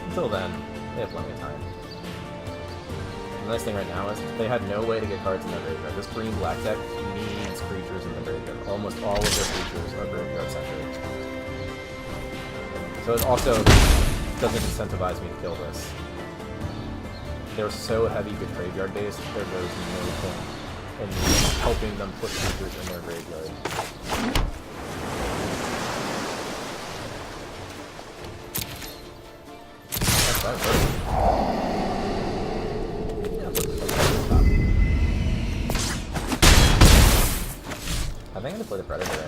until then, they have plenty of time. The nice thing right now is they had no way to get cards in their graveyard. This green-black deck needs creatures in the graveyard. Almost all of their creatures are graveyard-centered. So it also doesn't incentivize me to kill this. They're so heavy with graveyard base, there's no point in helping them put creatures in their graveyard. That's fine, I think I'm gonna play the Predator in.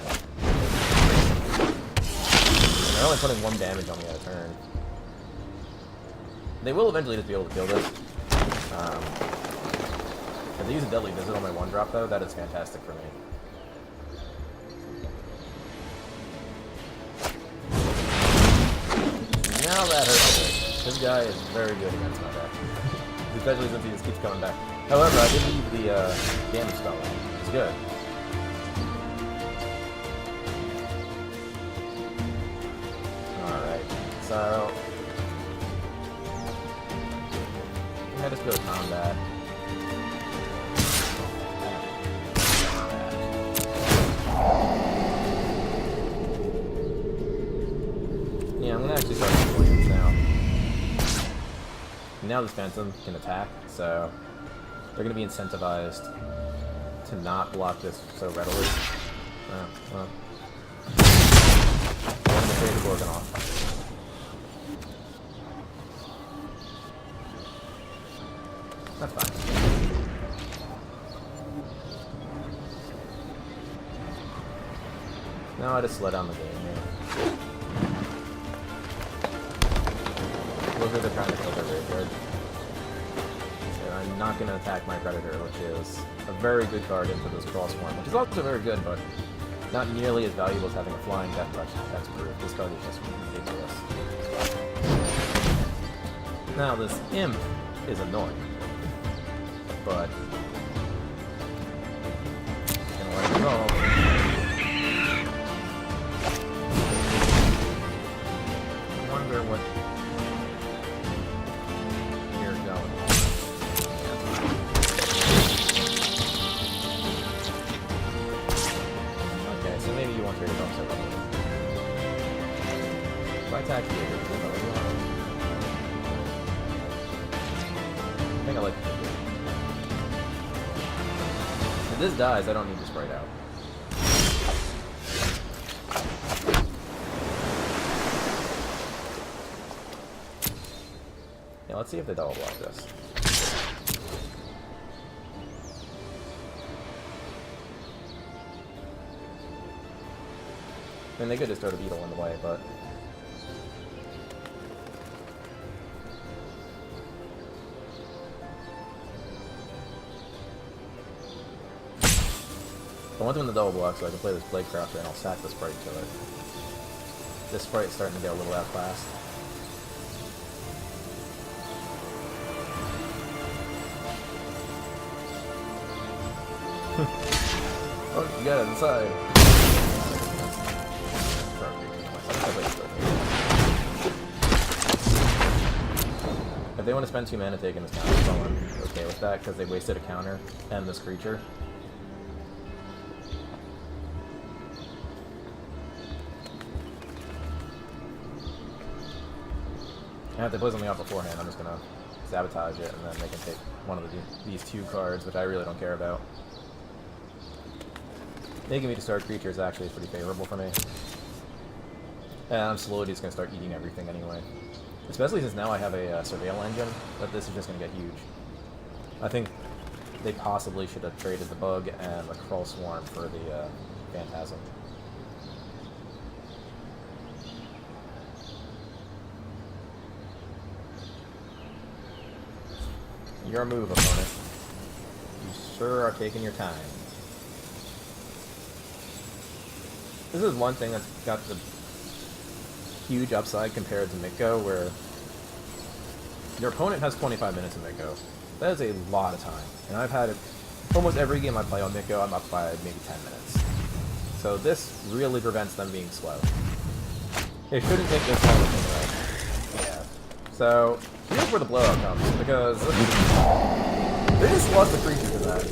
And they're only putting 1 damage on me at a turn. They will eventually just be able to kill this. If they use a Deadly Visit on my 1-drop, though, that is fantastic for me. Now that hurts a bit. This guy is very good against my deck. Especially since he just keeps coming back. However, I did leave the damage spell in. It's good. Alright, so I just go to combat. Yeah, I'm gonna actually start with Williams now. Now this Phantom can attack, so they're gonna be incentivized to not block this so readily. Well. I'm gonna trade the Gorgon off. That's fine. Now I just slow down the game here. Look at they're trying to kill their graveyard. So I'm not going to attack my Predator, which is a very good card into this cross form, which is also very good, but not nearly as valuable as having a flying Death Touch. That's proof. This card is just ridiculous. Now this Imp is annoying, but I'm gonna let it go. I wonder what you're going. Okay, so maybe you want to trade it off so well. If I attack here, I think I like it. If this dies, I don't need to sprite out. Yeah, let's see if they double block this. I mean, they could just throw the Beetle in the way, but I want them in the double block so I can play this Blade Crafter and I'll sack the Sprite to it. This Sprite's starting to get a little outclassed. Oh, you got it inside. If they want to spend 2 mana taking this counter, I'm okay with that because they wasted a counter and this creature. And if they play something out beforehand, I'm just gonna sabotage it, and then they can take one of these 2 cards, which I really don't care about. Making me to start creatures actually is pretty favorable for me. And I'm slowly just gonna start eating everything anyway. Especially since now I have a surveil engine, but this is just gonna get huge. I think they possibly should have traded the bug and the Crawl Swarm for the Phantasm. Your move, opponent. You sure are taking your time. This is one thing that's got the huge upside compared to Mikko, where your opponent has 25 minutes in Mikko. That is a lot of time. And I've had it almost every game I play on Mikko, I'm up by maybe 10 minutes. So this really prevents them being slow. It shouldn't take this long anyway. Yeah. So here's where the blowout comes, because they just lost the creature to that.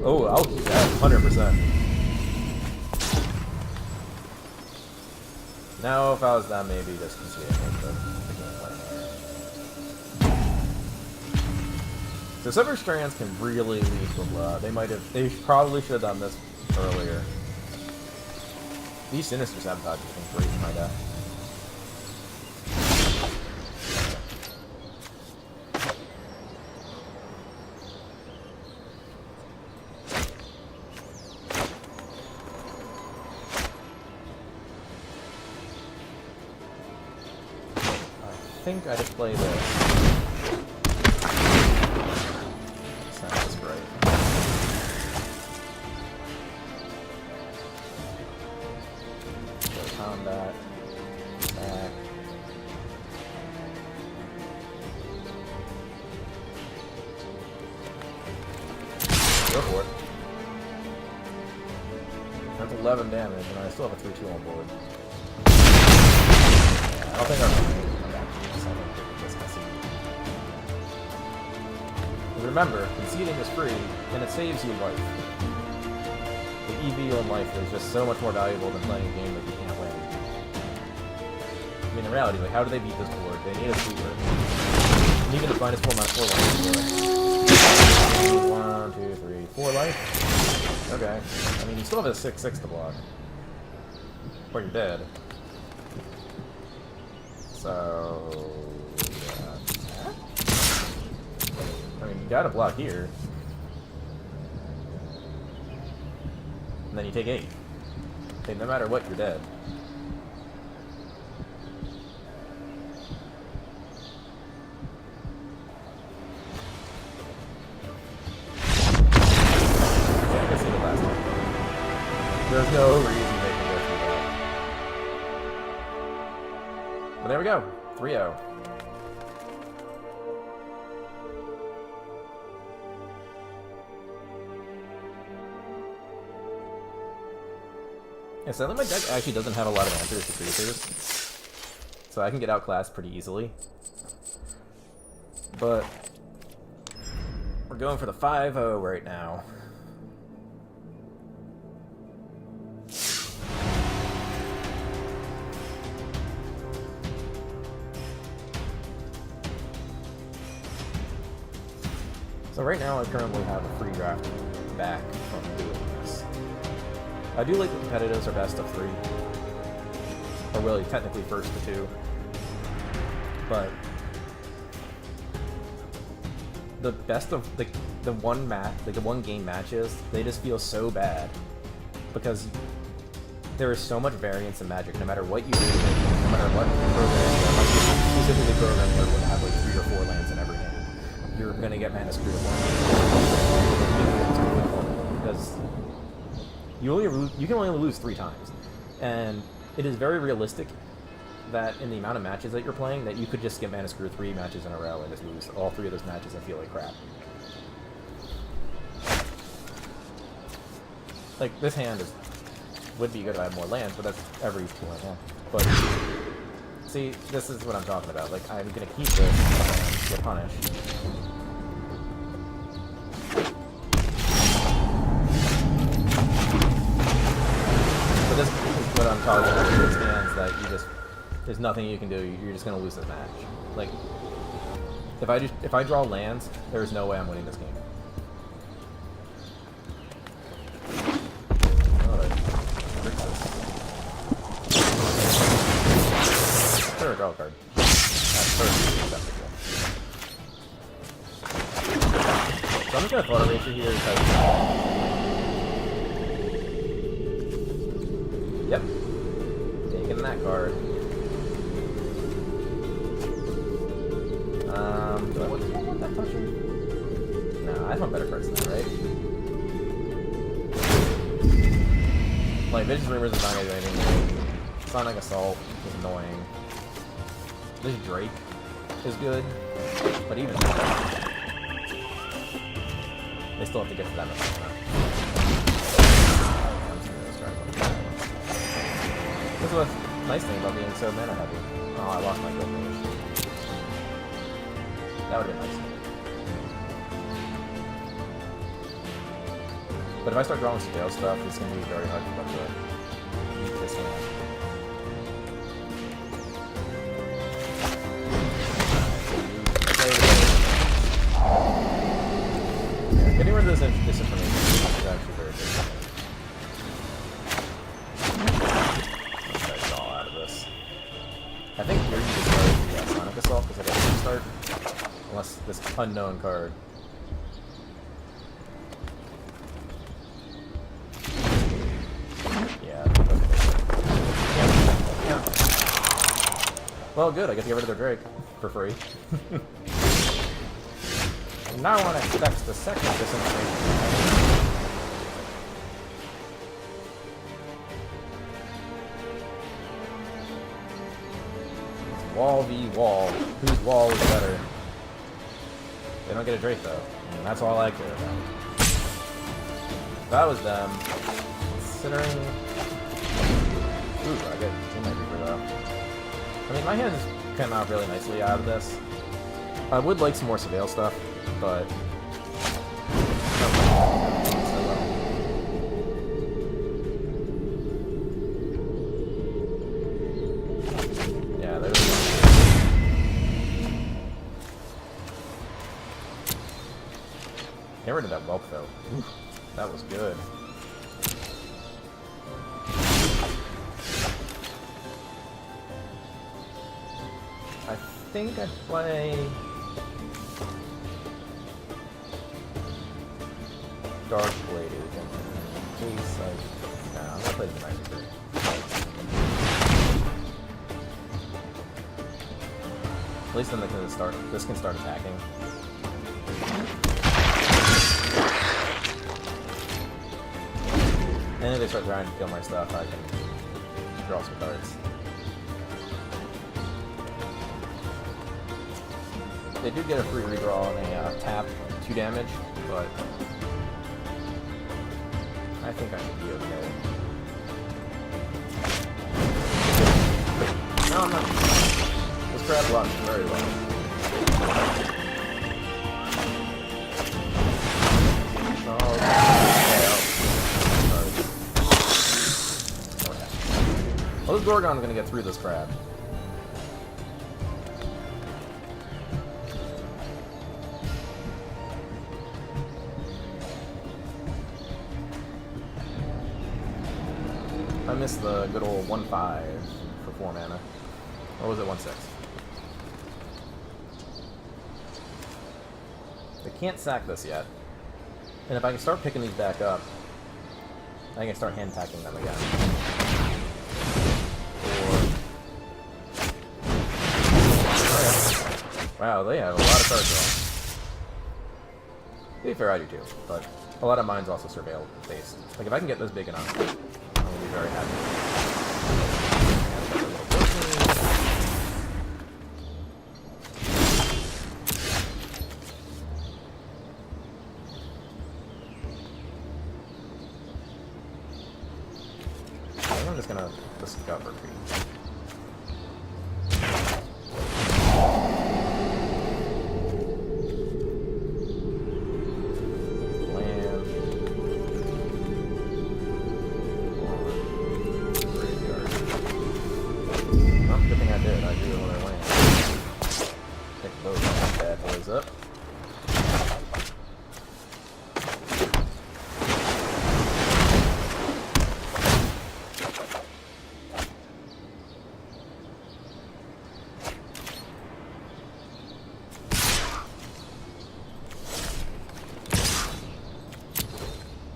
Oh, I'll keep that 100%. Now, if I was them, maybe just conceding the gameplay. So Severed Strands can really lead to a blowout. They probably should have done this earlier. These Sinister Sabotages have been great in my deck. I think I just play this. Sounds great. Go combat. Back. Go for it. That's 11 damage, and I still have a 3-2 on board. Yeah, I don't think I'm going to come back to this. I don't think this concede. Remember, conceding is free, and it saves you life. The EV on life is just so much more valuable than playing a game that you can't win. I mean, in reality, like, how do they beat this board? They need a sweeper. And even to find his 4 life to do it. 1, 2, 3, 4 life? Okay. I mean, you still have a 6/6 to block. Or you're dead. So... yeah. I mean, you gotta block here. And then you take 8. Okay, no matter what, you're dead. There's no reason they can go through that. But there we go. 3-0. Yeah, sadly my deck actually doesn't have a lot of answers to creatures. So I can get outclassed pretty easily. But we're going for the 5-0 right now. So right now I currently have a free draft back from doing this. I do like the competitives are best of 3. Or really, technically first to 2. But the best of the one match, like the one game matches, they just feel so bad because there is so much variance in Magic. No matter what you do, no matter what program, specifically program where would have like 3 or 4 lands in every hand, you're gonna get mana screwed up. Because you can only lose 3 times, and it is very realistic that in the amount of matches that you're playing, that you could just get mana screw 3 matches in a row and just lose all 3 of those matches and feel like crap. Like, this hand would be good if I had more lands, but that's every 2-land hand. But, see, this is what I'm talking about. Like, I'm gonna keep this and get punished. But this is what I'm talking about. These hands that there's nothing you can do. You're just gonna lose this match. Like, if I draw lands, there's no way I'm winning this game. Draw a card. That's perfectly acceptable. So I'm just gonna Photo Eraser here because... Yep. Taking that card. Do I want that touching? No, I want better cards than that, right? Like, Vicious Rumors is not gonna do anything. Sonic Assault is annoying. This Drake is good, but even then, they still have to get to that much mana. This is the nice thing about being so mana heavy. Oh, I lost my gold finish. That would have been nice. But if I start drawing scale stuff, it's going to be very hard for them to beat this hand. Getting rid of this information is actually very good. Let's try to draw out of this. I think here you just start the Sonic Assault because I got to start. Unless this unknown card. Yeah. Well, good. I get to get rid of their Drake for free. Now one expects the second disintegration. It's wall v wall. Whose wall is better? They don't get a Drake though, and that's all I care about. If that was them, considering... Ooh, I get Team Reaper though. I mean, my hands come out really nicely out of this. I would like some more Surveil stuff, but... Yeah, there's... Get rid of that whelp though. Oof, that was good. I think I play Dark Blade Agent in case I... Nah, I'm gonna play the Night Reaper. At least then this can start attacking. And if they start trying to kill my stuff, I can draw some cards. They do get a free redraw and a tap 2 damage, but I think I should be okay. No, I'm not. This crab runs very well. Well, this Gorgon's gonna get through this crab. I missed the good old 1-5 for 4 mana. Or was it 1-6? They can't sack this yet. And if I can start picking these back up, I can start hand tacking them again. Wow, they have a lot of card draw. To be fair, I do too, but A lot of mine's also surveil based. Like if I can get this big enough, I'm gonna be very happy. I'm just gonna discover trees. Up.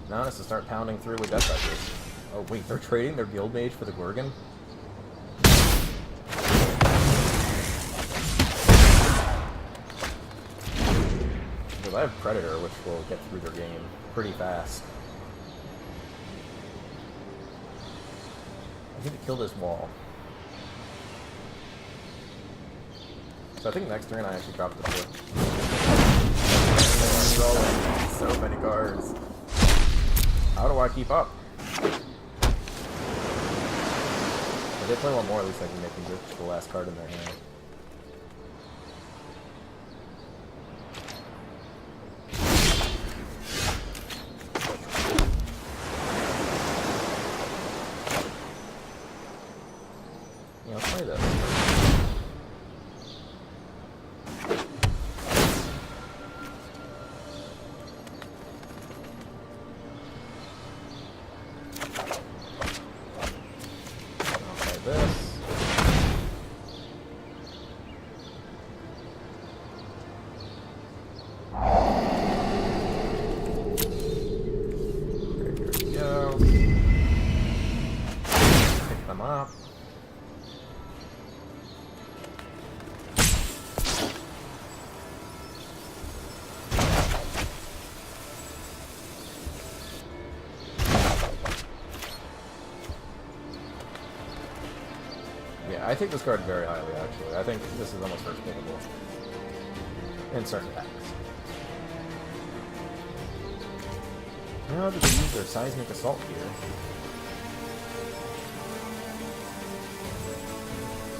Now it's to start pounding through with Death Touches. Oh wait, they're trading their Guild Mage for the Gorgon? I have Predator, which will get through their game pretty fast. I need to kill this wall. So I think next turn I actually drop the 4. So many cards. How do I keep up? If they play one more, at least I can make them reach the last card in their hand. Yeah, I'll play this. Up. Yeah, I take this card very highly, actually. I think this is almost first pickable in certain packs. Now that they use their Seismic Assault here,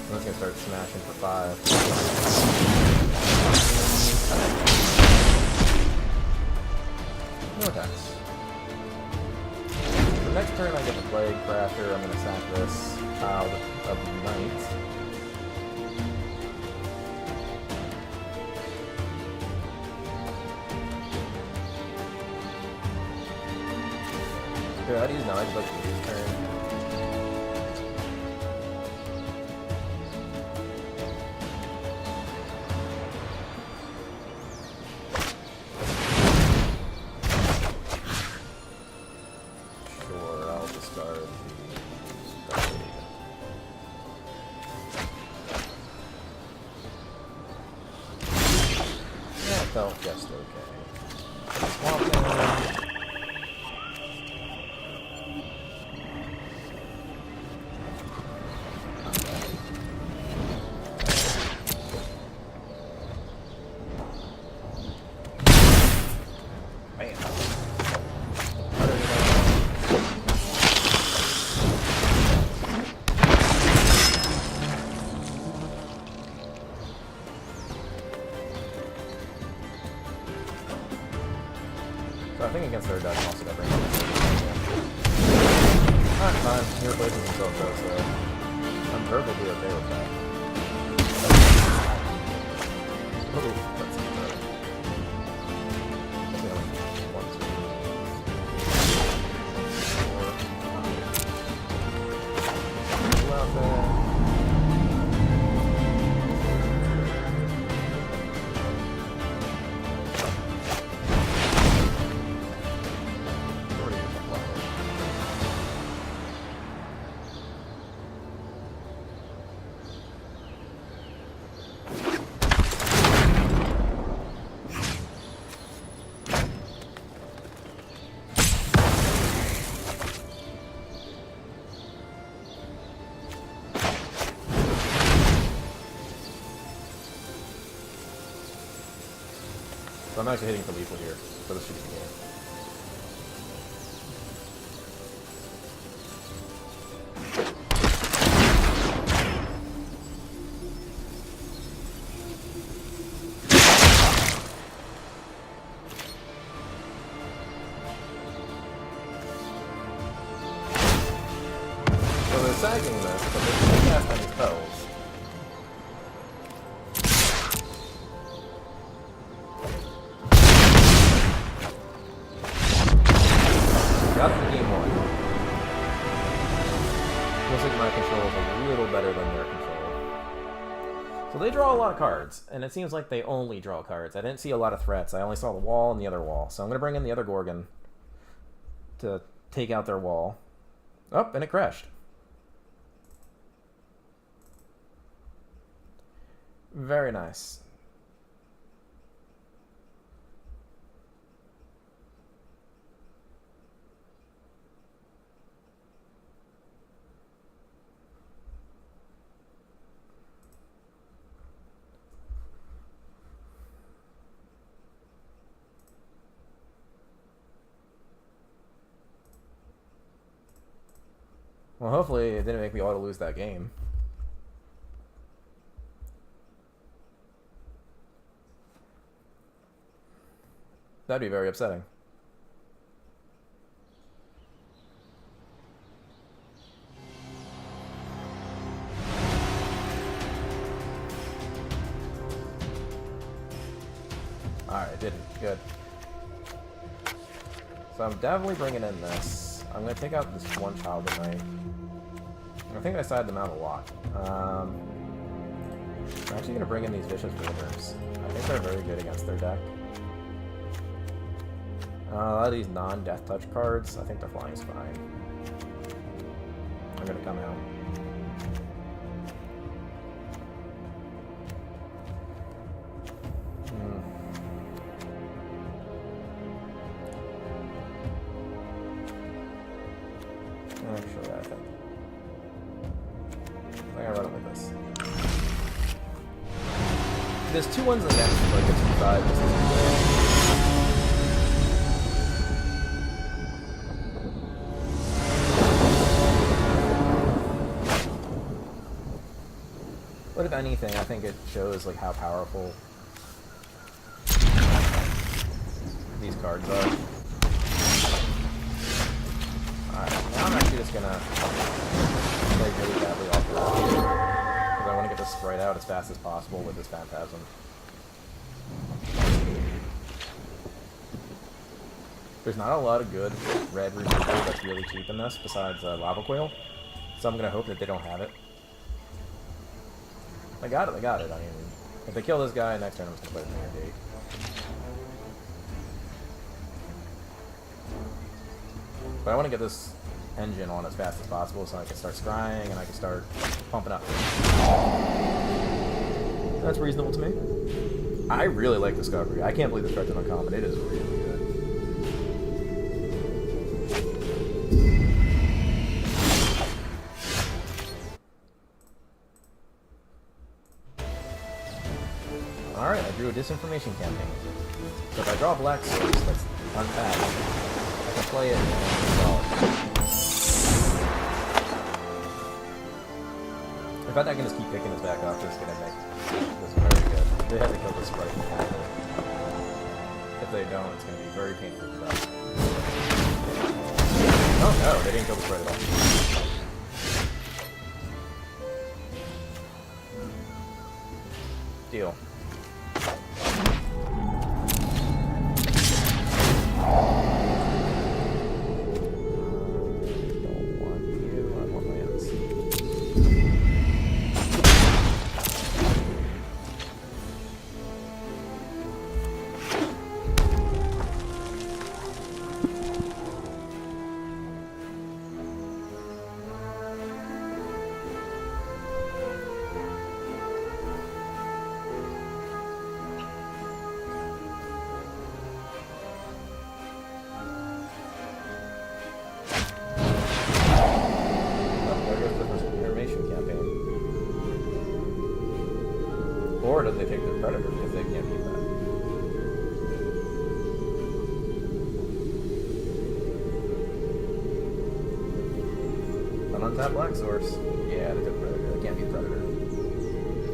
I'm just gonna start smashing for 5. No attacks. The next turn I get the Plague Crafter, I'm gonna sack this Child of the Night. Here, I'd use Knives like this turn. Felt just okay. Swamp Land. Man. So I think against their deck, I'm also gonna bring it. Alright, fine. He replaces himself though, so I'm perfectly okay with that. Ooh, let's see. One, two, 4. Go out there. So I'm actually hitting for lethal here, so this should be the game. So they're sagging this, but they can't cast any spells. Got the game one. Looks like my control is a little better than their control. So they draw a lot of cards, and it seems like they only draw cards. I didn't see a lot of threats. I only saw the wall and the other wall. So I'm going to bring in the other Gorgon to take out their wall. Oh, and it crashed. Very nice. Well, hopefully it didn't make me auto lose that game. That'd be very upsetting. Alright, it didn't. Good. So I'm definitely bringing in this. I'm going to take out this one child tonight. I think I sided them out a lot. I'm actually going to bring in these Vicious Wilders. I think they're very good against their deck. A lot of these non-death touch cards, I think their flying is fine. I'm going to come out. Actually, I think I run it with this. There's 2 ones against, like it's 5. This isn't good. But if anything, I think it shows like how powerful these cards are. Alright, now I'm actually just gonna play really badly off the wall here, because I want to get this sprite out as fast as possible with this Phantasm. There's not a lot of good red removal that's really cheap in this, besides Lava Coil, so I'm gonna hope that they don't have it. I got it. I mean, if they kill this guy, next turn I'm just gonna play the Mirror Gate. But I want to get this engine on as fast as possible so I can start scrying and I can start pumping up. That's reasonable to me. I really like Discovery. I can't believe this card's uncommon. It is really good. Alright, I drew a Disinformation Campaign. So if I draw a black source that's untapped, I can play it and draw it. In fact, I can just keep picking this back up. This is going to make this very good. They have to kill this sprite and have it. If they don't, it's going to be very painful for them. Oh no, they didn't kill the sprite at all. Deal. Or do they take their Predator because they can't beat that? that black source. Yeah, they took Predator. They can't be Predator.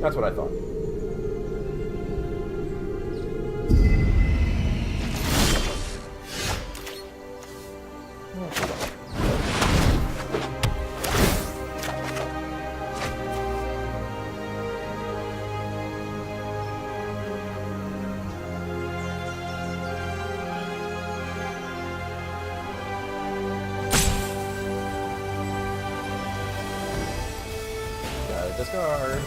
That's what I thought. Discard.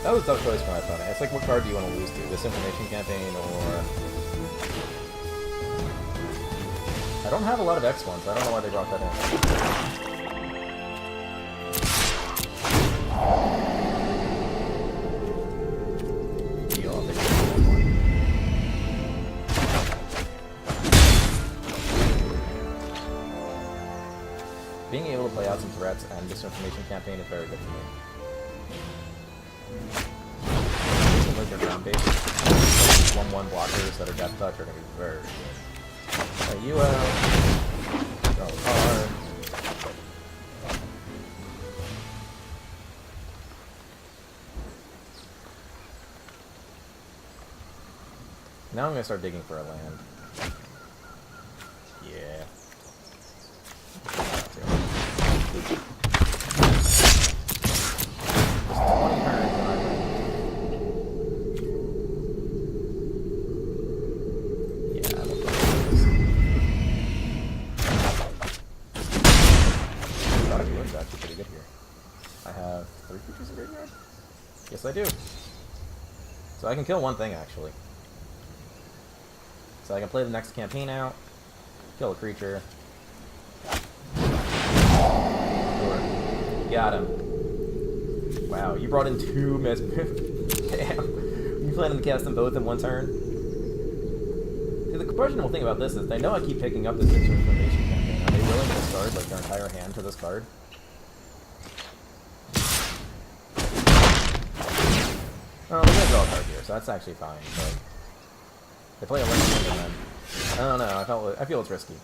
That was a tough choice for my opponent. It's like, what card do you want to lose to? This information campaign or... I don't have a lot of X ones. I don't know why they brought that in. Being able to play out some threats and this information campaign is very good for me. Like their ground base 1/1 blockers that are death touch are going to be very good. You draw a card. Now I'm going to start digging for a land. Yeah. Yes, I do. So I can kill one thing, actually. So I can play the next campaign out, kill a creature. Sure. Got him. Wow, you brought in 2 miss. Damn. You planning to cast them both in one turn? See, the questionable thing about this is they know I keep picking up this information campaign. Are they willing to discard like their entire hand to this card? Oh, they're gonna draw a card here, so that's actually fine. But they play a land and then I don't know. I feel it's risky.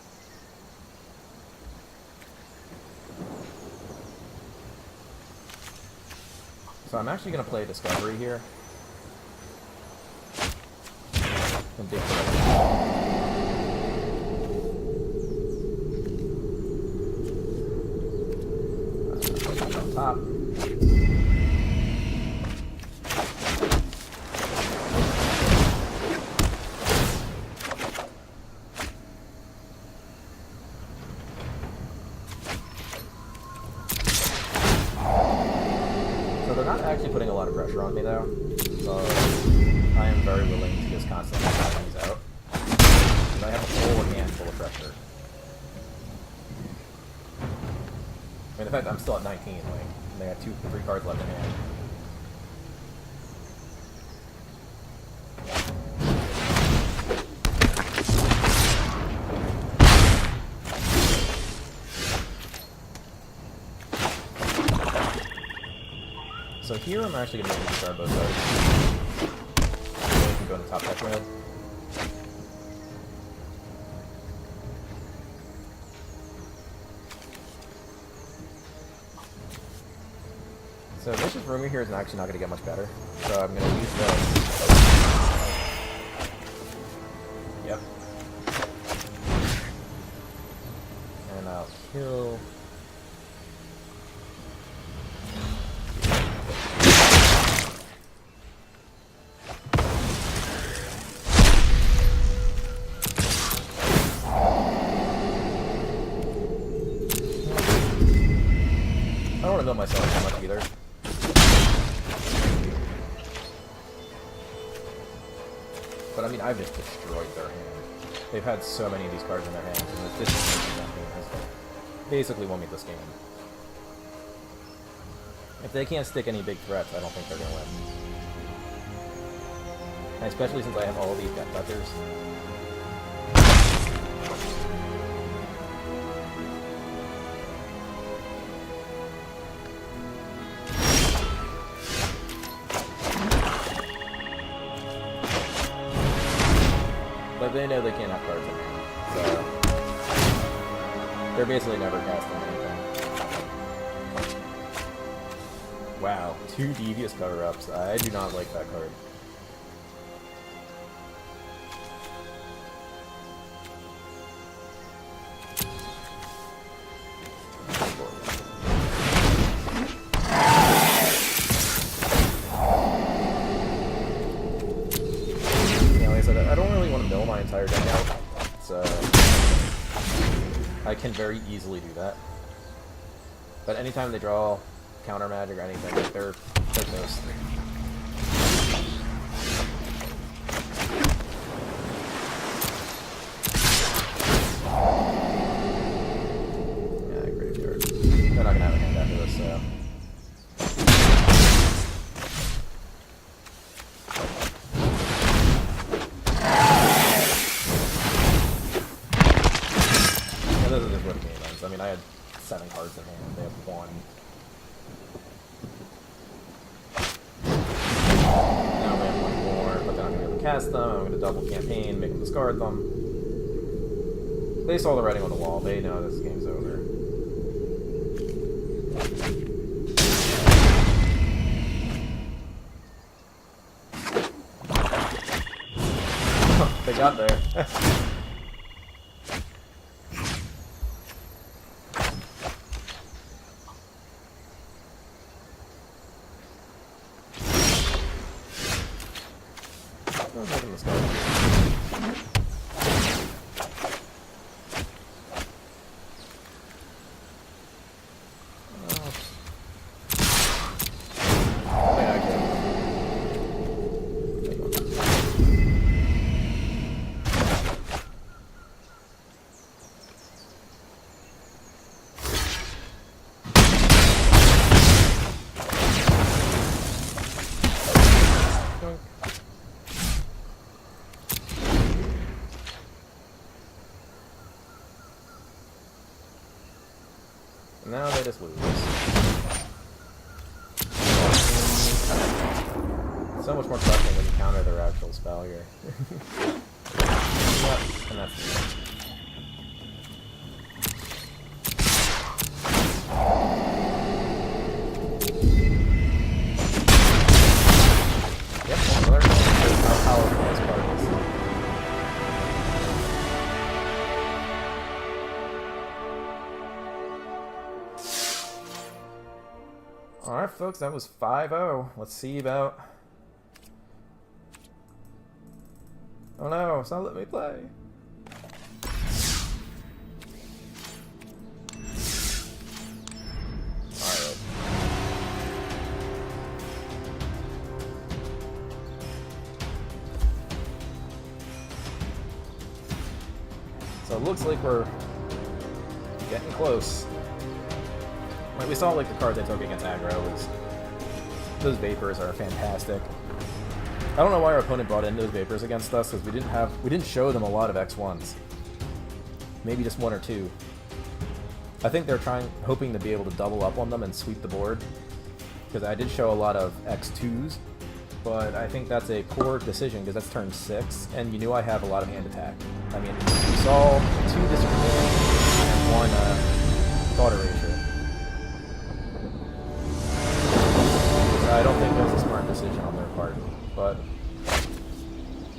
So I'm actually gonna play Discovery here. And dig for on top. Putting a lot of pressure on me though, so I am very willing to just constantly try these out. Because I have a whole hand full of pressure. I mean, in fact, I'm still at 19, like, and they got 3 cards left in hand. So here I'm actually going to discard both sides. So we can go into top deck mode. So Vicious Rumor here is actually not going to get much better. So I'm going to use this. Yep. And I'll kill... I don't want to build myself too much either. But I mean, I've just destroyed their hand. They've had so many of these cards in their hands, and this has basically won me this game. If they can't stick any big threats, I don't think they're going to win. And especially since I have all these death touchers. But but they know they can't have cards in hand, so they're basically never casting anything. Wow, 2 Devious cover-ups. I do not like that card. I don't really want to mill my entire deck out, so I can very easily do that. But anytime they draw counter magic or anything, they're toast. Yeah, graveyard. They're not gonna have a hand after this, so. I mean, I had 7 cards in hand, they have 1. Now they have 1 more, but then I'm going to be able to cast them, I'm going to double campaign, make them discard them. They saw the writing on the wall, they know this game's over. They got there. Now they just lose. So much more pressure when you counter their actual spell here. Yep, and that's it. Yep, another how powerful this card is. Alright folks, that was 5-0. Let's see about... Oh no, it's not letting me play. Alright. So it looks like we're getting close. Like we saw, like the cards I took against aggro was those vapors are fantastic. I don't know why our opponent brought in those vapors against us, because we didn't show them a lot of X1s. Maybe just 1 or 2. I think they're hoping to be able to double up on them and sweep the board, because I did show a lot of X2s, but I think that's a poor decision because that's turn 6, and you knew I have a lot of hand attack. I mean, you saw 2 disappear and 1 thought erasure. I don't think that was a smart decision on their part, but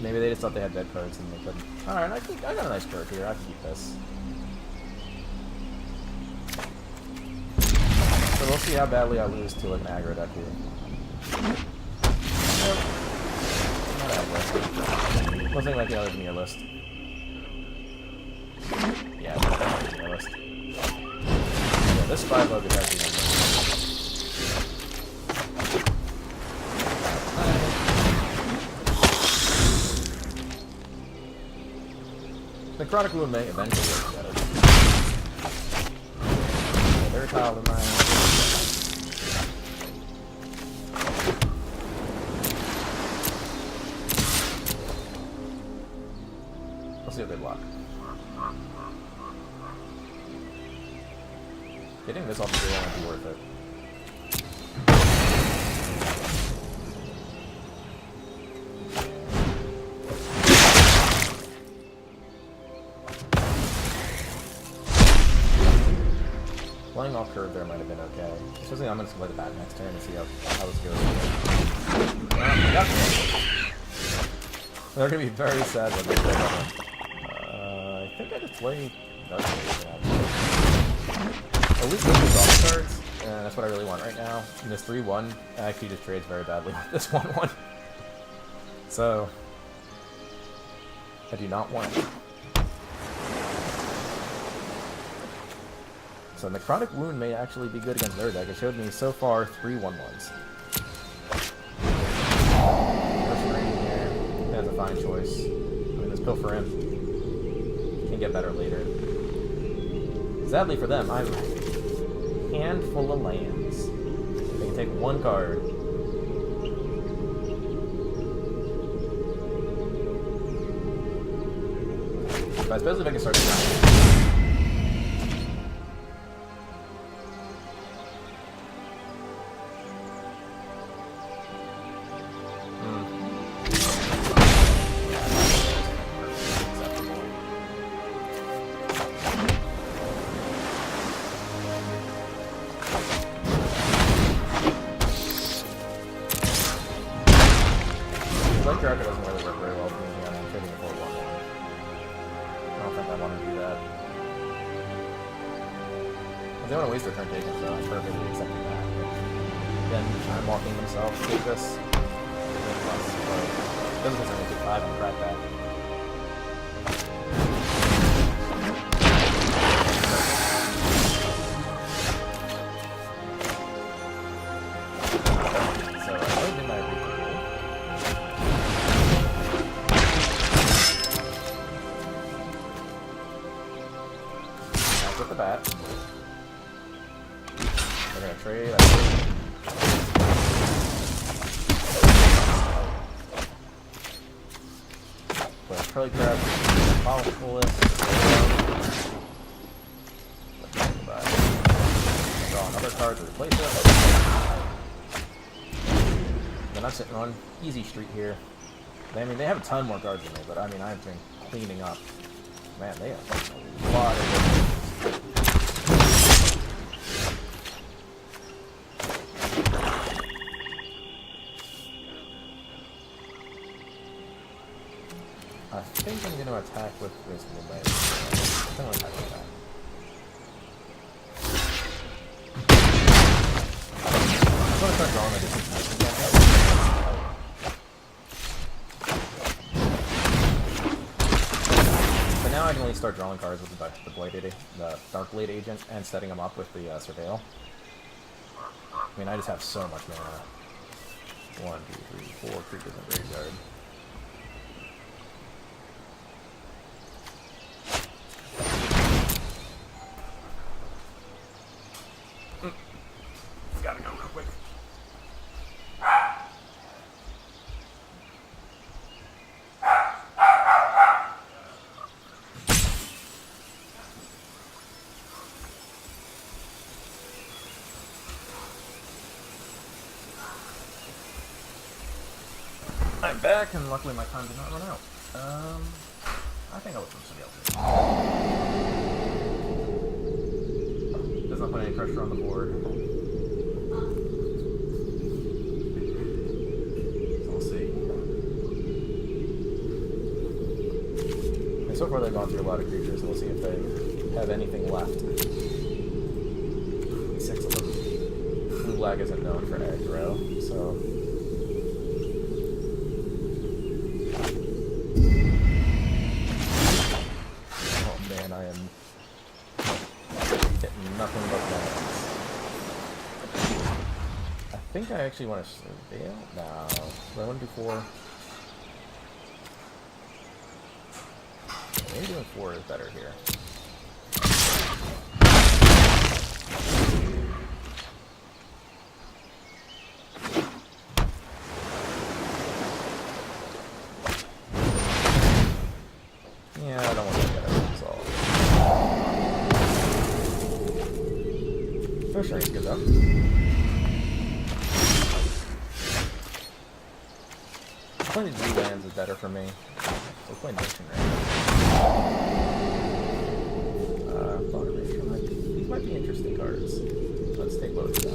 maybe they just thought they had dead cards and they couldn't. Alright, I got a nice card here, I can keep this. So we'll see how badly I lose to like an aggro deck here. Nope. Not aggro. Nothing like the others in your list. Yeah, nothing in your list. Yeah, this 5-0 is actually good. The Necrotic Wound may eventually get better. Yeah, they're a child of mine. Let's see what they block. Getting this off the field might be worth it. Playing off curve there might have been okay. Especially I'm just going to play the bat next turn and see how this goes. They're going to be very sad when they play that one. I think I just play Dark Age, at least with the draw cards, and that's what I really want right now. And this 3-1 actually just trades very badly with this 1-1. So, I do not want it. So Necrotic Wound may actually be good against their deck. It showed me so far 3 1-1s. Here. That's a fine choice. I mean, there's Pill for him. Can get better later. Sadly for them, I'm a handful of lands. They can take one card. But especially if I can start to Draco doesn't really work very well for me here. I'm trading for 1-1. I don't think I want to do that. If they want to waste their turn taken, so I'm perfectly accepting that. But then I'm walking themselves to take this. It doesn't necessarily take 5 and crack that. So I really did my read. With the bat. They're gonna trade. But probably grab Powerfulness. Draw another card to replace it. Then I'm sitting on easy street here. I mean, they have a ton more cards than me, but I mean, I've been cleaning up. Man, they have a lot of. I think I'm going to attack with this Midnight. I'm going to attack with that. I'm going to start drawing my distance again. But now I can only start drawing cards with the Dark Blade Agent and setting them up with the Surveil. I mean, I just have so much mana. 1, 2, 3, 4 creatures in the graveyard. Gotta go real quick. I'm back, and luckily my time did not run out. I think I'll look from somebody else. Does not put any pressure on the board. So far they've gone through a lot of creatures, and we'll see if they have anything left. 6 of them. Blue Black isn't known for aggro, so... Oh man, I am getting nothing but lands. I think I actually want to Surveil? No. Do I want to do 4? Maybe doing 4 is better here. Yeah, I don't want to get it resolved. Fish Ring's good though. Playing 2 lands is better for me. So playing Nation Ring. These might be interesting cards. Let's take both of them.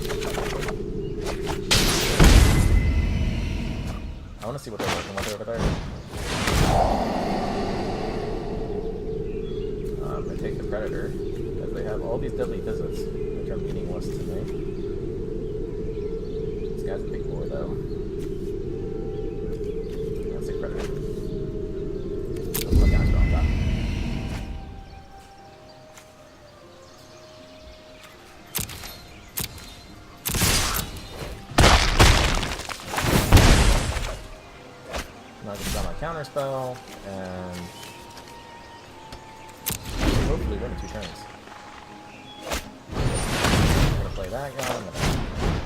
I want to see what they're working with over there. I take the Predator, because they have all these deadly visits, which are meaningless to me. This guy's a big boy, though. Let's take Predator. Let's look at on top. Now I can draw my counter spell, and hopefully win in 2 turns. I'm gonna play that guy, I'm gonna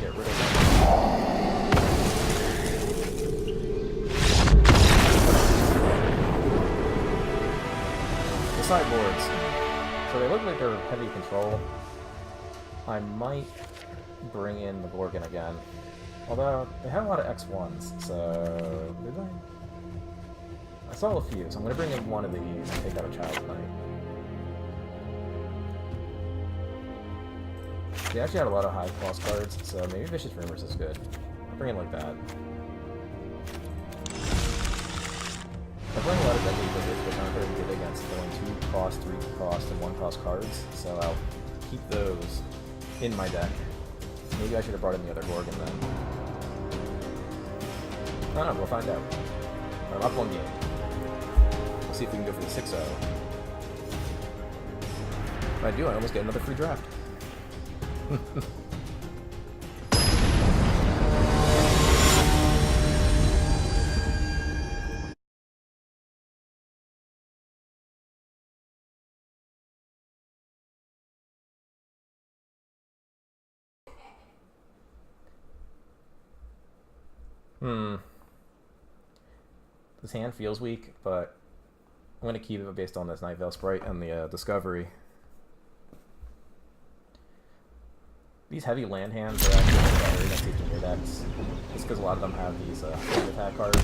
get rid of him. The sideboards. So they look like they're heavy control. I might bring in the Gorgon again. Although, they have a lot of X1s, so... did I? I saw a few, so I'm going to bring in one of these and take out a Child's Knight. They actually had a lot of high cost cards, so maybe Vicious Rumors is good. I'll bring in like that. I'm playing a lot of deadly visits, which aren't very good against going 2 cost, 3 cost, and 1 cost cards, so I'll keep those in my deck. Maybe I should have brought in the other Gorgon then. I don't know, we'll find out. I'm up 1 game. We'll see if we can go for the 6-0. If I do, I almost get another free draft. This hand feels weak, but I'm going to keep it based on this Night Veil Sprite and the Discovery. These heavy land hands are actually better against each of your decks, just because a lot of them have these hand attack cards.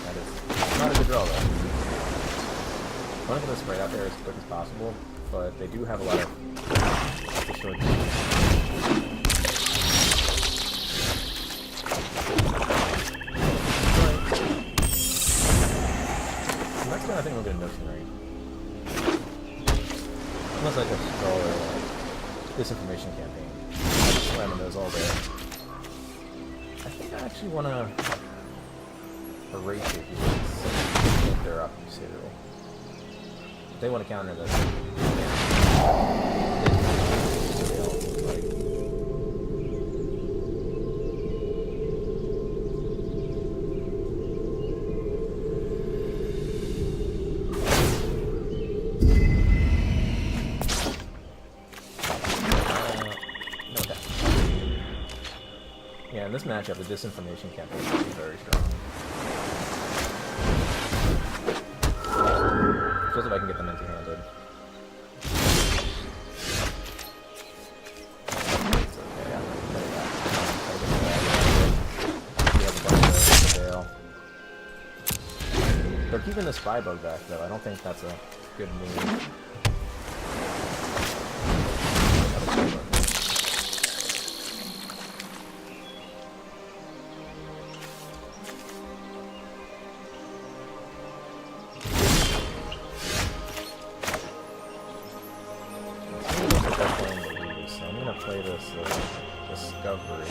That is not a good draw, though. I want to get the Sprite out there as quick as possible, but they do have a lot of short. Next turn, I think we'll get a Notion Ring. Unless I just draw or Disinformation Campaign. I'm just slamming those all day. I think I actually want to erase it if they're up too. If they want to counter this. Yeah, in this matchup, the Disinformation Campaign is very strong. Just if I can get them empty-handed. It's okay, I'm gonna play that. They're keeping the Spybug back, though. I don't think that's a good move. Play this Discovery.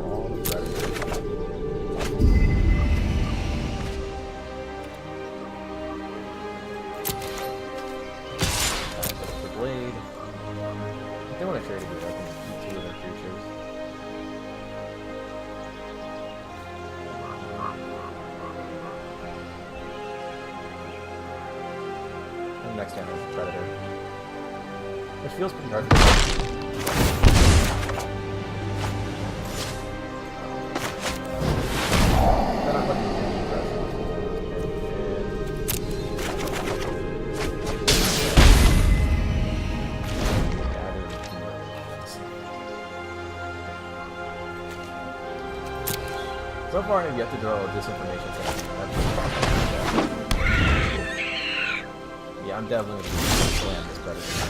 All the Predators. The Blade. If they want to trade it, I can keep 2 of their creatures. Next turn is Predator. Which feels pretty hard to do. Then I'm putting any pressure. So far, have yet to draw a disinformation thing. Yeah, I'm definitely going to slam this Predator now.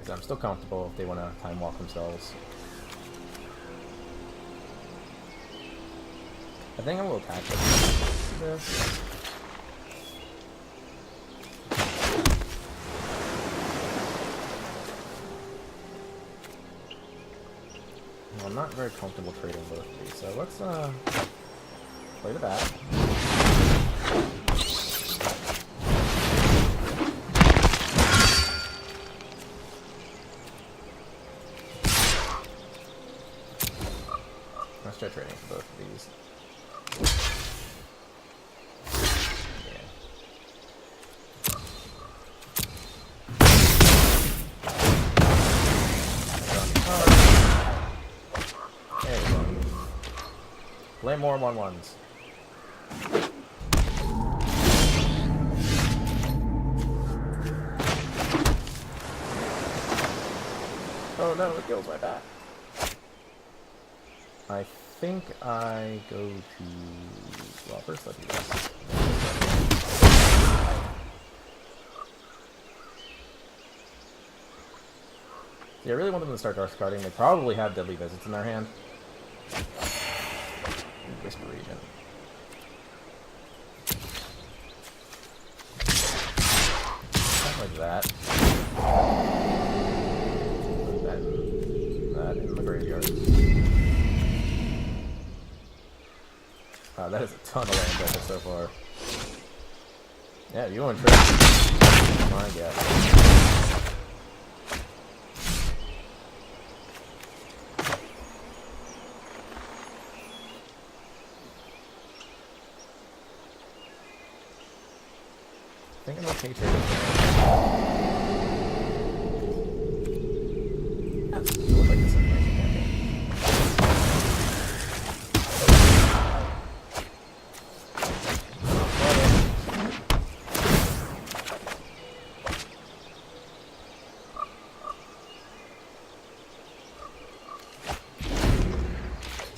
I'm still comfortable if they want to time walk themselves. I think I will attack this. Well, I'm not very comfortable trading both of these, so let's play the bat. Let's try trading for both of these. Yeah. There we go. Play more 1/1s. Oh no, it kills my bat. I think I go to... Well, first let's do this. Yeah, I really want them to start discarding. They probably have Deadly Visits in their hand. Whisper Agent. Something like that. That in the graveyard. Wow, that is a ton of land damage so far. Yeah, you want to trade? My God. I think I'm okay trading. Yeah, it looks like this information campaign.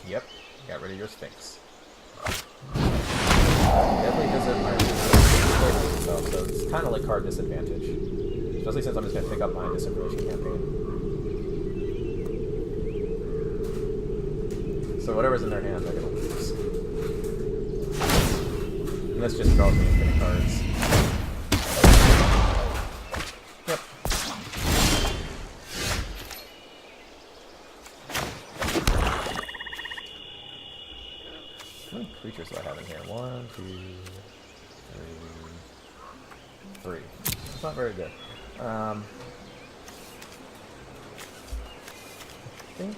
Yep, got rid of your Sphinx. Definitely doesn't my so it's kind of like card disadvantage. Especially since I'm just going to pick up my disinformation campaign. So whatever's in their hand, they're going to lose. And this just draws me infinite cards. Yep. How many creatures do I have in here? 1, 2, 3. It's not very good. I think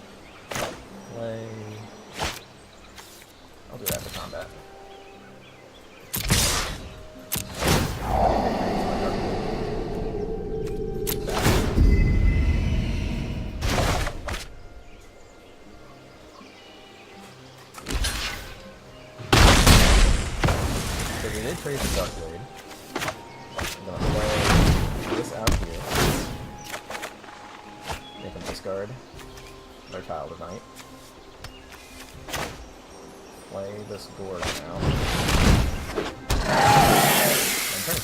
play. I'll do it after combat. So we did trade the Dark Blade. I'm gonna play this out here. Make them discard their Child of Night. Play this Gorge now. And turn.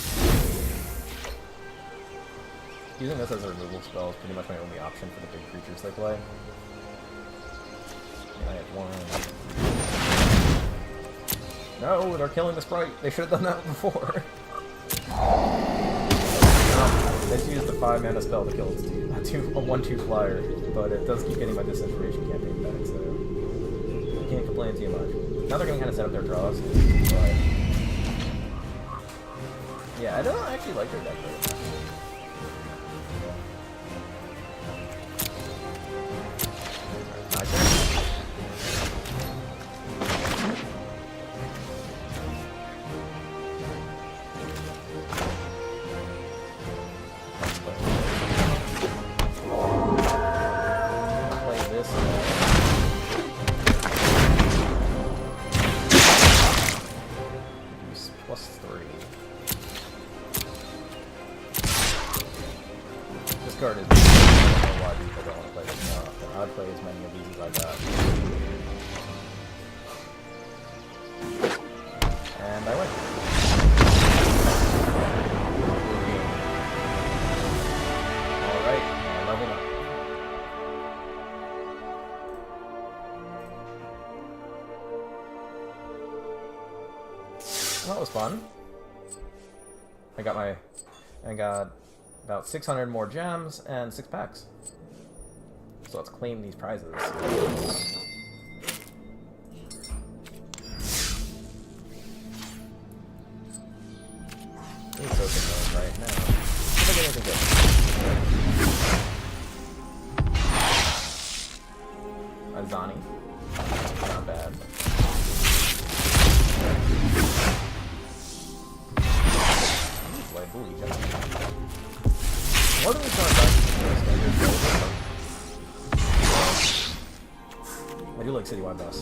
Using this as a removal spell is pretty much my only option for the big creatures they play. And I have 1. No, they're killing the sprite. They should have done that before. Let's use the 5 mana spell to kill its a 1/2 flyer, but it does keep getting my disinformation campaign back, so I can't complain too much. Now they're going to kind of set up their draws, but yeah, I don't actually like their deck very much. My turn. +3. This card is. I don't know why people don't want to play this more often. I'd play as many of these as I got. And I win. Alright, I leveled up. Well, that was fun. I got about 600 more gems and 6 packs. So let's claim these prizes. Need token mode right now. See if I get anything good. Azani. Not bad. Like, holy cow. More than we saw in standard build. I do like citywide bus.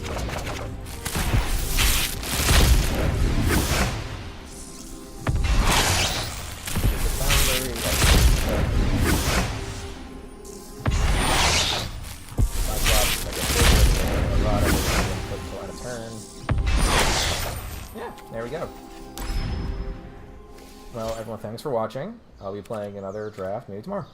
Yeah, there we go. Well, everyone, thanks for watching. I'll be playing another draft maybe tomorrow.